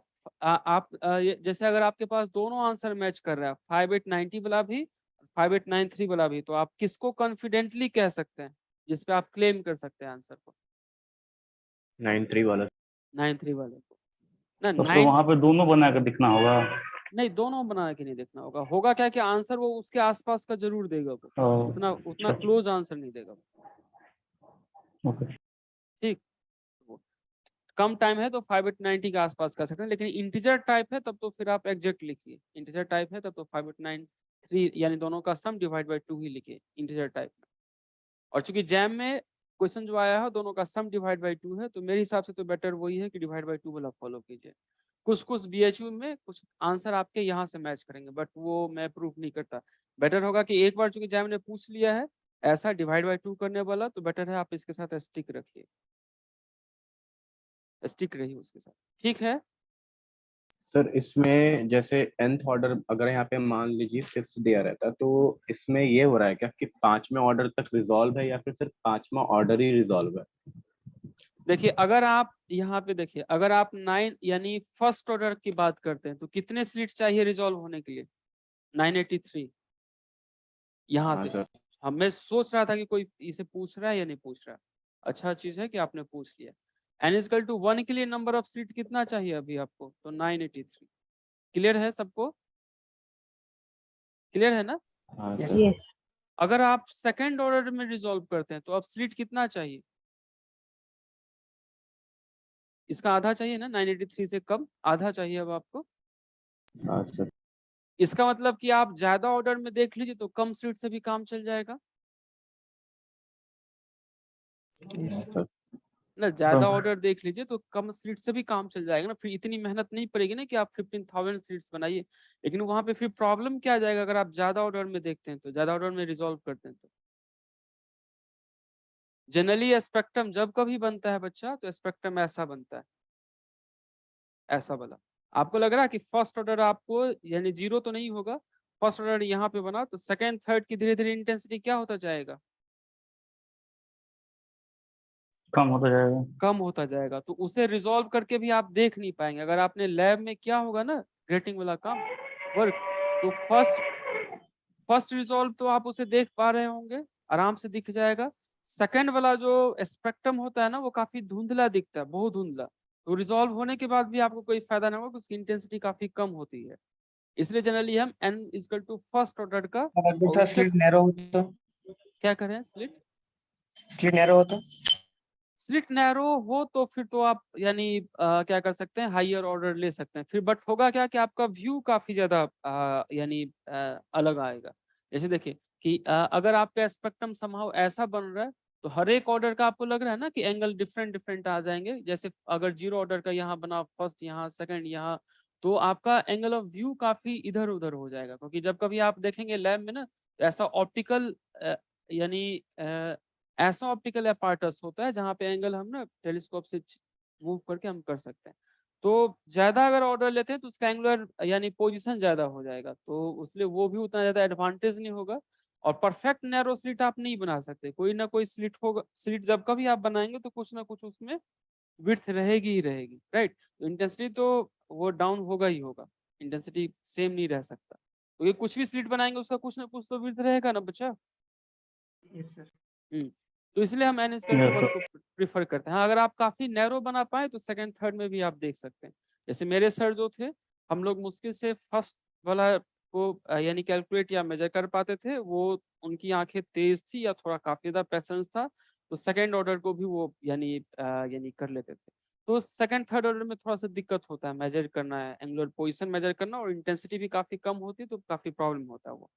जैसे अगर आपके पास दोनों आंसर मैच कर रहा है, 5890 वाला भी 5893 वाला भी, तो आप किसको कॉन्फिडेंटली कह सकते हैं जिसपे आप क्लेम कर सकते हैं आंसर को? 93 वाला। 93 वाले को ना। तो फिर वहां पे दोनों बना कर दिखना होगा। नहीं, दोनों बना के नहीं देखना होगा। होगा क्या कि आंसर वो उसके आसपास का जरूर देगा, वो और उतना क्लोज आंसर नहीं देगा वो। ओके। ठीक, वो कम टाइम है तो 5890 के आसपास कर सकते हैं, लेकिन इंटीजर टाइप है तब तो फिर आप एग्जैक्ट लिखिए। इंटीजर टाइप है तब तो 5893 यानी दोनों का सम डिवाइड बाय 2 ही लिखिए इंटीजर टाइप में। और चूंकि जैम में क्वेश्चन जो आया है दोनों का सम डिवाइड बाय 2 है, तो मेरे हिसाब से तो बेटर वही है कि डिवाइड बाय 2 वाला फॉलो कीजिए। कुछ कुछ बीएचयू में कुछ आंसर आपके यहाँ से मैच करेंगे, बट वो मैं प्रूफ नहीं करता। बेटर होगा कि एक बार चूंकि जैम ने पूछ लिया है ऐसा डिवाइड बाय 2 करने वाला, तो बेटर है आप इसके साथ स्टिक रखिए, स्टिक रहिए उसके साथ। ठीक है। सर इसमें जैसे nth ऑर्डर अगर यहाँ पे मान लीजिए 5th दिया रहता है, तो इसमें ये हो रहा है क्या कि 5वें ऑर्डर तक रिजॉल्व है या फिर सिर्फ 5वां ऑर्डर ही रिजॉल्व है? देखिए अगर आप यहाँ पे देखिए, अगर आप 9 यानी फर्स्ट ऑर्डर की बात करते हैं तो कितने स्लिट चाहिए रिजॉल्व होने के लिए? 983 यहाँ हाँ से। सर। हम मैं सोच रहा था कि कोई इसे पूछ रहा है या नहीं पूछ रहा। अच्छा चीज है कि आपने पूछ लिया। n इक्वल टू 1 के लिए नंबर ऑफ सीट कितना चाहिए अभी आपको? तो 983। क्लियर है सबको? क्लियर है ना? हाँ Yes. सर। यस अगर आप सेकंड ऑर्डर में रिजॉल्व करते हैं तो अब सीट कितना चाहिए? इसका आधा चाहिए ना, 983 से कम आधा चाहिए अब आपको। हाँ सर। इसका मतलब कि आप ज्यादा ऑर्डर में देख लीजिए तो कम सीट से भी काम चल जाएगा Yes. हाँ सर। ना। ज्यादा ऑर्डर देख लीजिए तो कम सीट से भी काम चल जाएगा ना, फिर इतनी मेहनत नहीं पड़ेगी ना कि आप 15,000 सीट्स बनाइए। लेकिन वहां पे फिर प्रॉब्लम क्या आ जाएगा अगर आप ज्यादा ऑर्डर में देखते हैं, तो ज्यादा ऑर्डर में रिजॉल्व करते हैं तो जनरली स्पेक्ट्रम जब कभी बनता है बच्चा, तो स्पेक्ट्रम ऐसा बनता है, ऐसा वाला। आपको लग रहा है कि फर्स्ट ऑर्डर आपको यानी जीरो तो नहीं होगा, फर्स्ट ऑर्डर यहाँ पे बना तो सेकंड थर्ड की धीरे धीरे इंटेंसिटी क्या होता जाएगा? कम होता जाएगा। कम होता जाएगा। तो उसे रिजॉल्व करके भी आप देख नहीं पाएंगे। अगर आपने लैब में किया होगा ना ग्रेटिंग वाला काम वर्क, तो फर्स्ट रिजॉल्व तो आप उसे देख पा रहे होंगे, आराम से दिख जाएगा। सेकंड वाला जो स्पेक्ट्रम होता है ना वो काफी धुंधला दिखता है, बहुत धुंधला। तो रिजॉल्व होने के बाद भी आपको कोई फायदा नहीं होगा क्योंकि उसकी इंटेंसिटी काफी कम होती है। इसलिए जनरली हम n equal to first order का अगर और सर उससे स्लिट नैरो हो तो? क्या करें स्लिट? स्लिट नैरो हो तो? स्लिट नैरो हो तो फिर तो आप यानी क्या कर सकते हैं, हायर ऑर्डर ले सकते हैं फिर। बट होगा क्या कि आपका व्यू काफी ज्यादा यानी अलग आएगा। जैसे देखिए कि अगर आपका स्पेक्ट्रम समहाउ ऐसा बन रहा है तो हर एक ऑर्डर का आपको लग रहा है ना कि एंगल डिफरेंट डिफरेंट आ जाएंगे। जैसे अगर जीरो ऑर्डर का यहाँ बना, फर्स्ट यहाँ, सेकंड यहाँ, तो आपका एंगल ऑफ व्यू काफी इधर उधर हो जाएगा। क्योंकि जब कभी आप देखेंगे लैब में ना, तो ऐसा ऑप्टिकल यानी ऐसा ऑप्टिकल अपार्टस होता है जहाँ पे एंगल हम ना टेलीस्कोप से मूव करके हम कर सकते हैं। तो ज्यादा अगर ऑर्डर लेते हैं तो उसका एंगुलर यानी पोजीशन ज्यादा हो जाएगा, तो इसलिए वो भी उतना ज्यादा एडवांटेज नहीं होगा। और परफेक्ट नैरो स्लिट आप नहीं बना सकते, कोई ना कोई स्लिट होगा। स्लिट जब कभी आप बनाएंगे तो कुछ ना कुछ उसमें विड्थ रहेगी ही रहेगी, राइट। तो इंटेंसिटी तो वो डाउन होगा ही होगा, इंटेंसिटी सेम नहीं रह सकता। तो ये कुछ भी स्लिट बनाएंगे उसका कुछ ना कुछ तो विड्थ रहेगा ना बच्चा। Yes sir. तो इसलिए हम n equal to Yes, 1 sir. को प्रीफर करते हैं। हाँ, अगर आप काफी नैरो बना पाए तो सेकंड थर्ड में भी आप देख सकते हैं। जैसे मेरे सर जो थे, हम लोग मुश्किल से फर्स्ट वाला को यानी कैलकुलेट या मेजर कर पाते थे। वो उनकी आंखें तेज थी या थोड़ा काफी ज्यादा पैसेंस था, तो सेकंड ऑर्डर को भी वो यानी कर लेते थे। तो सेकंड थर्ड ऑर्डर में थोड़ा सा दिक्कत होता है, मेजर करना है, एंगुलर पोजिशन मेजर करना, और इंटेंसिटी भी काफी कम होती है तो काफी प्रॉब्लम होता है। वो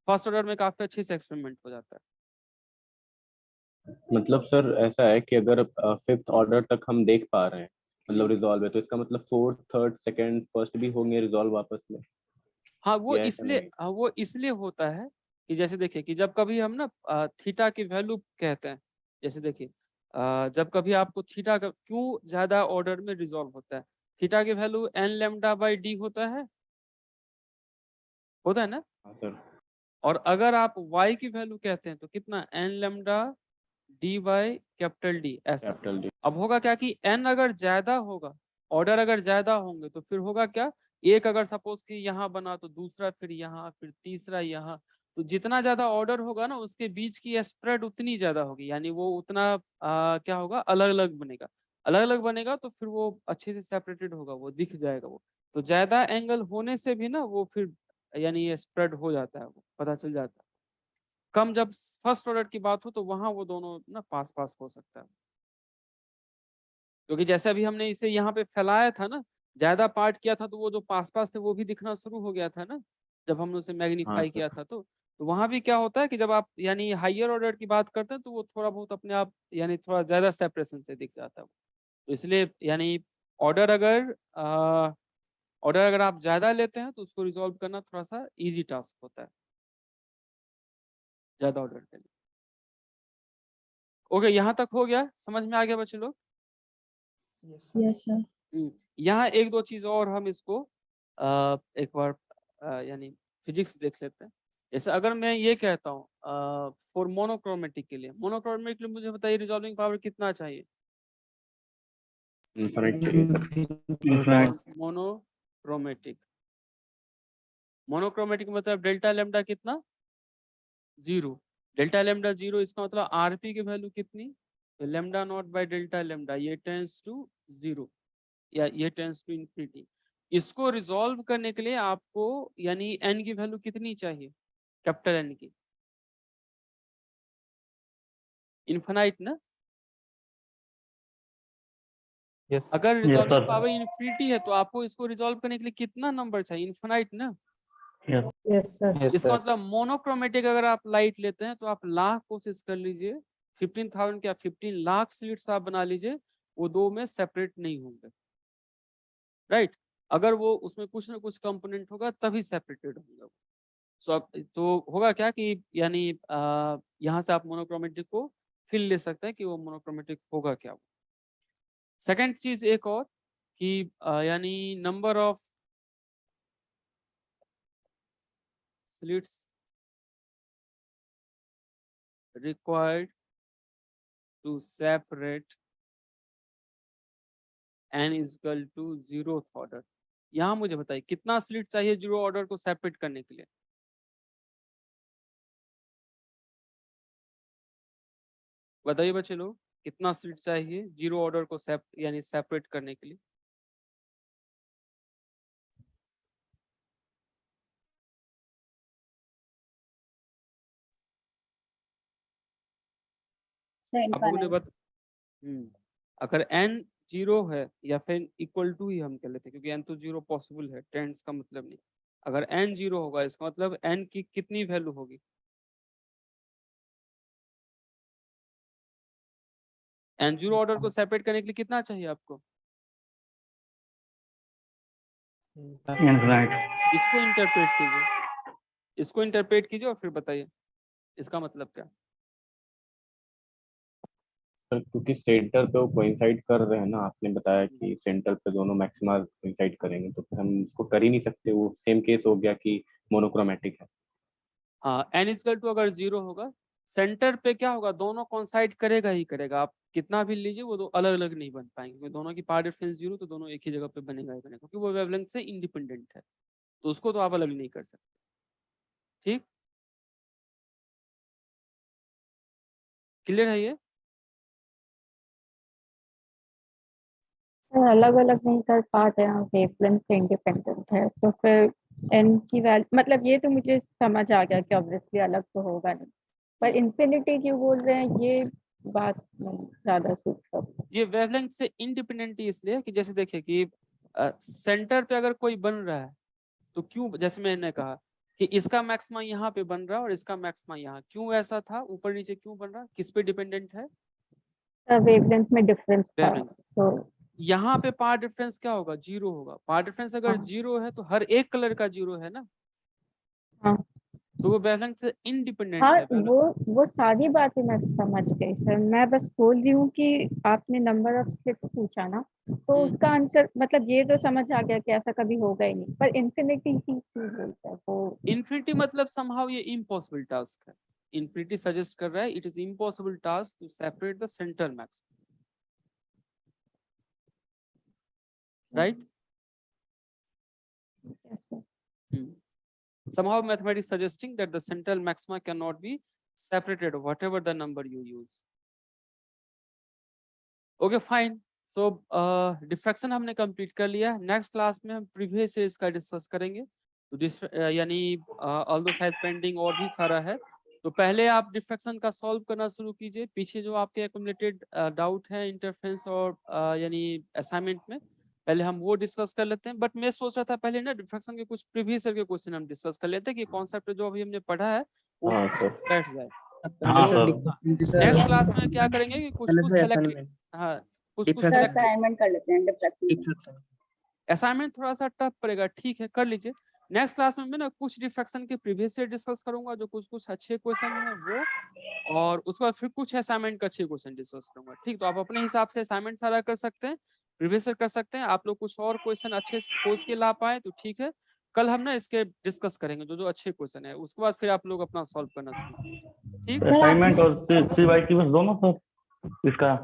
फर्स्ट ऑर्डर में काफी अच्छे से एक्सपेरिमेंट हो जाता है। मतलब सर ऐसा है कि अगर 5th ऑर्डर तक हम देख पा रहे हैं मतलब रिजॉल्व है, तो इसका मतलब 4th, 3rd, 2nd, 1st भी होंगे रिजॉल्व वापस में? हाँ वो या ऐसा इसलिए नहीं? हाँ वो इसलिए होता है कि जैसे देखिए कि जब कभी हम ना थीटा की वैल्यू कहते हैं, जैसे देखिए जब कभी आपको थीटा का क्यों ज्यादा ऑर्डर में रिजॉल्व होता है, थीटा की value n lambda by d होता है ना। हाँ सर। और अगर आप y की वैल्यू कहते हैं तो कितना, N lambda D by capital D ऐसा। Capital D. अब होगा क्या कि n अगर ज्यादा होगा, ऑर्डर अगर ज्यादा होंगे तो फिर होगा क्या, एक अगर सपोज कि यहाँ बना तो दूसरा फिर यहाँ फिर तीसरा यहाँ, तो जितना ज्यादा ऑर्डर होगा ना उसके बीच की स्प्रेड उतनी ज्यादा होगी, यानी वो उतना क्या होगा, अलग अलग बनेगा। अलग अलग बनेगा तो फिर वो अच्छे से सेपरेटेड होगा, वो दिख जाएगा वो। तो ज्यादा एंगल होने से भी ना वो फिर यानी ये स्प्रेड हो जाता है, वो पता चल जाता है। कम जब फर्स्ट ऑर्डर की बात हो तो वहां वो दोनों ना पास पास हो सकता है, क्योंकि जैसे अभी हमने इसे यहाँ पे फैलाया था ना, ज्यादा पार्ट किया था तो वो जो पास पास थे वो भी दिखना शुरू हो गया था ना, जब हमने उसे हाँ मैग्नीफाई सर। किया था। तो वहां भी क्या होता है कि जब आप यानी हाइयर ऑर्डर की बात करते हैं तो वो थोड़ा बहुत अपने आप यानी थोड़ा ज्यादा सेपरेशन से दिख जाता है। तो इसलिए यानी ऑर्डर अगर आप ज्यादा लेते हैं तो उसको रिजॉल्व करना थोड़ा सा इजी टास्क होता है ज्यादा ऑर्डर के लिए। ओके, यहाँ तक हो गया, समझ में आ गया बच्चे लोग? Yes sir. यहाँ एक दो चीज और हम इसको एक बार यानी फिजिक्स देख लेते हैं। जैसे अगर मैं ये कहता हूँ फॉर मोनोक्रोमेटिक के लिए, मोनोक्रोमेटिक के लिए मुझे बताइए रिजॉल्विंग पावर कितना चाहिए? इन्फिनिट चाहिए। इन्फिनिट। मोनोक्रोमेटिक, मोनोक्रोमेटिक मतलब डेल्टा लेमडा कितना? 0। डेल्टा लेमडा 0, इसका मतलब आरपी की वैल्यू कितनी? तो lambda naught by delta lambda, ये टेंस टू 0 या ये टेंस टू इन्फिनिटी। इसको रिजॉल्व करने के लिए आपको यानी एन की वैल्यू कितनी चाहिए? कैपिटल एन की, इन्फिनाइट ना? यस अगर yes resolving sir. Power infinity है तो आपको इसको रिजॉल्व करने के लिए कितना नंबर चाहिए? इन्फिनाइट ना? यस। Yes sir. इसका मतलब मोनोक्रोमेटिक अगर आप लाइट लेते हैं तो आप लाख कोशिश कर लीजिए, 15,000 क्या 15 लाख स्लिट्स आप बना लीजिए, वो दो में सेपरेट नहीं होंगे, राइट? अगर वो उसमें कुछ ना कुछ कंपोनेंट होगा तभी सेपरेटेड होंगे। सो अब तो होगा क्या कि यानी यहाँ से आप मोनोक्रोमेटिक को फिल ले सकते हैं कि वो मोनोक्रोमेटिक होगा क्या। सेकंड चीज एक और कि यानी number of slits required to separate n is equal to 0th order. यहाँ मुझे बताइए कितना स्लिट चाहिए 0 ऑर्डर को सेपरेट करने के लिए? बताइए बच्चे लोग, कितना स्लिट चाहिए 0 ऑर्डर को यानी सेपरेट करने के लिए? सर आप लोगों ने इनफाइनाइट। अगर n 0 है या फिर इक्वल टू ही हम कह लेते हैं, क्योंकि n तो 0 पॉसिबल है, टेंस का मतलब नहीं। अगर n 0 होगा इसका मतलब n की कितनी वैल्यू होगी? n 0 ऑर्डर को सेपरेट करने के लिए कितना चाहिए आपको? इन्फिनिट। इसको इंटरप्रेट कीजिए, इसको इंटरप्रेट कीजिए और फिर बताइए इसका मतलब क्या। सर क्योंकि सेंटर पे वो कोइंसाइड कर रहे हैं ना, आपने बताया कि सेंटर पे दोनों मैक्सिमा कोइंसाइड करेंगे, तो फिर हम इसको कर ही नहीं सकते। वो सेम केस हो गया कि मोनोक्रोमेटिक है। हाँ, n इक्वल टू अगर 0 होगा, सेंटर पे क्या होगा, दोनों कॉन्साइड करेगा ही करेगा। आप कितना भी लीजिए वो दो अलग अलग नहीं बन पाएंगे, क्योंकि दोनों की पावर डिफरेंस 0, तो दोनों एक ही जगह पे बनेगा ही बनेगा, क्योंकि वो वेवलेंथ से इंडिपेंडेंट है, तो उसको तो आप अलग नहीं कर सकते। ठीक, क्लियर है ये? अलग अलग नहीं कर पाते हैं, वेवलेंथ से इंडिपेंडेंट है, तो फिर एन की वैल्यू मतलब ये तो मुझे समझ आ गया कि ऑब्वियसली अलग तो होगा नहीं, पर इन्फिनिटी क्यों बोल रहे हैं ये बात नहीं ज्यादा सूट कर। ये वेवलेंथ से इंडिपेंडेंट इसलिए कि जैसे देखिए कि सेंटर पे अगर कोई बन रहा है तो क्यों, जैसे मैंने कहा कि इसका मैक्सिमा यहाँ पे बन रहा है और इसका मैक्सिमा यहाँ, क्यों ऐसा था, ऊपर नीचे क्यों बन रहा, किस पे डिपेंडेंट है? वेवलेंथ में डिफरेंस था वेवलेंथ। तो यहाँ पे पावर डिफरेंस क्या होगा? 0 होगा। पावर डिफरेंस अगर 0 है तो हर एक कलर का 0 है ना, हाँ तो वो वेवलेंथ से इंडिपेंडेंट हाँ, है। वो सारी बातें मैं समझ गई सर, मैं बस बोल रही हूँ कि आपने नंबर ऑफ स्लिप्स पूछा ना, तो उसका आंसर मतलब ये तो समझ आ गया कि ऐसा कभी होगा ही नहीं, पर इन्फिनिटी ही क्यों बोलता है वो? इन्फिनिटी मतलब समहाउ ये इम्पॉसिबल टास्क है। इन्फिनिटी सजेस्ट कर रहा है, it is impossible task to separate the central maxima, right? Yes, sir. Somehow mathematics suggesting that the central maxima cannot be separated, whatever the number you use. Okay, fine. So diffraction हमने कंप्लीट कर लिया। नेक्स्ट क्लास में हम प्रीवियस ईयर का डिस्कस करेंगे। तो यानी ऑल्दो शायद पेंडिंग और भी सारा है, तो पहले आप डिफ्रैक्शन का सॉल्व करना शुरू कीजिए। पीछे जो आपके एक्युमुलेटेड डाउट है इंटरफेरेंस और यानी असाइनमेंट में, पहले हम वो डिस्कस कर लेते हैं। बट मैं सोच रहा था पहले ना डिफ्रैक्शन के कुछ प्रीवियस ईयर के क्वेश्चन हम डिस्कस कर लेते हैं कि कॉन्सेप्ट जो अभी हमने पढ़ा है वो हाँ सर। बैठ जाए। हाँ सर, सर। नेक्स्ट क्लास में क्या करेंगे कि कुछ सेलेक्ट, हाँ कुछ Diffraction- सर सेलेक्ट असाइनमेंट कर लेते हैं डिफ्रैक्शन। असाइनमेंट थोड़ा सा टफ पड़ेगा, ठीक है कर लीजिए। नेक्स्ट क्लास में मैं ना कुछ डिफ्रैक्शन के प्रीवियस ईयर डिस्कस करूंगा, जो कुछ अच्छे क्वेश्चन हैं वो, और उसके बाद फिर कुछ असाइनमेंट का अच्छे क्वेश्चन डिस्कस करूंगा। ठीक, तो आप अपने हिसाब से असाइनमेंट सारा कर सकते हैं, प्रीवियस ईयर कर सकते हैं। आप लोग कुछ और क्वेश्चन अच्छे खोज के ला पाए तो ठीक है, कल हम ना इसके डिस्कस करेंगे जो जो अच्छे क्वेश्चन है, उसके बाद फिर आप लोग अपना सॉल्व करना शुरू करें। ठीक, असाइनमेंट और CYQ दोनों सर इसका?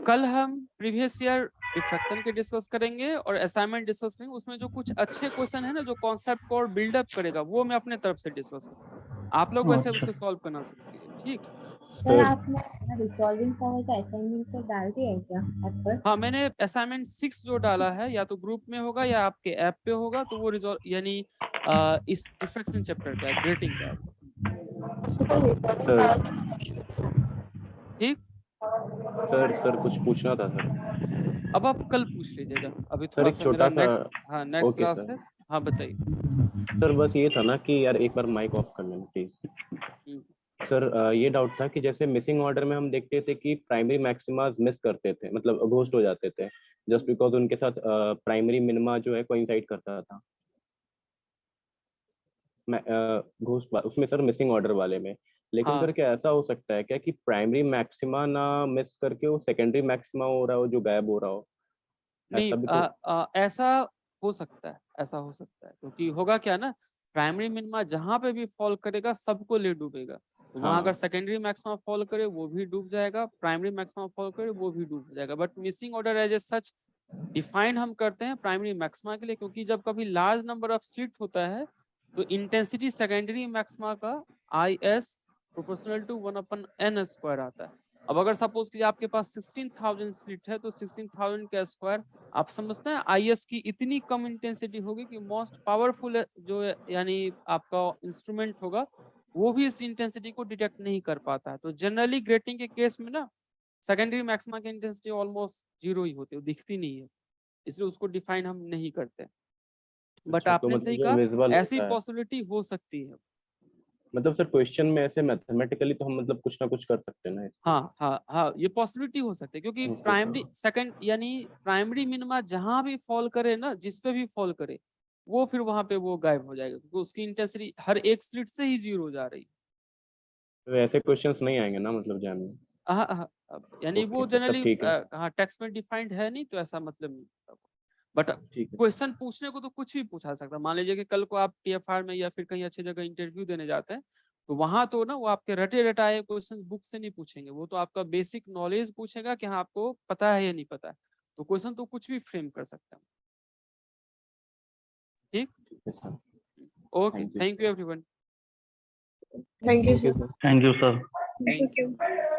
कल हम प्रीवियस ईयर डिफ्रैक्शन के डिस्कस करेंगे और असाइनमेंट डिस्कस करेंगे। उसमें जो कुछ अच्छे क्वेश्चन है ना, जो कॉन्सेप्ट को और बिल्डअप करेगा, वो मैं अपने तरफ से डिस्कस करूंगा। आप लोग वैसे उसे सॉल्व करना शुरू कीजिए। ठीक, सर आपने रिसॉल्विंग पावर का असाइनमेंट से डाल दिया है क्या ऐप पर? हाँ मैंने असाइनमेंट 6 जो डाला है, या तो ग्रुप में होगा या आपके ऐप पे होगा, तो वो रिजॉल्व यानी इस डिफ्रैक्शन चैप्टर का ग्रेटिंग का है। ठीक सर कुछ पूछना था सर। अब आप कल पूछ लीजिएगा, अभी सर थोड़ा एक सा छोटा मेरा सा, नेक्स्ट, हाँ नेक्स्ट ओके क्लास सर। है। हाँ बताइए। सर बस ये था ना कि यार एक बार माइक ऑफ कर लेना प्लीज। सर ये डाउट था कि जैसे मिसिंग ऑर्डर में हम देखते थे कि प्राइमरी मैक्सिमास मिस करते थे, मतलब घोस्ट हो जाते थे, जस्ट बिकॉज उनके साथ प्राइमरी मिनिमा जो है कोइंसाइड करता था। घोस्ट उसमें सर मिसिंग ऑर्डर वाले में, लेकिन हाँ। सर क्या ऐसा हो सकता है क्या कि प्राइमरी मैक्सिमा ना मिस करके वो सेकेंडरी मैक्सिमा हो रहा हो जो गायब हो रहा हो? नहीं ऐसा भी तो ऐसा हो सकता है, ऐसा हो सकता है, क्योंकि होगा क्या ना, प्राइमरी मिनिमा जहाँ पे भी फॉल करेगा सबको ले डूबेगा। तो वहाँ हाँ। अगर सेकेंडरी मैक्सिमा फॉल करे वो भी डूब जाएगा, प्राइमरी मैक्सिमा फॉल करे वो भी डूब जाएगा। But missing order as a such define हम करते हैं प्राइमरी मैक्सिमा के लिए, क्योंकि जब कभी लार्ज नंबर ऑफ स्लिट होता है तो इंटेंसिटी सेकेंडरी मैक्सिमा का IS प्रोपोर्शनल टू 1/n² आता है। अब अगर सपोज कि आपके पास 16,000 स्लिट है, तो 16,000 का स्क्वायर, आप समझते हैं IS की इतनी कम इंटेंसिटी होगी कि मोस्ट पावरफुल जो यानी आपका इंस्ट्रूमेंट होगा वो भी इस इंटेंसिटी को डिटेक्ट नहीं कर पाता है। तो जनरली ग्रेटिंग के केस में ना सेकेंडरी मैक्सिमा की इंटेंसिटी ऑलमोस्ट 0 ही होती है, दिखती नहीं है, इसलिए उसको डिफाइन हम नहीं करते। बट अच्छा, तो आपने मतलब सही जो कहा, विजुअल ऐसी होता है, पॉसिबिलिटी हो सकती है। मतलब सर क्वेश्चन में ऐसे मैथमेटिकली तो हम मतलब कुछ ना कुछ कर सकते हैं ना इसमें? हाँ, ये पॉसिबिलिटी हो सकती है, क्योंकि ओके, प्राइमरी सेकंड यानी प्राइमरी मिनिमा जहां भी फॉल करे ना, जिस पे भी फॉल करे, वो फिर वहां पे वो गायब हो जाएगा, क्योंकि उसकी इंटेंसिटी हर एक स्लिट से ही 0 हो जा रही है। तो ऐसे क्वेश्चंस नहीं आएंगे ना मतलब एग्जाम में? यानी ओके वो सर, तब जनरली ठीक है। हाँ टेक्स्ट में डिफाइंड है नहीं, तो ऐसा मतलब नहीं। बट ठीक है। क्वेश्चन पूछने को तो कुछ भी पूछा सकता है। मान लीजिए कि कल को आप TFR में या फिर कहीं अच्छी जगह इंटरव्यू देने जाते हैं, तो वहां तो ना वो आपके रटे रटाए क्वेश्चन बुक से नहीं पूछेंगे, वो तो आपका बेसिक नॉलेज पूछेगा कि हाँ आपको पता है या नहीं पता है। तो क्वेश्चन तो कुछ भी फ्रेम कर सकते हैं। ठीक, ठीक है sir. Okay, Thank you. Thank you everyone. Thank you Thank you, sir. sir. Thank you sir. Thank you.